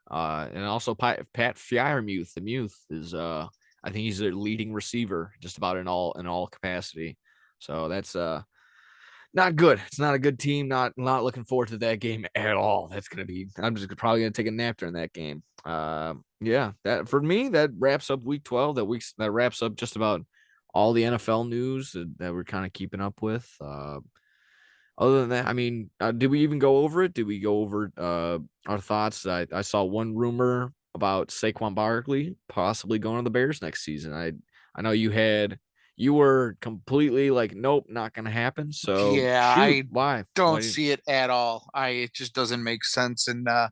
and also Pat Fryermuth. The Muth is I think he's a leading receiver just about in all capacity. So that's not good. It's not a good team. Not looking forward to that game at all. That's gonna be. I'm just probably gonna take a nap during that game. Yeah. That for me that wraps up week 12. That wraps up just about all the NFL news that we're kind of keeping up with. Other than that, I mean, did we even go over it? Did we go over our thoughts? I saw one rumor about Saquon Barkley possibly going to the Bears next season. I know you were completely like, nope, not going to happen. So Yeah, shoot, I why? Why don't didn't? see it at all. It just doesn't make sense in the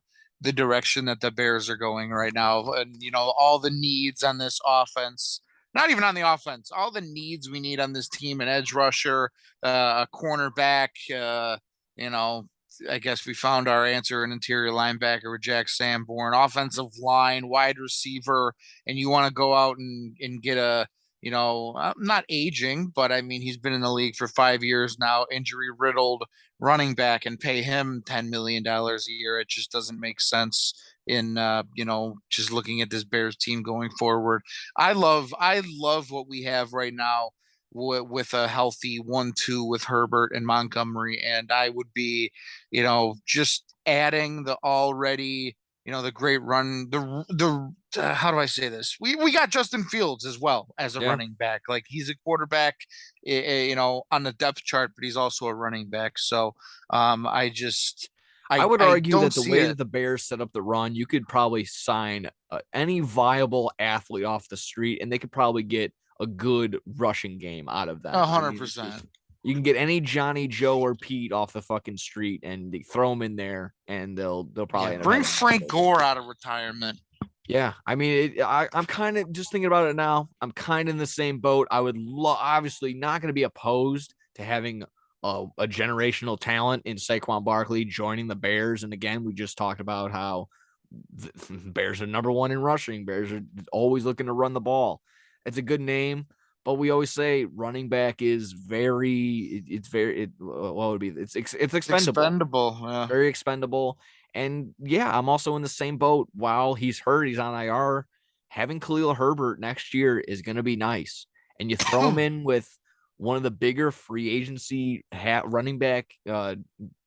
direction that the Bears are going right now. And all the needs on this offense, not even on the offense, all the needs we need on this team, an edge rusher, a cornerback, you know, I guess we found our answer, an interior linebacker with Jack Sanborn, offensive line, wide receiver, and you want to go out and get a not aging, but I mean, he's been in the league for 5 years now, injury riddled running back, and pay him $10 million a year. It just doesn't make sense in, just looking at this Bears team going forward. I love what we have right now with a healthy 1-2 with Herbert and Montgomery. And I would be, just adding the already, the great run, how do I say this? We got Justin Fields as well as a Yeah, running back. Like he's a quarterback, on the depth chart, but he's also a running back. So I just I would I argue don't that the see way it. that the Bears set up the run, you could probably sign any viable athlete off the street, and they could probably get a good rushing game out of A them. I hundred mean, it's just percent. you can get any Johnny, Joe, or Pete off the fucking street and they throw them in there, and they'll Yeah, probably end up bring having a nice Frank day there. Gore out of retirement. Yeah, I mean, I'm kind of just thinking about it now. I'm kind of in the same boat. I would obviously not going to be opposed to having a generational talent in Saquon Barkley joining the Bears. And again, we just talked about how the Bears are number 1 in rushing. Bears are always looking to run the ball. It's a good name, But we always say running back is what would it be? It's expendable. Expendable. Yeah. Very expendable. And yeah, I'm also in the same boat. While he's hurt, he's on IR. Having Khalil Herbert next year is going to be nice. And you throw him in with one of the bigger free agency running back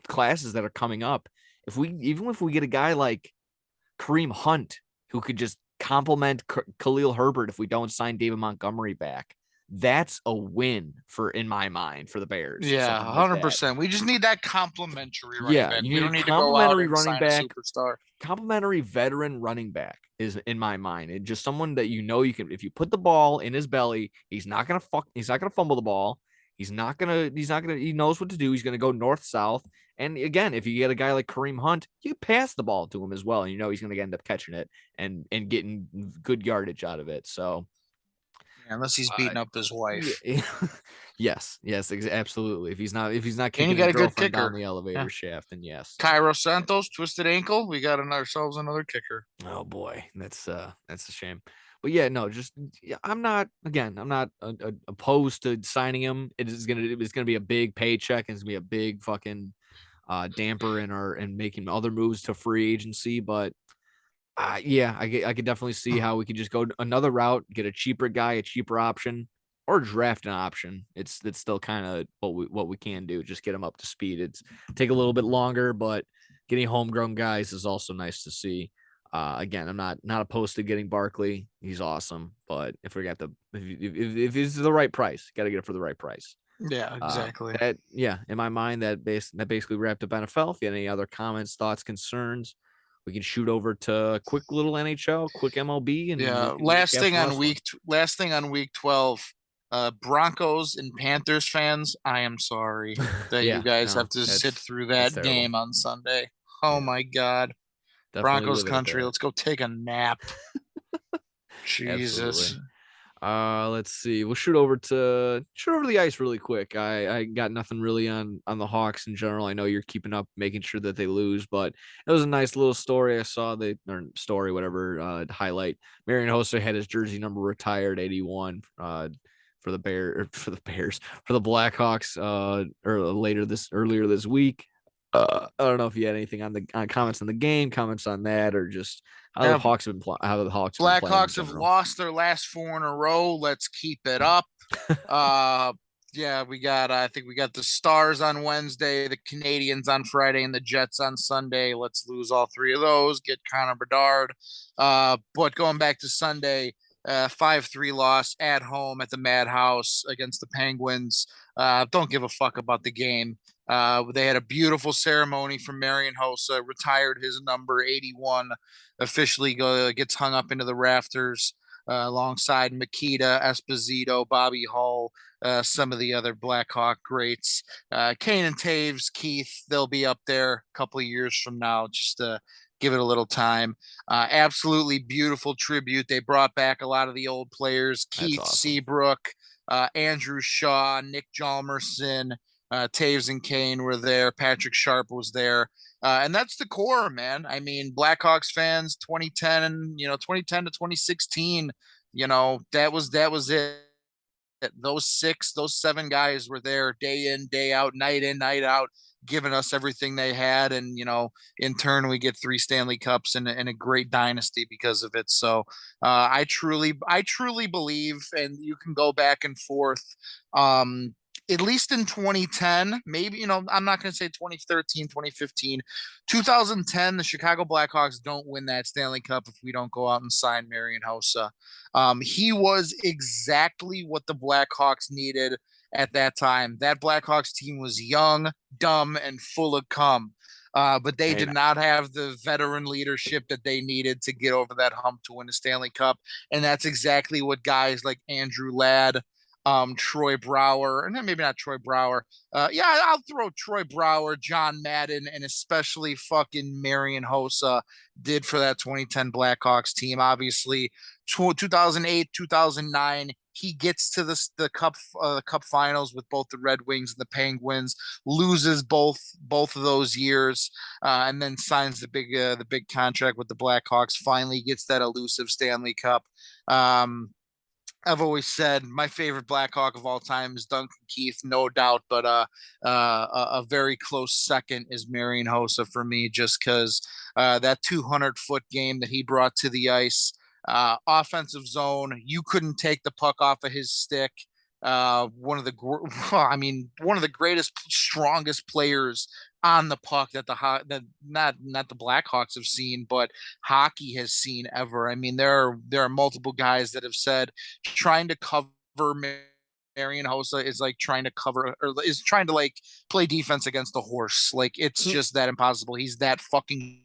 classes that are coming up. Even if we get a guy like Kareem Hunt who could just complement Khalil Herbert if we don't sign David Montgomery back, that's a win in my mind for the Bears. Yeah, Like 100%. We just need that complimentary running back. We don't need to go out and sign a superstar. Complimentary veteran running back is in my mind. And just someone that you can, if you put the ball in his belly, he's not gonna fumble the ball. He knows what to do. He's gonna go north-south. And again, if you get a guy like Kareem Hunt, you pass the ball to him as well. And he's gonna end up catching it and getting good yardage out of it. So unless he's beating up his wife. Yes, absolutely. If he's not kicking his girlfriend down the elevator shaft, then yes. Cairo Santos, twisted ankle. We got ourselves another kicker. Oh boy, that's a shame. But yeah, no, I'm not opposed to signing him. It's gonna be a big paycheck. It's gonna be a big fucking damper in making other moves to free agency. But I could definitely see how we could just go another route, get a cheaper guy, a cheaper option, or draft an option. It's still kind of what we can do. Just get them up to speed. It's take a little bit longer, but getting homegrown guys is also nice to see. Again, I'm not opposed to getting Barkley. He's awesome, but if it's the right price, got to get it for the right price. Yeah, exactly. In my mind, that basically wrapped up NFL. If you had any other comments, thoughts, concerns, we can shoot over to quick little NHL, quick MLB, and last thing on week 12. Broncos and Panthers fans, I am sorry that you guys have to sit through that game on Sunday. Oh my God. Definitely Broncos country, let's go take a nap. Jesus. Let's see. We'll shoot over the ice really quick. I got nothing really on the Hawks in general. I know you're keeping up, making sure that they lose, but it was a nice little story. I saw highlight. Marian Hossa had his jersey number retired, 81, for the Blackhawks, earlier this week. I don't know if you had anything on comments on the game, comments on that, or just how the Hawks have been Blackhawks have lost their last 4 in a row. Let's keep it up. We got I think we got the Stars on Wednesday, the Canadians on Friday, and the Jets on Sunday. Let's lose all 3 of those. Get Connor Bedard. But going back to Sunday, 5-3 loss at home at the Madhouse against the Penguins. Don't give a fuck about the game. They had a beautiful ceremony from Marian Hossa, retired his number 81, officially gets hung up into the rafters alongside Makita, Esposito, Bobby Hull, some of the other Blackhawk greats. Kane and Taves, Keith, they'll be up there a couple of years from now, just to give it a little time. Absolutely beautiful tribute. They brought back a lot of the old players, Keith Seabrook, Andrew Shaw, Nick Jalmerson, Taves and Kane were there. Patrick Sharp was there. And that's the core, man. I mean, Blackhawks fans, 2010 to 2016, that was it. Those 7 guys were there day in, day out, night in, night out, giving us everything they had. And, in turn, we get 3 Stanley Cups and a great dynasty because of it. So I truly believe, and you can go back and forth, at least in 2010, maybe, I'm not going to say 2013, 2015, 2010, the Chicago Blackhawks don't win that Stanley Cup if we don't go out and sign Marian Hossa. He was exactly what the Blackhawks needed at that time. That Blackhawks team was young, dumb, and full of cum. But they did not have the veteran leadership that they needed to get over that hump to win a Stanley Cup. And that's exactly what guys like Andrew Ladd, Troy Brouwer, and maybe not Troy Brouwer. I'll throw Troy Brouwer, John Madden, and especially fucking Marian Hossa did for that 2010 Blackhawks team. Obviously, 2008, 2009, he gets to the cup finals with both the Red Wings and the Penguins, loses both of those years, and then signs the big contract with the Blackhawks. Finally gets that elusive Stanley Cup. I've always said my favorite Blackhawk of all time is Duncan Keith, no doubt, but a very close second is Marian Hossa for me, just because that 200-foot game that he brought to the ice, offensive zone, you couldn't take the puck off of his stick. One of the, I mean, one of the greatest, strongest players on the puck that not the Blackhawks have seen, but hockey has seen ever. I mean, there are multiple guys that have said trying to cover Marian Hossa is like trying to cover or is trying to like play defense against a horse. Like it's just that impossible. He's that fucking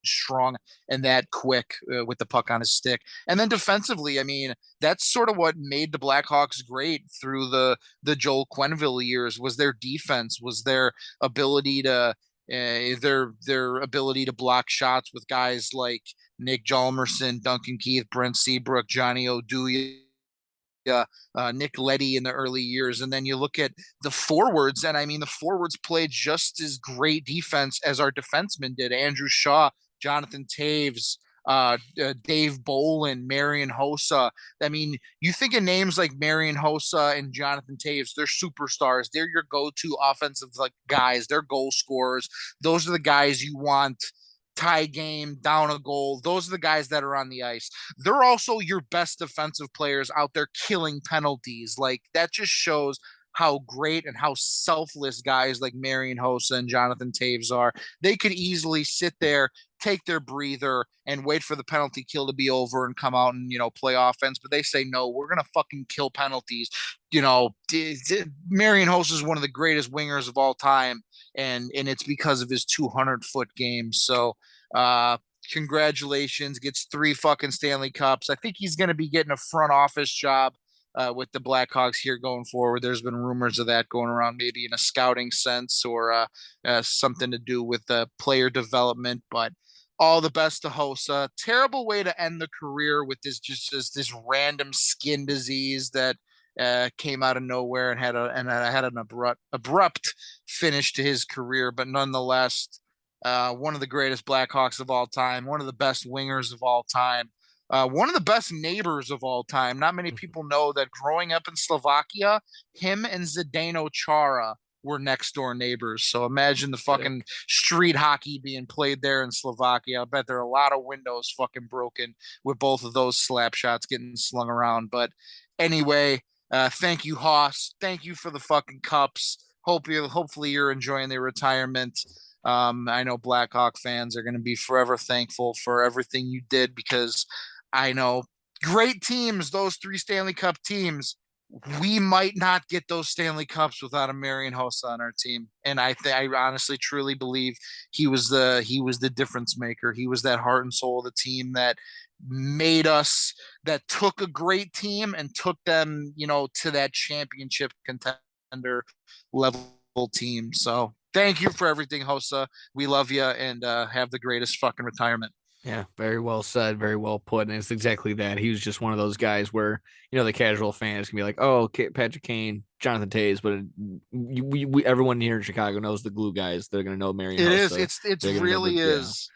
strong and that quick with the puck on his stick. And then defensively, I mean, that's sort of what made the Blackhawks great through the Joel Quenneville years was their defense, was their ability to their ability to block shots with guys like Nick Jalmerson, Duncan Keith, Brent Seabrook, Johnny Oduya, Nick Leddy in the early years. And then you look at the forwards, and I mean, the forwards played just as great defense as our defensemen did. Andrew Shaw, Jonathan Taves, Dave Bolin, Marian Hossa. I mean, you think of names like Marian Hossa and Jonathan Taves, they're superstars. They're your go-to offensive like guys. They're goal scorers. Those are the guys you want tie game, down a goal. Those are the guys that are on the ice. They're also your best defensive players out there killing penalties. Like that just shows how great and how selfless guys like Marian Hossa and Jonathan Taves are. They could easily sit there, take their breather, and wait for the penalty kill to be over and come out and play offense. But they say no, we're gonna fucking kill penalties. Marian Hossa is one of the greatest wingers of all time, and it's because of his 200-foot game. So uh congratulations, gets 3 fucking Stanley Cups. I think he's going to be getting a front office job with the Blackhawks here going forward. There's been rumors of that going around, maybe in a scouting sense or something to do with player development. But all the best to Hossa. Terrible way to end the career with just this random skin disease that came out of nowhere and had an abrupt finish to his career. But nonetheless, one of the greatest Blackhawks of all time, one of the best wingers of all time, one of the best neighbors of all time. Not many people know that growing up in Slovakia, him and Zdeno Chara were next door neighbors. So imagine the fucking street hockey being played there in Slovakia. I bet there are a lot of windows fucking broken with both of those slap shots getting slung around. But anyway, thank you, Hoss. Thank you for the fucking cups. Hopefully you're enjoying the retirement. I know Blackhawk fans are going to be forever thankful for everything you did because I know great teams, those 3 Stanley Cup teams, we might not get those Stanley Cups without a Marian Hossa on our team. And I honestly truly believe he was the difference maker. He was that heart and soul of the team that made us that took a great team and took them, to that championship contender level team. So thank you for everything, Hossa. We love you and have the greatest fucking retirement. Yeah, very well said, very well put. And it's exactly that. He was just one of those guys where, the casual fans can be like, oh, Patrick Kane, Jonathan Toews, but everyone here in Chicago knows the glue guys. They're going to know Marian Hossa. It really is.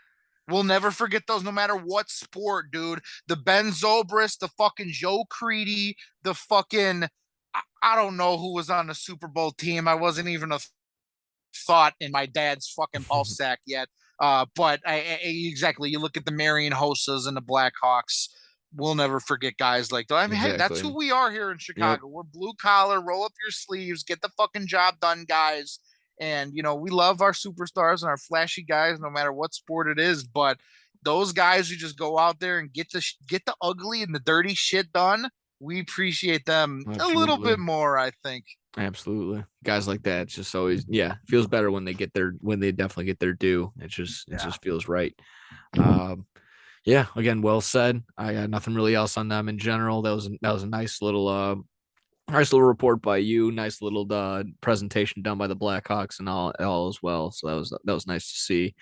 We'll never forget those no matter what sport, dude. The Ben Zobrist, the fucking Joe Crede, the fucking, I don't know who was on the Super Bowl team. I wasn't even a thought in my dad's fucking ball sack yet. But exactly, you look at the Marian Hossas and the Blackhawks. We'll never forget guys like that. I mean, hey, that's who we are here in Chicago. Yep. We're blue collar, roll up your sleeves, get the fucking job done, guys. And we love our superstars and our flashy guys, no matter what sport it is. But those guys who just go out there and get the ugly and the dirty shit done, we appreciate them a little bit more, I think. Absolutely. Guys like that, it's just always, feels better when they definitely get their due. It just feels right. Again, well said. I got nothing really else on them in general. That was a nice little report by you. Nice little presentation done by the Blackhawks and all as well. So that was nice to see.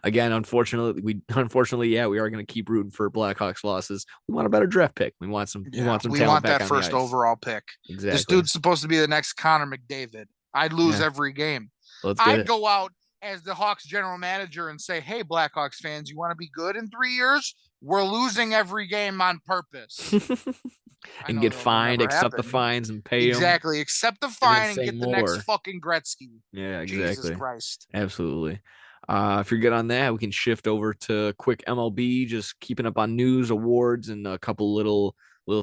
Again, unfortunately, we are going to keep rooting for Blackhawks losses. We want a better draft pick. We want some talent back that first overall pick. Exactly. This dude's supposed to be the next Connor McDavid. I'd lose every game. I'd go out as the Hawks general manager and say, hey, Blackhawks fans, you want to be good in 3 years? we're losing every game on purpose. I And know get that'll fined, never accept the happen. fines, and pay them, Exactly. Accept the and then fine and say get the next more. fucking Gretzky. Yeah, Jesus exactly. Christ. Absolutely. If you're good on that, we can shift over to quick MLB, just keeping up on news, awards, and a couple little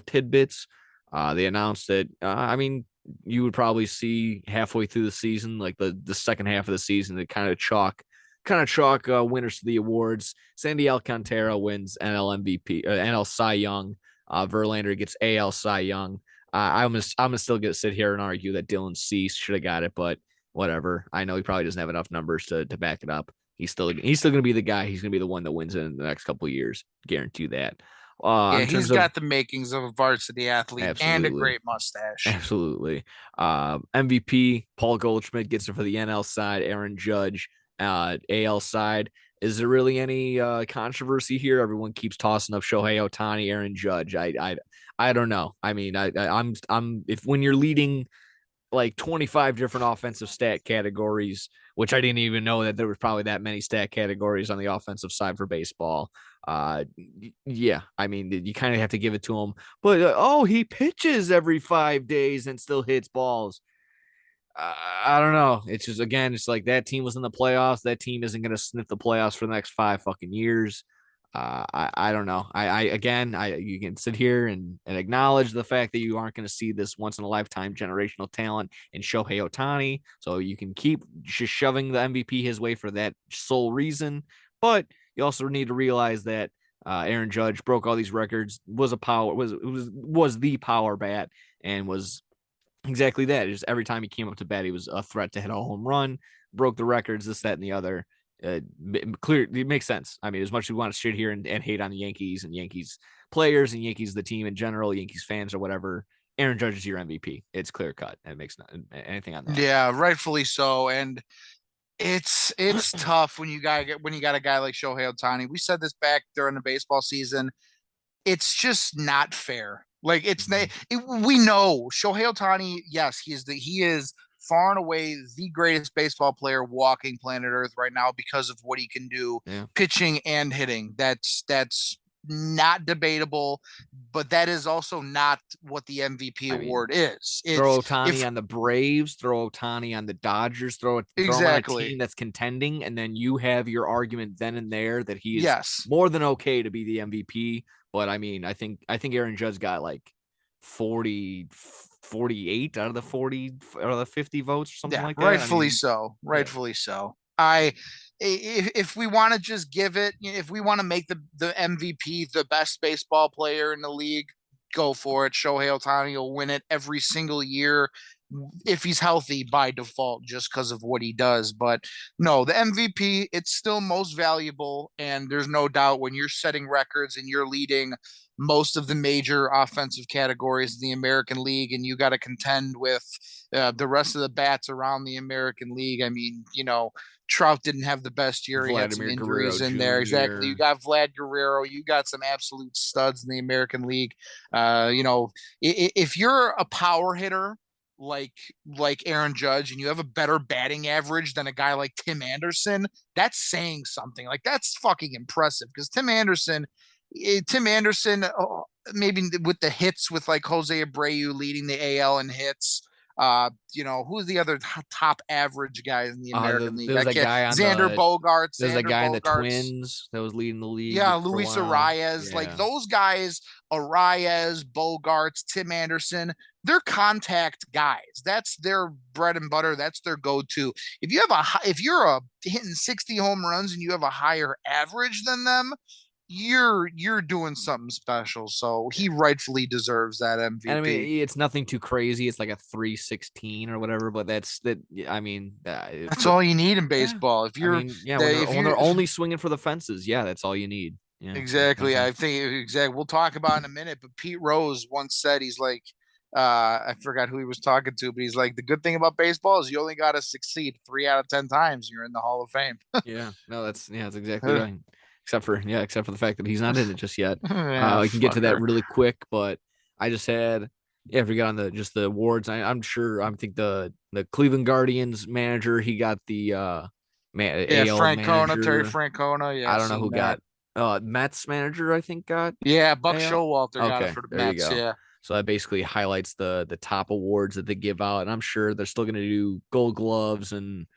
tidbits. They announced that I mean, you would probably see halfway through the season, like the second half of the season, that kind of chalk winners to the awards. Sandy Alcantara wins NL MVP, NL Cy Young. Verlander gets AL Cy Young. I'm gonna still get to sit here and argue that Dylan Cease should have got it, but whatever. I know he probably doesn't have enough numbers to back it up. He's still gonna be the guy. He's gonna be the one that wins it in the next couple of years. Guarantee that. Yeah, In he's terms of got the makings of a varsity athlete and a absolutely, great mustache. absolutely. MVP Paul Goldschmidt gets it for the NL side. Aaron Judge, AL side. Is there really any controversy here? Everyone keeps tossing up Shohei Ohtani, Aaron Judge. I don't know. I mean, I'm if when you're leading like 25 different offensive stat categories, which I didn't even know that there was probably that many stat categories on the offensive side for baseball. Yeah, I mean, you kind of have to give it to him. But he pitches every 5 days and still hits balls. I don't know. It's just again, it's like that team was in the playoffs. That team isn't going to sniff the playoffs for the next 5 fucking years. I don't know. You can sit here and acknowledge the fact that you aren't going to see this once in a lifetime generational talent in Shohei Ohtani. So you can keep just shoving the MVP his way for that sole reason. But you also need to realize that Aaron Judge broke all these records, was the power bat, and was exactly that. Just every time he came up to bat, he was a threat to hit a home run, broke the records, this, that, and the other. Clear, it makes sense. I mean, as much as we want to sit here and hate on the Yankees and Yankees players and Yankees the team in general, Yankees fans or whatever, Aaron Judge is your MVP. It's clear cut. It makes anything on that. Yeah, rightfully so. And it's tough when you got a guy like Shohei Ohtani. We said this back during the baseball season. It's just not fair. Like we know Shohei Ohtani, yes, he is far and away the greatest baseball player walking planet Earth right now because of what he can do Yeah. pitching and hitting. That's not debatable, but that is also not what the MVP award is. Throw Ohtani on the Braves, throw Ohtani on the Dodgers, throw him on a team that's contending, and then you have your argument then and there that he is more than okay to be the MVP. But I mean, I think Aaron Judge got like 48 out of the 40 or the 50 votes or something like that. Rightfully so. If we want to just give it, if we want to make the MVP the best baseball player in the league, go for it. Shohei Ohtani will win it every single year if he's healthy by default, just because of what he does. But no, the MVP, it's still most valuable. And there's no doubt when you're setting records and you're leading most of the major offensive categories in the American League, and you got to contend with the rest of the bats around the American League. I mean, Trout didn't have the best year. He had some injuries in there. Exactly. You got Vlad Guerrero. You got some absolute studs in the American League. If you're a power hitter like Aaron Judge and you have a better batting average than a guy like Tim Anderson, that's saying something. Like, that's fucking impressive, because Tim Anderson, maybe with the hits, with like Jose Abreu leading the AL in hits. Who's the other top average guys in the American League? There was a guy on Xander Bogaerts. There's a guy in the Twins that was leading the league. Yeah, Luis Arias. Yeah. Like those guys, Arias, Bogaerts, Tim Anderson, they're contact guys. That's their bread and butter. That's their go-to. If you're hitting 60 home runs and you have a higher average than them, you're doing something special. So he rightfully deserves that MVP. And I mean, it's nothing too crazy. It's like a 316 or whatever, but that's all you need in baseball. When they're only swinging for the fences, that's all you need. Yeah, exactly. I think we'll talk about in a minute, but Pete Rose once said, he's like, I forgot who he was talking to, but he's like, the good thing about baseball is you only got to succeed 3 out of 10 times. You're in the Hall of Fame. That's exactly right. Except for the fact that he's not in it just yet. We can get to that really quick, but I just had, if we got on the awards, I think the Cleveland Guardians manager, he got the AL Francona, manager. Terry Francona. Yeah, I don't know who got Mets manager, I think, got Yeah, Buck AL. Showalter got it Okay, for the there you Mets. go. Yeah. So that basically highlights the top awards that they give out, and I'm sure they're still going to do Gold Gloves and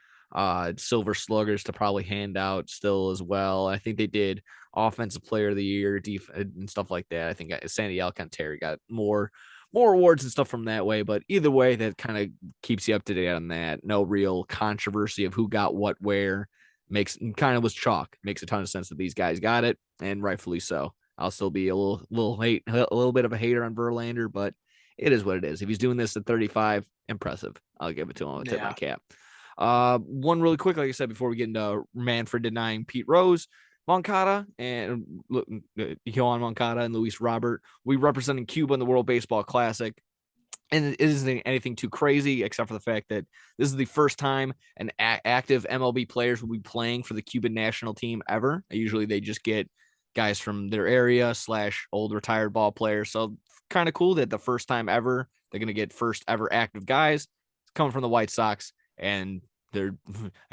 Silver Sluggers to probably hand out still as well. I think they did Offensive Player of the Year, and stuff like that. I think Sandy Alcantara got more awards and stuff from that way. But either way, that kind of keeps you up to date on that. No real controversy of who got what where. Makes kind of was chalk. Makes a ton of sense that these guys got it, and rightfully so. I'll still be a little bit of a hater on Verlander, but it is what it is. If he's doing this at 35, impressive. I'll give it to him. I'll tip my cap. One really quick, like I said, before we get into Manfred denying Pete Rose, Moncada and Johan Moncada and Luis Robert, we representing Cuba in the World Baseball Classic. And it isn't anything too crazy, except for the fact that this is the first time an active MLB players will be playing for the Cuban national team ever. Usually they just get guys from their area / old retired ball players. So kind of cool that the first time ever they're going to get first ever active guys coming from the White Sox, and they're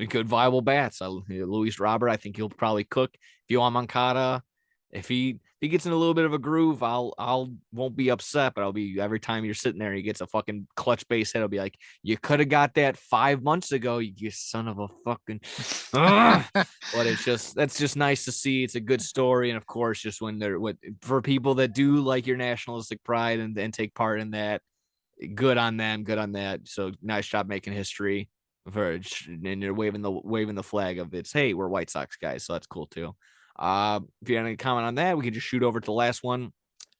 good viable bats. Luis Robert, I think he'll probably cook. Yoan Moncada, if he gets in a little bit of a groove, I'll won't be upset, but I'll be every time you're sitting there and he gets a fucking clutch base hit, I'll be like, you could have got that 5 months ago, you son of a fucking but that's just nice to see. It's a good story. And of course, just when they're for people that do like your nationalistic pride and take part in that, good on them, good on that. So nice job making history and you're waving the flag of it's, hey, we're White Sox guys. So that's cool too. If you have any comment on that, we can just shoot over to the last one.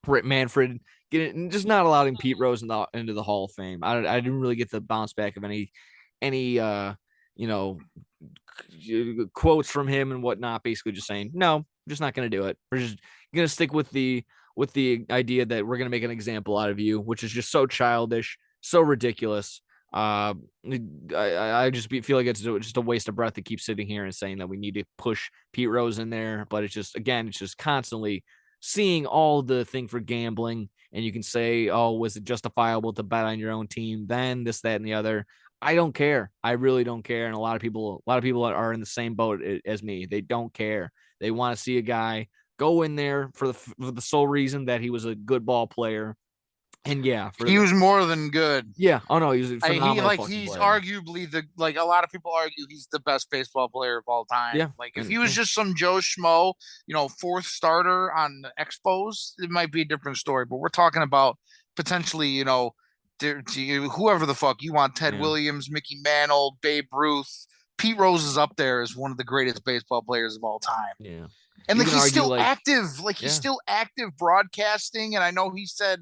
Rip Manfred just not allowing Pete Rose into the Hall of Fame. I didn't really get the bounce back of any you know quotes from him and whatnot. Basically, just saying no, I'm just not going to do it. We're just going to stick with the idea that we're going to make an example out of you, which is just so childish, so ridiculous. I just feel like it's just a waste of breath to keep sitting here and saying that we need to push Pete Rose in there. But it's just constantly seeing all the thing for gambling. And you can say, oh, was it justifiable to bet on your own team? Then this, that, and the other. I don't care. I really don't care. And a lot of people are in the same boat as me. They don't care. They want to see a guy go in there for the sole reason that he was a good ball player. And yeah, he was more than good. Yeah. Oh no, he was a phenomenal he's player. arguably a lot of people argue he's the best baseball player of all time. Yeah. Like if he was just some Joe Schmo, fourth starter on the Expos, it might be a different story. But we're talking about potentially, whoever the fuck you want, Ted Williams, Mickey Mantle, Babe Ruth. Pete Rose is up there as one of the greatest baseball players of all time. Yeah. And he's still active. He's still active broadcasting. And I know he said,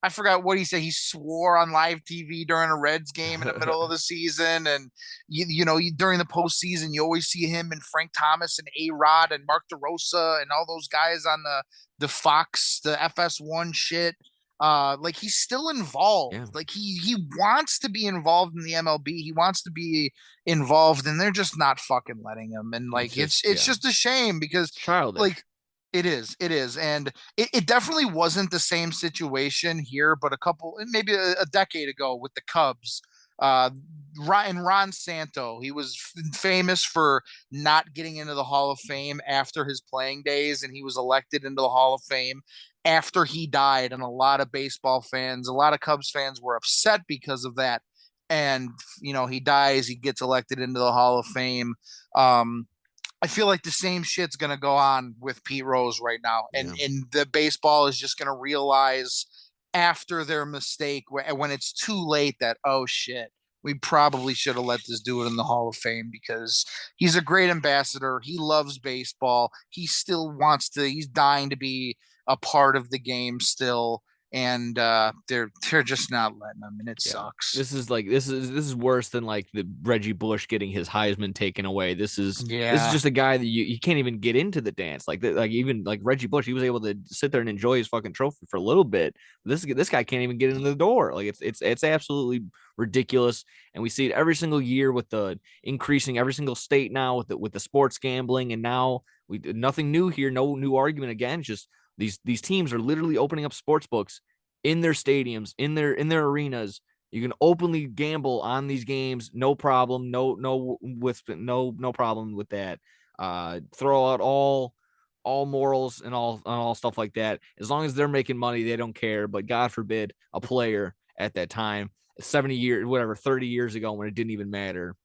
I forgot what he said. He swore on live TV during a Reds game in the middle of the season. And, during the postseason, you always see him and Frank Thomas and A-Rod and Mark DeRosa and all those guys on the Fox, the FS1 shit. He's still involved. Yeah. He wants to be involved in the MLB. He wants to be involved, and they're just not fucking letting him. And it's just a shame because childish. It is. And it definitely wasn't the same situation here, but maybe a decade ago with the Cubs. Ron Santo, he was famous for not getting into the Hall of Fame after his playing days, and he was elected into the Hall of Fame after he died. And a lot of baseball fans, a lot of Cubs fans were upset because of that. And, he dies, he gets elected into the Hall of Fame. I feel like the same shit's going to go on with Pete Rose right now. And the baseball is just going to realize after their mistake, when it's too late, that, oh shit, we probably should have let this dude in the Hall of Fame because he's a great ambassador. He loves baseball. He still he's dying to be a part of the game still. And they're just not letting him, and it sucks. This is worse than like the Reggie Bush getting his Heisman taken away. This is just a guy that you can't even get into the dance. Even Reggie Bush, he was able to sit there and enjoy his fucking trophy for a little bit. This guy can't even get into the door. It's absolutely ridiculous, and we see it every single year with the increasing every single state now with the sports gambling, and now nothing new here, no new argument again, just. These teams are literally opening up sports books in their stadiums, in their arenas. You can openly gamble on these games, no problem, no problem with that. Throw out all all morals and all stuff like that. As long as they're making money, they don't care. But God forbid a player at that time, 70 years, whatever, 30 years ago, when it didn't even matter.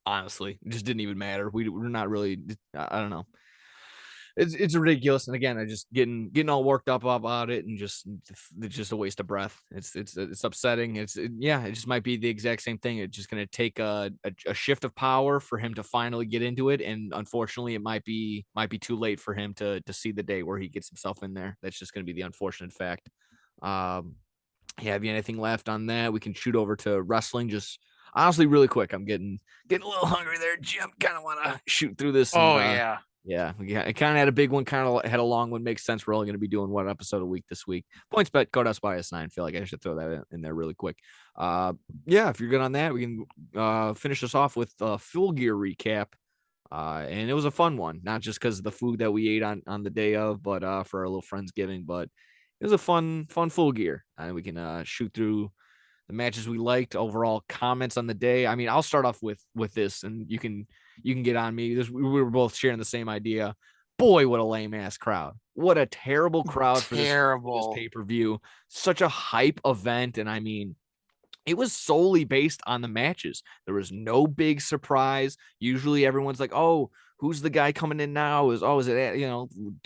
Honestly, it just didn't even matter. We're not really, I don't know. It's ridiculous. And again, I just getting all worked up about it, and it's just a waste of breath. It's upsetting. It just might be the exact same thing. It's just going to take a shift of power for him to finally get into it. And unfortunately, it might be too late for him to see the day where he gets himself in there. That's just going to be the unfortunate fact. Yeah, have you anything left on that? We can shoot over to wrestling. Just honestly, really quick. I'm getting a little hungry there, Jim. Kind of want to shoot through this. And, yeah. Yeah, I kind of had a big one, kind of had a long one. Makes sense. We're only going to be doing one episode a week this week. Points bet, Codas by S9. I feel like I should throw that in there really quick. Yeah, if you're good on that, we can finish this off with a full gear recap. And it was a fun one, not just because of the food that we ate on the day of, but for our little Friendsgiving. But it was a fun full gear. And we can shoot through the matches we liked, overall comments on the day. I mean, I'll start off with this, and you can get on me. We were both sharing the same idea. Boy, what a lame ass crowd. What a terrible crowd for this pay-per-view. Such a hype event. And I mean, it was solely based on the matches. There was no big surprise. Usually everyone's like, oh, who's the guy coming in now? Is it,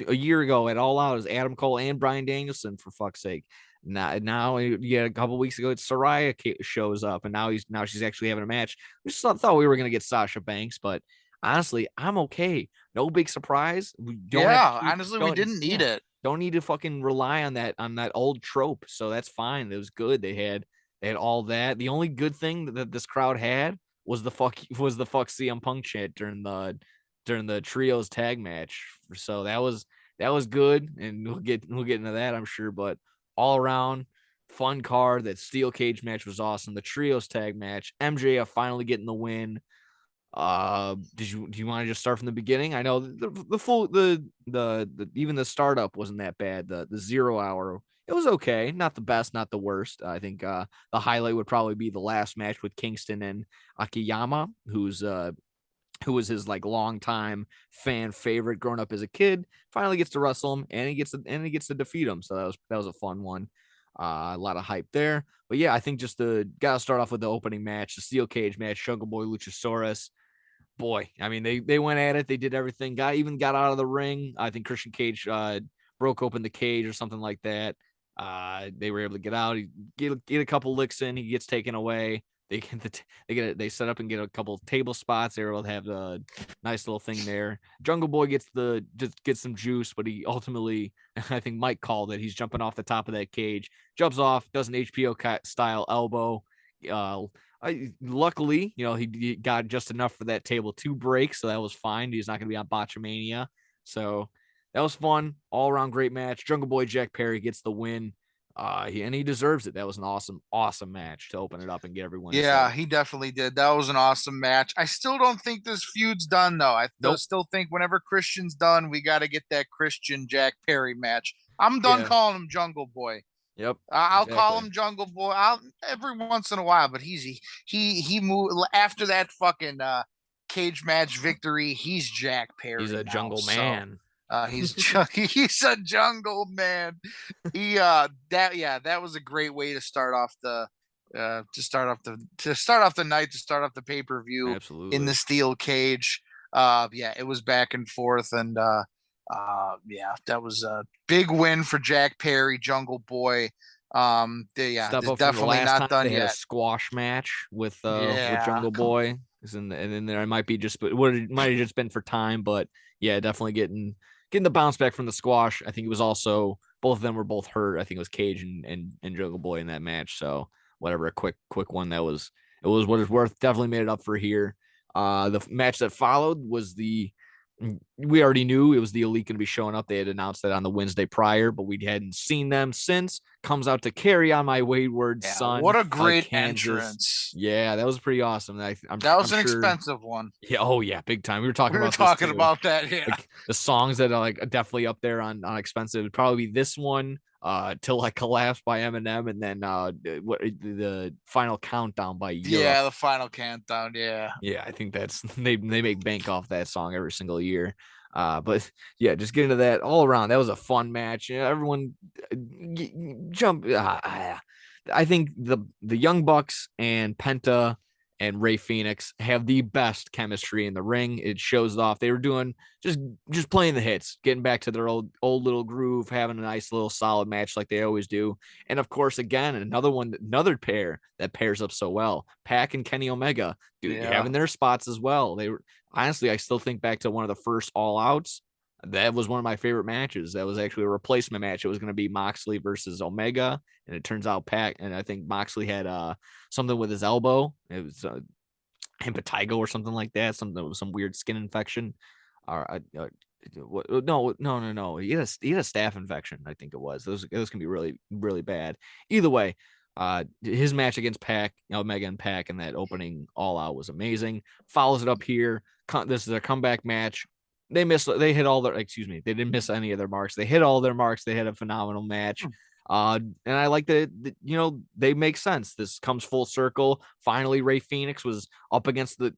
a year ago at All Out is Adam Cole and Bryan Danielson, for fuck's sake. Now, a couple weeks ago, it's Saraya shows up, and now she's actually having a match. We just thought we were gonna get Sasha Banks, but honestly, I'm okay. No big surprise. We didn't need it. Don't need to fucking rely on that old trope. So that's fine. It was good. They had all that. The only good thing that this crowd had was the fuck CM Punk chant during the trios tag match. So that was good, and we'll get into that, I'm sure, but all around fun card. That steel cage match was awesome. The trios tag match, MJF finally getting the win. Do you want to just start from the beginning? I know the even the startup wasn't that bad. The 0 hour, it was okay, not the best, not the worst. I think the highlight would probably be the last match with Kingston and Akiyama, who was his like longtime fan favorite growing up as a kid. Finally gets to wrestle him, and he gets to defeat him. So that was a fun one. A lot of hype there. But yeah, I think just gotta start off with the opening match, the steel cage match, Jungle Boy Luchasaurus. Boy, I mean, they went at it. They did everything. Even got out of the ring. I think Christian Cage broke open the cage or something like that. They were able to get out. He get a couple licks in. He gets taken away. They set up and get a couple table spots. They were able to have a nice little thing there. Jungle Boy gets some juice, but he ultimately, I think Mike called it. He's jumping off the top of that cage, jumps off, does an HPO style elbow. Luckily, he got just enough for that table to break, so that was fine. He's not going to be on Botchamania, so that was fun. All around great match. Jungle Boy Jack Perry gets the win. He deserves it. That was an awesome match to open it up and get everyone. Yeah, he definitely did. That was an awesome match. I still don't think this feud's done though. I still think whenever Christian's done, we got to get that Christian Jack Perry match. I'm done calling him Jungle Boy. Yep. I'll call him Jungle Boy. Every once in a while, but he moved after that fucking cage match victory. He's Jack Perry. He's a jungle man. He's a jungle man. That was a great way to start off the night, to start off the pay-per-view. Absolutely. In the steel cage. It was back and forth, and that was a big win for Jack Perry, Jungle Boy. Definitely not done yet. Had a squash match with Jungle Boy. And then there might be it might have just been for time, but yeah, definitely getting the bounce back from the squash. I think it was also both of them were both hurt. I think it was Cage and Jungle Boy in that match. So whatever, a quick one it was what it's worth. Definitely made it up for here. The match that followed was we already knew it was the Elite going to be showing up. They had announced that on the Wednesday prior, but we hadn't seen them since. Comes out to Carry On My Wayward Son. What a great entrance. Yeah, that was pretty awesome. That was an expensive one. Yeah, oh yeah, big time. We were talking about that. Yeah, like, the songs that are like definitely up there on expensive would probably be this one, Till I Collapse by Eminem, and then the Final Countdown by Europe. Yeah, the Final Countdown. Yeah, I think that's they make bank off that song every single year. But yeah, just getting to that all around. That was a fun match. Everyone jump. I think the Young Bucks and Penta and Ray Phoenix have the best chemistry in the ring. It shows off. They were doing just playing the hits, getting back to their old little groove, having a nice little solid match like they always do. And of course, again, another pair that pairs up so well. Pac and Kenny Omega, dude, having their spots as well. They were honestly, I still think back to one of the first All Outs. That was one of my favorite matches. That was actually a replacement match. It was going to be Moxley versus Omega, and it turns out Pac, and I think Moxley had something with his elbow. It was impetigo or something like that. Some weird skin infection. No. He had a staph infection. I think it was. Those can be really, really bad. Either way, his match against Pac, Omega and Pac, in that opening All Out was amazing. Follows it up here. This is a comeback match. They hit all their, they didn't miss any of their marks. They hit all their marks. They had a phenomenal match. And I like that, they make sense. This comes full circle. Finally, Ray Phoenix was up against the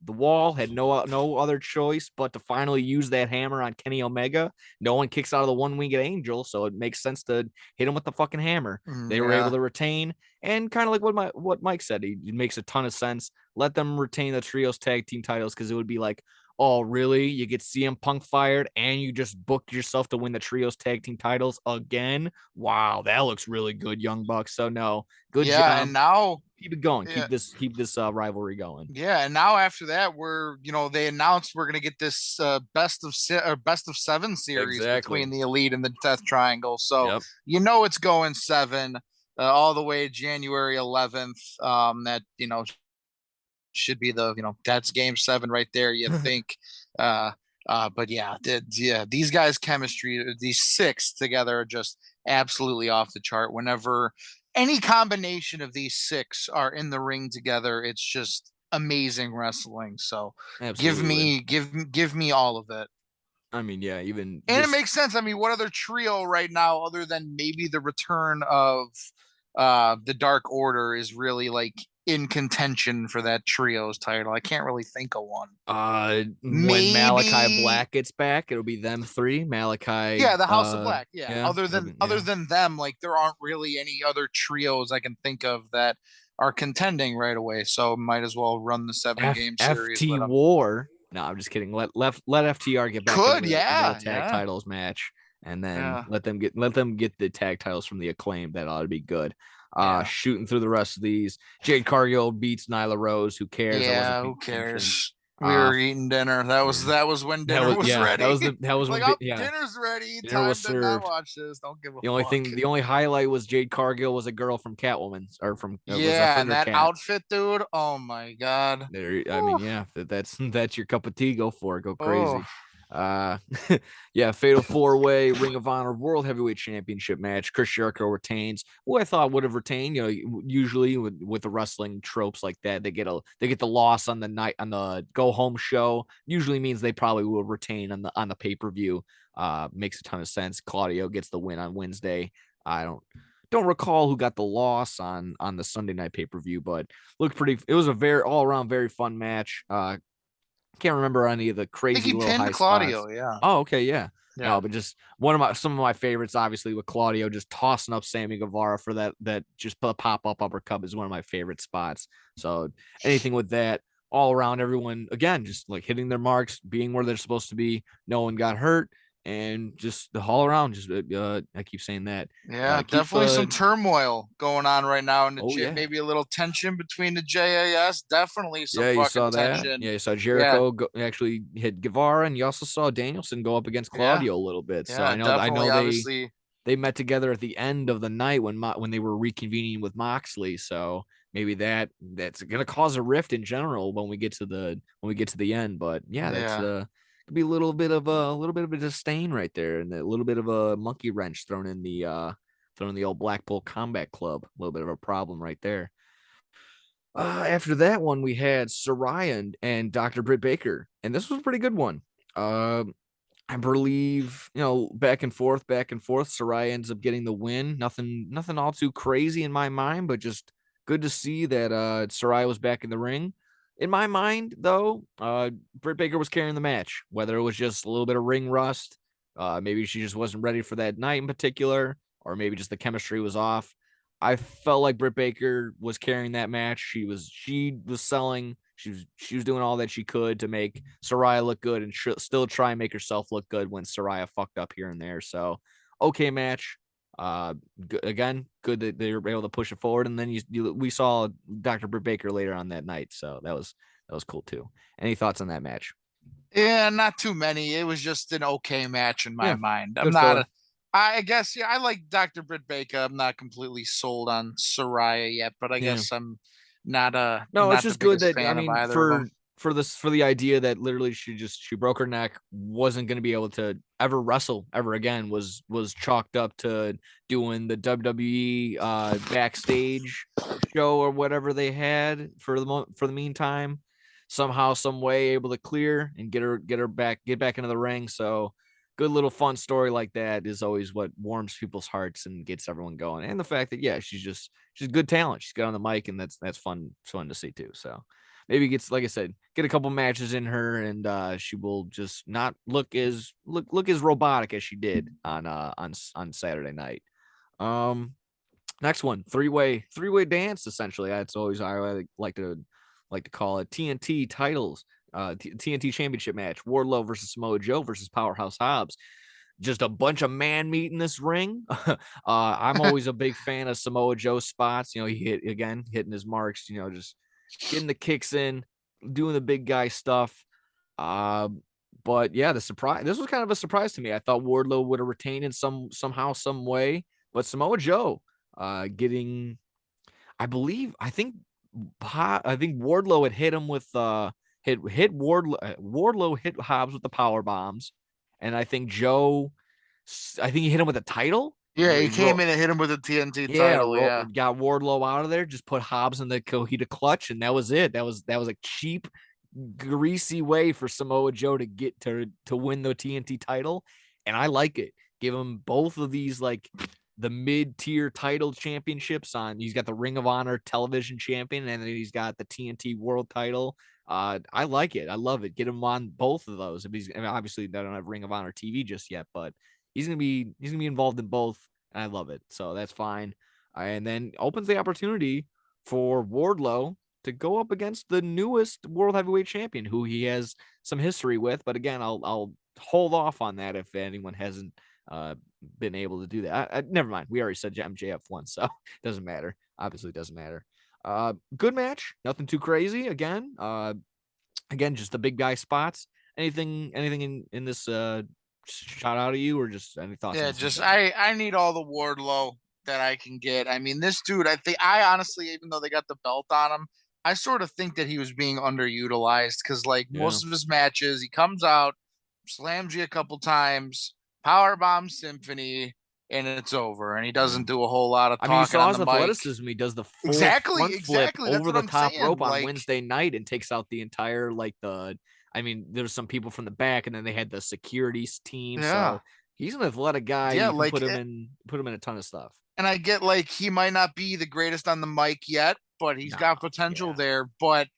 wall, had no other choice but to finally use that hammer on Kenny Omega. No one kicks out of the one-winged angel, so it makes sense to hit him with the fucking hammer. They were able to retain, and kind of like what Mike said, it makes a ton of sense. Let them retain the trios tag team titles, because it would be like, oh, really? You get CM Punk fired and you just booked yourself to win the trios tag team titles again? Wow, that looks really good, Young Bucks. So no, good job. And now keep it going. Keep this rivalry going. Yeah, and now after that, they announced we're gonna get this best of 7 series between the Elite and the Death Triangle. So it's going 7 all the way January 11th. That should be that's game 7 right there, you think. But these guys' chemistry, these 6 together, are just absolutely off the chart. Whenever any combination of these 6 are in the ring together, it's just amazing wrestling. So absolutely. give me all of it. I mean, yeah, it makes sense. I mean, what other trio right now, other than maybe the return of the Dark Order, is really like in contention for that trios title? I can't really think of one. When Malachi Black gets back, it'll be them 3. Malachi, the House of Black. Other than them, like, there aren't really any other trios I can think of that are contending right away. So might as well run the 7-game series. FT War. No, I'm just kidding. Let FTR get back into the tag titles match, and then let them get the tag titles from the Acclaim. That ought to be good. Shooting through the rest of these. Jade Cargill beats Nyla Rose. Who cares? Who cares? We were eating dinner. That was when dinner was ready. That was like, when dinner's ready. Dinner was served. Not watch this. Don't give a fuck. The only highlight was Jade Cargill was a girl from Catwoman, or from and that outfit, dude. Oh my god. I mean, that's your cup of tea. Go for it. Go crazy. Fatal 4-way Ring of Honor World Heavyweight Championship match. Chris Jericho retains, who I thought would have retained. Usually with the wrestling tropes like that, they get the loss on the go home show. Usually means they probably will retain on the pay-per-view. Makes a ton of sense. Claudio gets the win on Wednesday. I don't recall who got the loss on the Sunday night pay-per-view, but looked pretty. It was a very all around very fun match. Can't remember any of the crazy little high Claudio spots. Yeah. Oh, okay, yeah. No, but just some of my favorites, obviously, with Claudio just tossing up Sammy Guevara for that just pop up uppercut is one of my favorite spots. So anything with that, all around, everyone again just like hitting their marks, being where they're supposed to be. No one got hurt, and just the all around. Just I keep saying that. Definitely some turmoil going on right now in the maybe a little tension between the JAS. Definitely some you saw tension. That. Yeah, you saw Jericho actually hit Guevara, and you also saw Danielson go up against Claudio a little bit. So I know they met together at the end of the night when they were reconvening with Moxley. So maybe that's gonna cause a rift in general when we get to the end. But that's could be a little bit of a disdain right there, and a little bit of a monkey wrench thrown in the old Blackpool Combat Club. A little bit of a problem right there. After that one, we had Saraya and Dr. Britt Baker, and this was a pretty good one. I believe, back and forth. Saraya ends up getting the win. Nothing all too crazy in my mind, but just good to see that Saraya was back in the ring. In my mind, though, Britt Baker was carrying the match, whether it was just a little bit of ring rust, maybe she just wasn't ready for that night in particular, or maybe just the chemistry was off. I felt like Britt Baker was carrying that match. She was selling. She was doing all that she could to make Saraya look good and still try and make herself look good when Saraya fucked up here and there. So, okay match. Again, good that they were able to push it forward, and then we saw Dr. Britt Baker later on that night, so that was cool too. Any thoughts on that match? Yeah, not too many. It was just an okay match in my Yeah, mind. good filler. I guess, yeah, I like Dr. Britt Baker. I'm not completely sold on Soraya yet, but I Yeah. guess I'm not No, it's not the just good biggest that, I fan of mean, either of them. for the idea that literally she broke her neck, wasn't going to be able to ever wrestle ever again, was chalked up to doing the WWE backstage show or whatever they had for the meantime. Somehow, some way, able to clear and get back into the ring. So good little fun story like that is always what warms people's hearts and gets everyone going. And the fact that, yeah, she's good talent. She's got on the mic, and that's fun to see too. So maybe gets, like I said, get a couple matches in her, and she will just not look as robotic as she did on Saturday night. Next one, three-way dance. Essentially, that's always I like to call it. TNT titles, TNT Championship match: Wardlow versus Samoa Joe versus Powerhouse Hobbs. Just a bunch of man meat in this ring. I'm always a big fan of Samoa Joe spots. You know, hitting his marks. You know, just getting the kicks in, doing the big guy stuff. But yeah, this was kind of a surprise to me. I thought Wardlow would have retained in somehow, some way, but Samoa Joe, getting, I think Wardlow had hit him with Wardlow hit Hobbs with the power bombs, and I think he hit him with a title. Yeah, he came in and hit him with a TNT title. Yeah, got Wardlow out of there, just put Hobbs in the Cohita clutch, and that was it. That was a cheap, greasy way for Samoa Joe to get to win the TNT title, and I like it. Give him both of these, like, the mid-tier title championships on. He's got the Ring of Honor television champion, and then he's got the TNT world title. I like it. I love it. Get him on both of those. Obviously they don't have Ring of Honor TV just yet, but he's gonna be involved in both, and I love it. So that's fine. And then opens the opportunity for Wardlow to go up against the newest world heavyweight champion, who he has some history with. But again, I'll hold off on that if anyone hasn't been able to do that. Never mind. We already said MJF once, so it doesn't matter. Obviously, it doesn't matter. Good match. Nothing too crazy. Again, just the big guy spots. Anything in this shout out to you, or just any thoughts? yeah. Just I need all the Wardlow that I can get. I mean, this dude. I honestly, even though they got the belt on him, I sort of think that he was being underutilized because, like, most of his matches, he comes out, slams you a couple times, power bomb Symphony, and it's over. And he doesn't do a whole lot of talking. I mean, you saw his on the athleticism. He does the full front flip over the top rope on Wednesday night and takes out the entire, I mean, there's some people from the back, and then they had the security team. Yeah. So he's an athletic guy. Yeah, you can put him in a ton of stuff. And I get, like, he might not be the greatest on the mic yet, but he's got potential there. But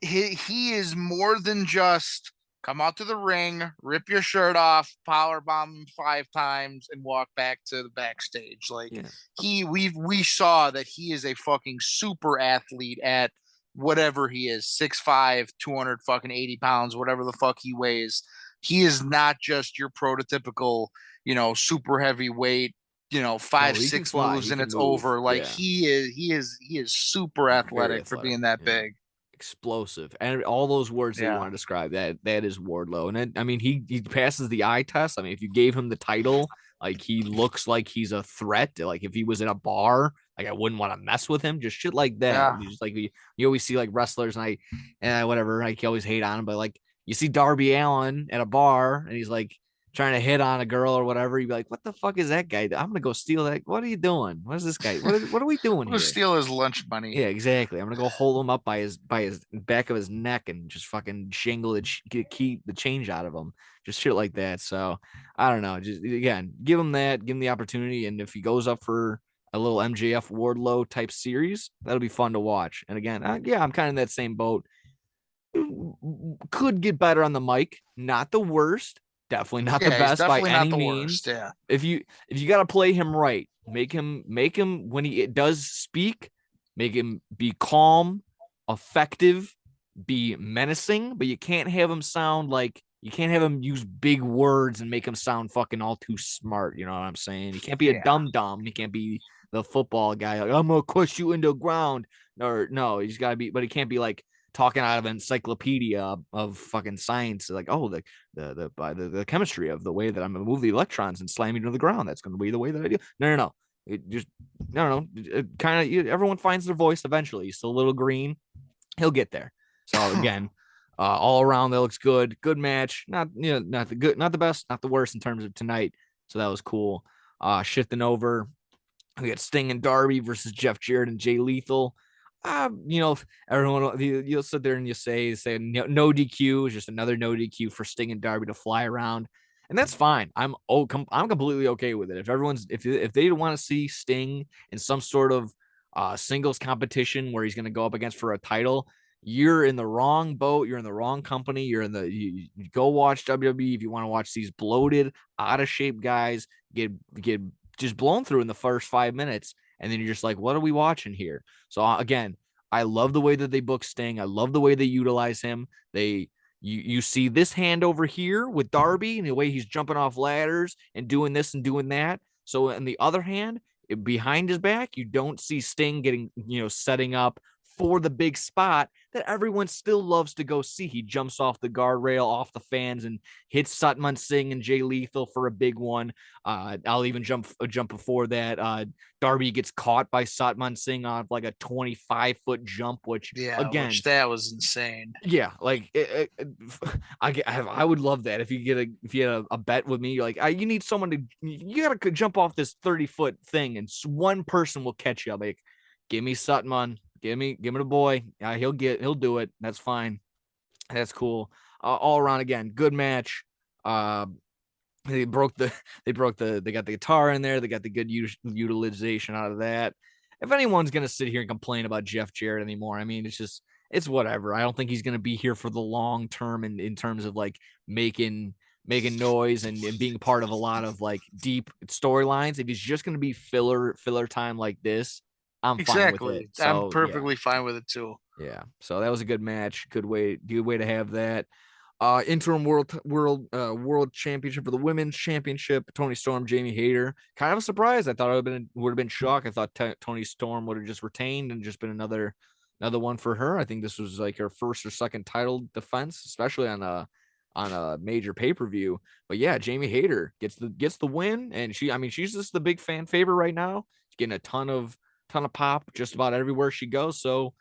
he is more than just come out to the ring, rip your shirt off, power bomb him 5 times, and walk back to the backstage. Like, we saw that he is a fucking super athlete at whatever he is, 6'5", 200 fucking 80 pounds, whatever the fuck he weighs. He is not just your prototypical, super heavyweight, 5-6 moves and it's over. Like, he is super athletic for being that big. Explosive, and all those words that you want to describe that is Wardlow. And then, I mean, he passes the eye test. I mean, if you gave him the title, like, he looks like he's a threat. Like, if he was in a bar, like, I wouldn't want to mess with him. Just shit like that. Just like you always see, like, wrestlers, and whatever. Like, you always hate on him, but, like, you see Darby Allin at a bar, and he's like trying to hit on a girl or whatever. You'd be like, what the fuck is that guy? I'm gonna go steal that. What are you doing? What is this guy? What are we doing here? Steal his lunch money. Yeah, exactly. I'm gonna go hold him up by his back of his neck and just fucking shingle the change out of him. Just shit like that. So I don't know. Just, again, give him the opportunity, and if he goes up for a little MJF Wardlow type series, that'll be fun to watch. And again, I'm kind of in that same boat. could get better on the mic. Not the worst. Definitely not the Yeah, he's best by definitely not any the means. worst. Yeah. If you got to play him right, make him when he does speak, make him be calm, effective, be menacing, but you can't have him sound like you can't have him use big words and make him sound fucking all too smart. You know what I'm saying? He can't be a Yeah. dumb. He can't be the football guy. Like, I'm gonna push you into the ground. Or no, he's got to be, but he can't be like talking out of an encyclopedia of fucking science. Like, oh, the chemistry of the way that I'm gonna move the electrons and slam you to the ground. That's gonna be the way that I do. No. It just no. Kind of everyone finds their voice eventually. He's still a little green. He'll get there. So again, all around that looks good. Good match. Not not the good, not the best, not the worst in terms of tonight. So that was cool. Shifting over, we got Sting and Darby versus Jeff Jarrett and Jay Lethal. Everyone you'll sit there and you say no DQ is just another no DQ for Sting and Darby to fly around, and that's fine. I'm completely okay with it. If they want to see Sting in some sort of singles competition where he's going to go up against for a title, you're in the wrong boat. You're in the wrong company. You go watch WWE if you want to watch these bloated, out of shape guys get just blown through in the first 5 minutes. And then you're just like, what are we watching here? So again, I love the way that they book Sting. I love the way they utilize him. You see this hand over here with Darby and the way he's jumping off ladders and doing this and doing that. So on the other hand, behind his back, you don't see Sting getting, setting up for the big spot that everyone still loves to go see. He jumps off the guardrail, off the fans, and hits Satman Singh and Jay Lethal for a big one. I'll even jump before that. Darby gets caught by Satman Singh on like a 25-foot jump, which again, that was insane. Yeah, like I would love that if you had a bet with me. You're like, you need someone you gotta jump off this 30-foot thing, and one person will catch you. I'll be like, give me Satman. Give me the boy. He'll do it. That's fine. That's cool. All around again, good match. They got the guitar in there. They got the good utilization out of that. If anyone's gonna sit here and complain about Jeff Jarrett anymore, I mean, it's whatever. I don't think he's gonna be here for the long term in terms of like making noise and being part of a lot of like deep storylines. If he's just gonna be filler time like this, I'm fine with it. So, I'm perfectly fine with it too. Yeah. So that was a good match. Good way to have that. Interim world championship for the women's championship. Toni Storm, Jamie Hayter. Kind of a surprise. I thought it would have been shock. I thought Toni Storm would have just retained and just been another one for her. I think this was like her first or second title defense, especially on a major pay-per-view. But yeah, Jamie Hayter gets the win, and she's just the big fan favorite right now. She's getting a ton of pop just about everywhere she goes. So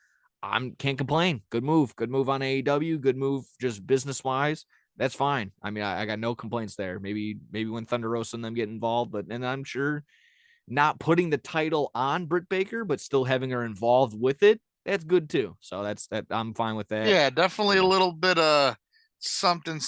can't complain. Good move on AEW. Good move just business wise. That's fine. I mean, I got no complaints there. Maybe when Thunder Rosa and them get involved, and I'm sure not putting the title on Britt Baker, but still having her involved with it. That's good too. So that I'm fine with that. Yeah, definitely a little bit of something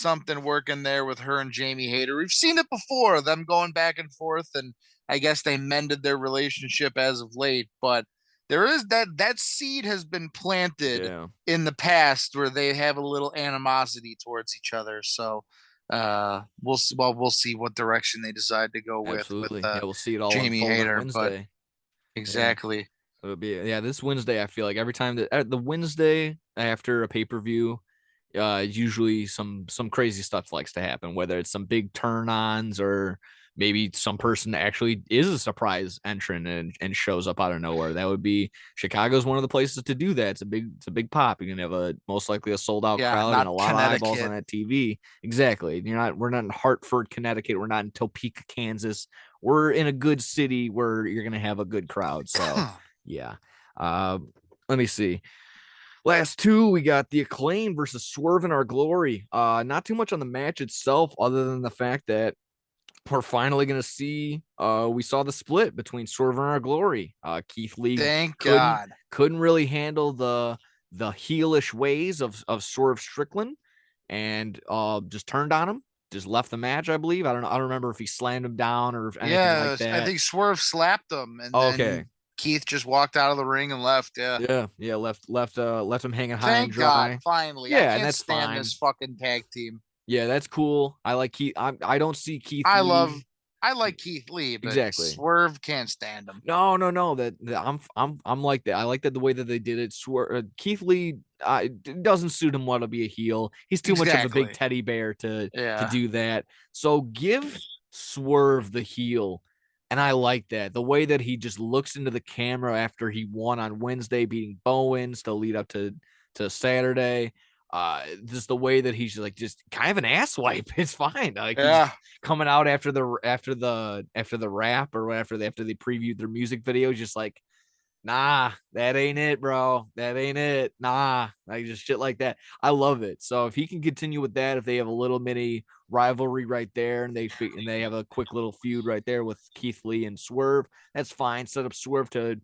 working there with her and Jamie Hayter. We've seen it before, them going back and forth, and I guess they mended their relationship as of late, but there is that seed has been planted in the past where they have a little animosity towards each other. So we'll see what direction they decide to go with we'll see it all Jamie Hayter, Wednesday. Exactly. Yeah. It'll be this Wednesday. I feel like every time that the Wednesday after a pay-per-view, usually some crazy stuff likes to happen, whether it's some big turn-ons or maybe some person actually is a surprise entrant and shows up out of nowhere. That would be Chicago's one of the places to do that. It's a big pop. You're gonna have most likely a sold out crowd and a lot of eyeballs on that TV. Exactly. We're not in Hartford, Connecticut. We're not in Topeka, Kansas. We're in a good city where you're gonna have a good crowd. So yeah. Let me see. Last two, we got the Acclaim versus Swerve in Our Glory. Not too much on the match itself, other than the fact that we're finally going to see, we saw the split between Swerve and Our Glory. Keith Lee couldn't really handle the heelish ways of Swerve Strickland and just turned on him, just left the match, I believe. I don't remember if he slammed him down or anything like that. I think Swerve slapped him. And okay. Keith just walked out of the ring and left. Yeah. Yeah. Left him hanging high and Thank God, dry. finally. I Yeah, and can't that's stand fine. this fucking tag team. Yeah, that's cool. I like Keith. I don't see Keith I Lee. like Keith Lee, but Exactly. Swerve can't stand him. No. I'm like that. I like that the way that they did it. Keith Lee it doesn't suit him well to be a heel. He's too much of a big Exactly. teddy bear to Yeah. do that. So give Swerve the heel. And I like that. The way that he just looks into the camera after he won on Wednesday, beating Bowens to lead up to Saturday. Just the way that he's just kind of an asswipe. It's fine. Like he's Yeah. coming out after the rap or after they previewed their music video, just like, nah, that ain't it, bro. That ain't it. Nah, like just shit like that. I love it. So if he can continue with that, if they have a little mini rivalry right there, and they have a quick little feud right there with Keith Lee and Swerve, that's fine. Set up Swerve to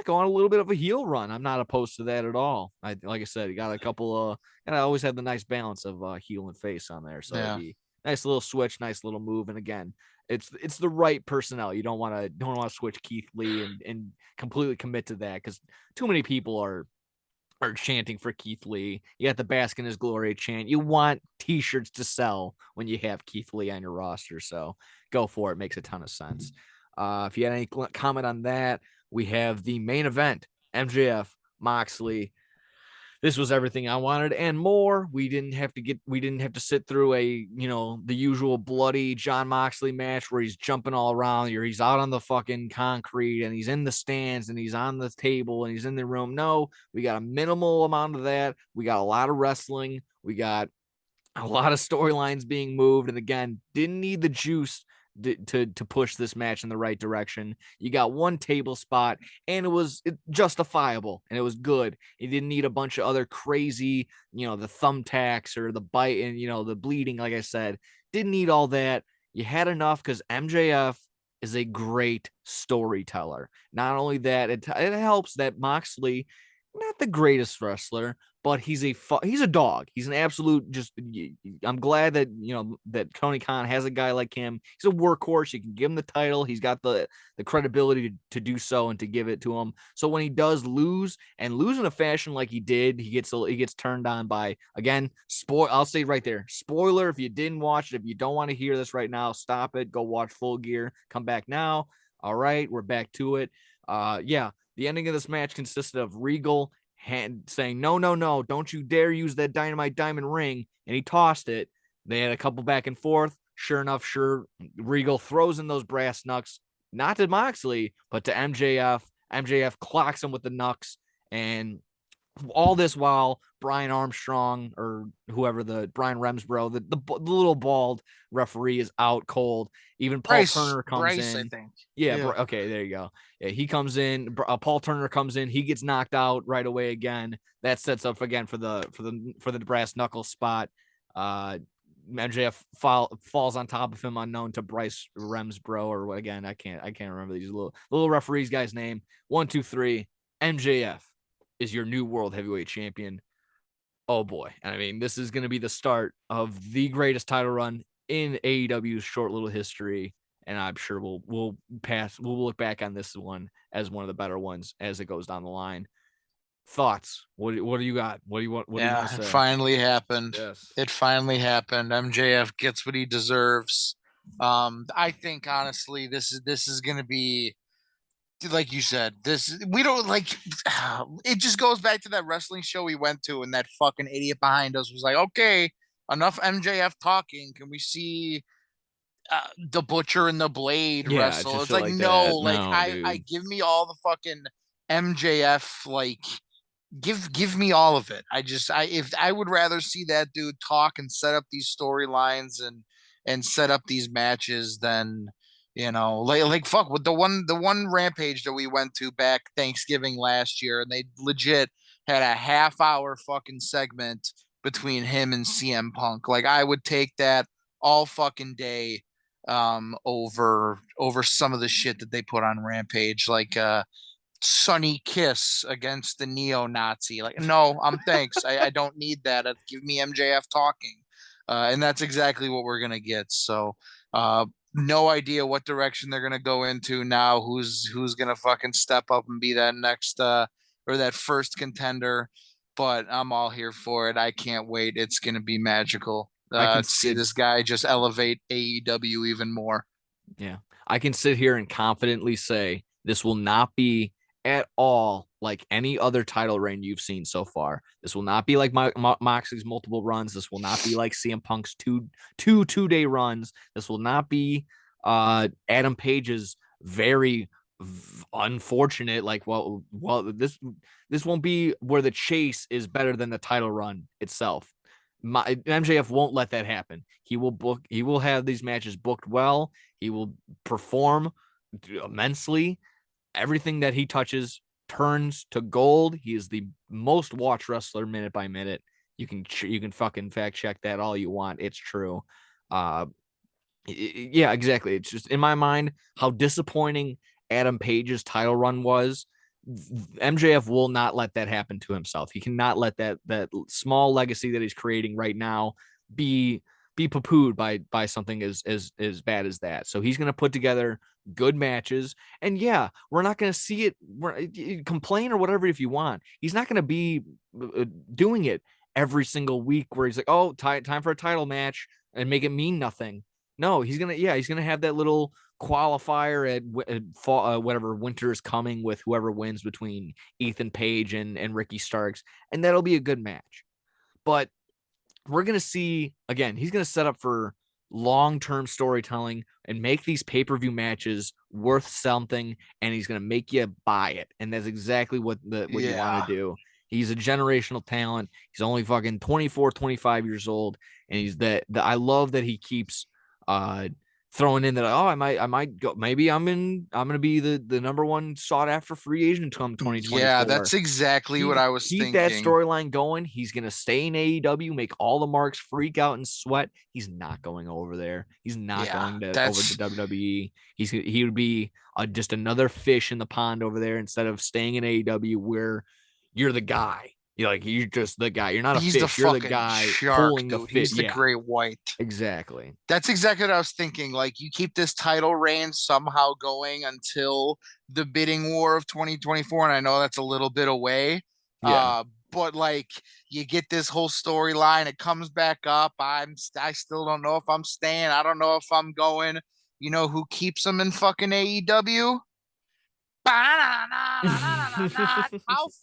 go on a little bit of a heel run. I'm not opposed to that at all. Like I said, you got a couple and I always have the nice balance of heel and face on there. So it'd be nice little switch, nice little move. And again, it's the right personnel. You don't want to switch Keith Lee and completely commit to that, because too many people are chanting for Keith Lee. You got the Bask in His Glory chant. You want t-shirts to sell when you have Keith Lee on your roster. So go for it. Makes a ton of sense. If you had any comment on that, we have the main event, MJF, Moxley. This was everything I wanted and more. We didn't have to sit through the usual bloody Jon Moxley match where he's jumping all around, or he's out on the fucking concrete and he's in the stands and he's on the table and he's in the room. No, we got a minimal amount of that. We got a lot of wrestling. We got a lot of storylines being moved. And again, didn't need the juice to push this match in the right direction. You got one table spot, and it was justifiable, and it was good. You didn't need a bunch of other crazy, the thumbtacks or the bite and the bleeding. Like I said, didn't need all that. You had enough because MJF is a great storyteller. Not only that, it helps that Moxley, not the greatest wrestler, but he's a dog. He's an absolute I'm glad that that Tony Khan has a guy like him. He's a workhorse. You can give him the title. He's got the credibility to do so and to give it to him. So when he does lose in a fashion like he did, he gets turned on by, again, I'll say right there, spoiler, if you didn't watch it, if you don't want to hear this right now, stop it, go watch Full Gear, come back now. All right, we're back to it. The ending of this match consisted of Regal saying, no, don't you dare use that dynamite diamond ring. And he tossed it. They had a couple back and forth. Sure enough, Regal throws in those brass knucks, not to Moxley, but to MJF. MJF clocks him with the knucks. And all this while Brian Armstrong, or whoever, Brian Remsbro, the little bald referee, is out cold. Even Paul Turner comes in. I think. Yeah. Okay. There you go. Yeah, he comes in. Paul Turner comes in. He gets knocked out right away again. That sets up again for the brass knuckle spot. MJF falls on top of him, unknown to Bryce Remsbro, or again, I can't remember these little referees guy's name. 1, 2, 3. MJF is your new world heavyweight champion. Oh boy. I mean, this is going to be the start of the greatest title run in AEW's short little history. And I'm sure we'll look back on this one as one of the better ones as it goes down the line. Thoughts? What do you got? What do you want? What do you want to say? It finally happened. Yes. It finally happened. MJF gets what he deserves. I think honestly, this is gonna be, like you said, we don't like. It just goes back to that wrestling show we went to, and that fucking idiot behind us was like, "Okay, enough MJF talking. Can we see the Butcher and the Blade wrestle?" It's like no, I give me all the fucking MJF, like give me all of it. If I would rather see that dude talk and set up these storylines and set up these matches than like fuck with the one Rampage that we went to back Thanksgiving last year, and they legit had a half-hour fucking segment between him and CM Punk. Like I would take that all fucking day over some of the shit that they put on Rampage, like Sunny Kiss against the neo-Nazi. Like, no, thanks. I don't need that. Give me MJF talking. And that's exactly what we're gonna get. So no idea what direction they're gonna go into now. Who's gonna fucking step up and be that next or that first contender? But I'm all here for it. I can't wait. It's gonna be magical. I can To see sit this guy just elevate AEW even more. Yeah, I can sit here and confidently say this will not be at all like any other title reign you've seen so far. This will not be like Moxley's multiple runs. This will not be like CM Punk's two-day runs. This will not be Adam Page's very unfortunate this won't be where the chase is better than the title run itself. MJF won't let that happen. He will have these matches booked well. He will perform immensely. Everything that he touches turns to gold. He is the most watched wrestler minute by minute. You can fucking fact check that all you want. It's true. Yeah, exactly. It's just in my mind how disappointing Adam Page's title run was. MJF will not let that happen to himself. He cannot let that small legacy that he's creating right now be poo-pooed by something as bad as that. So he's going to put together good matches. And yeah, we're not going to see it. Complain or whatever if you want. He's not going to be doing it every single week where he's like, oh, time for a title match and make it mean nothing. No, he's gonna have that little qualifier at fall, whatever winter is coming with whoever wins between Ethan Page and Ricky Starks, and that'll be a good match. But we're gonna see again, he's gonna set up for long-term storytelling and make these pay-per-view matches worth something, and he's gonna make you buy it, and that's exactly what you want to do. He's a generational talent. He's only fucking 24, 25 years old, and he's I love that he keeps throwing in that I might go, maybe I'm gonna be the number one sought after free agent come 2024. Yeah, that's exactly what I was thinking. Keep that storyline going. He's gonna stay in AEW, make all the marks freak out and sweat. He's not going over there. He's not going over to WWE. He would be just another fish in the pond over there instead of staying in AEW where you're the guy. You're just the guy. You're not a fish. You're the guy pulling the fish. He's the great white. Exactly. That's exactly what I was thinking. Like, you keep this title reign somehow going until the bidding war of 2024, and I know that's a little bit away. Yeah. But like, you get this whole storyline. It comes back up. I still don't know if I'm staying. I don't know if I'm going. You know who keeps them in fucking AEW? How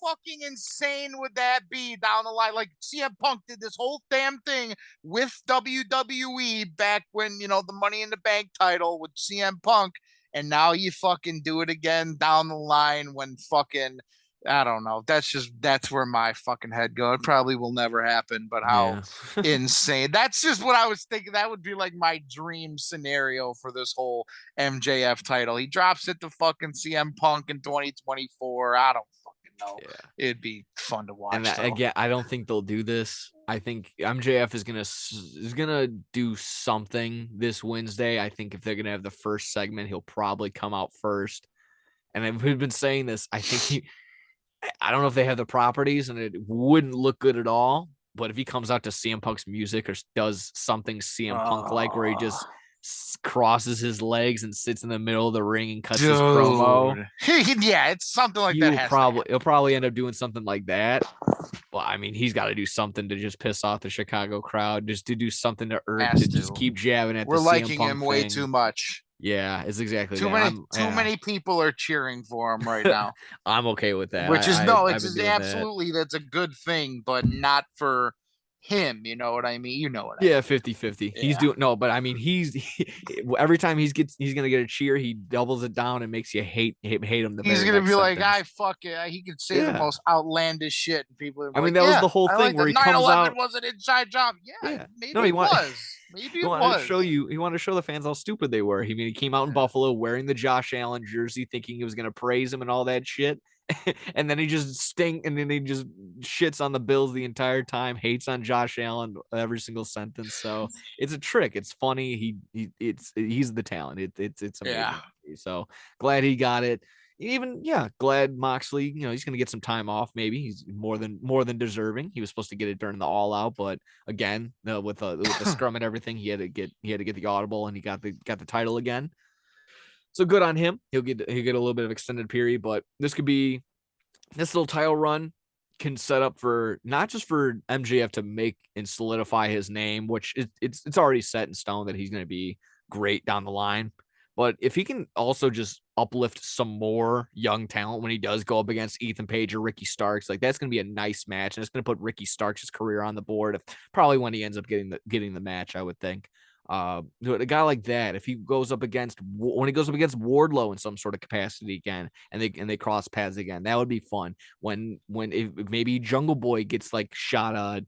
fucking insane would that be down the line? Like, CM Punk did this whole damn thing with WWE back when, the Money in the Bank title with CM Punk, and now you fucking do it again down the line when fucking, I don't know. That's where my fucking head goes. It probably will never happen, but how insane. That's just what I was thinking. That would be like my dream scenario for this whole MJF title. He drops it to fucking CM Punk in 2024. I don't fucking know. Yeah. It'd be fun to watch. And again, I don't think they'll do this. I think MJF is gonna do something this Wednesday. I think if they're gonna have the first segment, he'll probably come out first. And we've been saying this. I don't know if they have the properties and it wouldn't look good at all, but if he comes out to CM Punk's music or does something CM Punk like where he just crosses his legs and sits in the middle of the ring and cuts his promo. Yeah, it's something like that. He'll probably end up doing something like that. Well, I mean, he's got to do something to just piss off the Chicago crowd, just to do something to just keep jabbing at the CM Punk. We're liking him way too much. Yeah, it's exactly too many people are cheering for him right now. I'm okay with that. Which is absolutely that's a good thing, but not for him. You know what I mean? You know what I mean. 50-50. He's doing but I mean every time he's gonna get a cheer, he doubles it down and makes you hate him. He's gonna be like, I fuck it. He can say the most outlandish shit, and people are that was the whole thing where he comes out. Was an inside job. Maybe it was. Maybe it was. He wanted to show the fans how stupid they were. He came out in Buffalo wearing the Josh Allen jersey, thinking he was gonna praise him and all that shit. And then he just shits on the Bills the entire time, hates on Josh Allen every single sentence. So it's a trick. It's funny. He's the talent. It's amazing. So glad he got it. even glad Moxley, he's going to get some time off. Maybe he's more than deserving. He was supposed to get it during the All Out, but again, with the scrum and everything, he had to get the audible, and he got the title again. So good on him. He'll get a little bit of extended period, but this little title run can set up for not just for MJF to make and solidify his name, which it's already set in stone that he's going to be great down the line. But if he can also just uplift some more young talent when he does go up against Ethan Page or Ricky Starks, like that's going to be a nice match, and it's going to put Ricky Starks' career on the board. Probably when he ends up getting the match, I would think. A guy like that, if he goes up against Wardlow in some sort of capacity again, and they cross paths again, that would be fun. When if maybe Jungle Boy gets like shot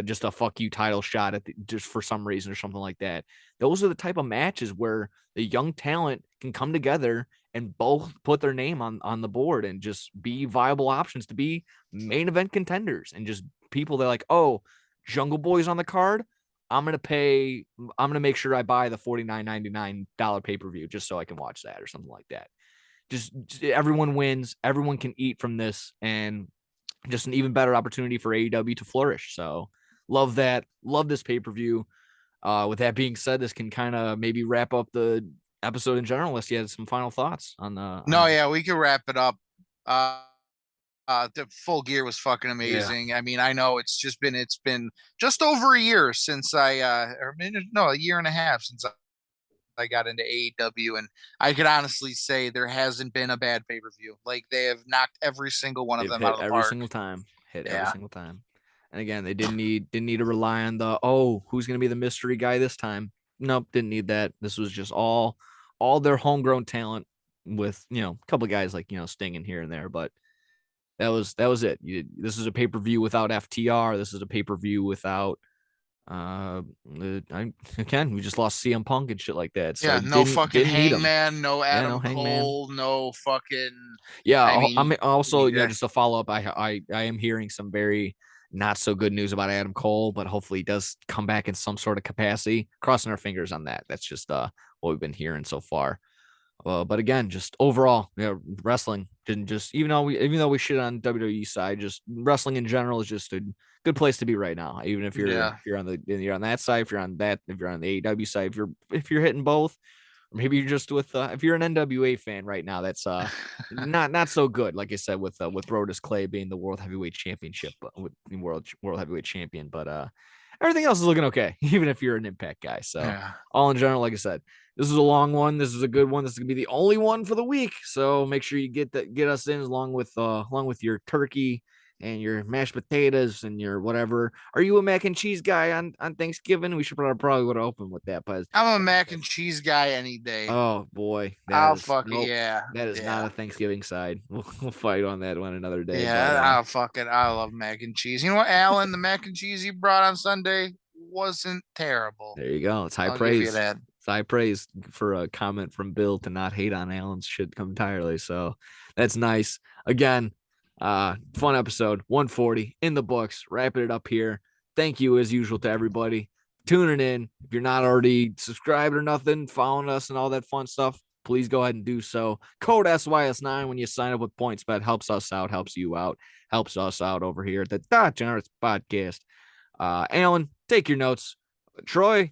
just a fuck you title shot just for some reason or something like that. Those are the type of matches where the young talent can come together and both put their name on the board and just be viable options to be main event contenders, and just people that are like, oh, Jungle Boy's on the card. I'm gonna make sure I buy the $49.99 pay-per-view just so I can watch that or something like that. Just everyone wins, everyone can eat from this, and just an even better opportunity for AEW to flourish. So love that. Love this pay-per-view. With that being said, this can kind of maybe wrap up the episode in general, unless you had some final thoughts on the. No, yeah, we can wrap it up. The Full Gear was fucking amazing. Yeah. I mean, I know it's been just over a year since a year and a half since I got into AEW, and I could honestly say there hasn't been a bad pay-per-view. Like they have knocked every single one of They've them hit out of the every park. single time. Every Yeah. single time. And again, they didn't need to rely on who's gonna be the mystery guy this time. Nope, didn't need that. This was just all their homegrown talent with a couple of guys like Sting in here and there, but that was it. This is a pay-per-view without FTR. This is a pay-per-view without we just lost CM Punk and shit like that. So Yeah, no fucking didn't need him. Hangman, no Adam Hangman. Cole, no fucking. Yeah, I mean, I'm also yeah. just a follow up. I am hearing some very not so good news about Adam Cole, but hopefully he does come back in some sort of capacity. Crossing our fingers on that. That's just what we've been hearing so far. But again, just overall, wrestling didn't just even though we shit on WWE side, just wrestling in general is just a good place to be right now. Even if you're on that side, if you're on the AEW side, if you're hitting both, or maybe you're just with if you're an NWA fan right now, that's not so good. Like I said, with Brodus Clay being the world heavyweight championship, with world heavyweight champion, but everything else is looking okay, even if you're an Impact guy. So all in general, like I said, this is a long one. This is a good one. This is gonna be the only one for the week. So make sure you get us in along with your turkey and your mashed potatoes and your whatever. Are you a mac and cheese guy on Thanksgiving? We should probably would have opened with that, but I'm a mac and cheese guy any day. Oh boy, I'll fuck it. Yeah, that is not a Thanksgiving side. We'll fight on that one another day. Yeah, I'll fuck it. I love mac and cheese. You know what, Alan? The mac and cheese you brought on Sunday wasn't terrible. There you go. It's high praise. Give you that. It's high praise for a comment from Bill to not hate on Alan's shit entirely. So that's nice. Again, fun episode 140 in the books. Wrapping it up here. Thank you as usual to everybody tuning in. If you're not already subscribed or nothing, following us and all that fun stuff, please go ahead and do so. Code SYS9 when you sign up with PointsBet helps us out, helps you out, helps us out over here at the DAAAgenerates Podcast. Alan, take your notes. Troy,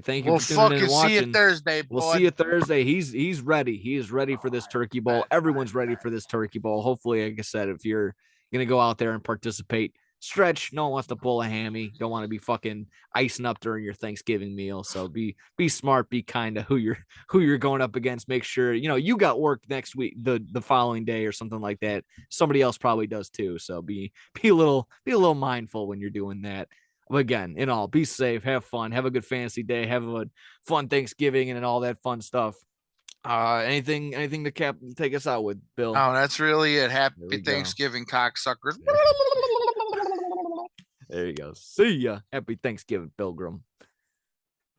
thank you for tuning in and watching. See you Thursday, boy. We'll see you Thursday. He's ready. He is ready for this turkey bowl. Everyone's ready for this turkey bowl. Hopefully, like I said, if you're gonna go out there and participate, stretch. No one wants to pull a hammy. Don't want to be fucking icing up during your Thanksgiving meal. So be smart. Be kind to who you're going up against. Make sure you got work next week, the following day or something like that. Somebody else probably does too. So be a little mindful when you're doing that. But again, in all, be safe, have fun, have a good fantasy day, have a fun Thanksgiving and all that fun stuff. Anything to take us out with, Bill? Oh, that's really it. Happy Thanksgiving, cocksuckers. There you go. See ya. Happy Thanksgiving, Pilgrim.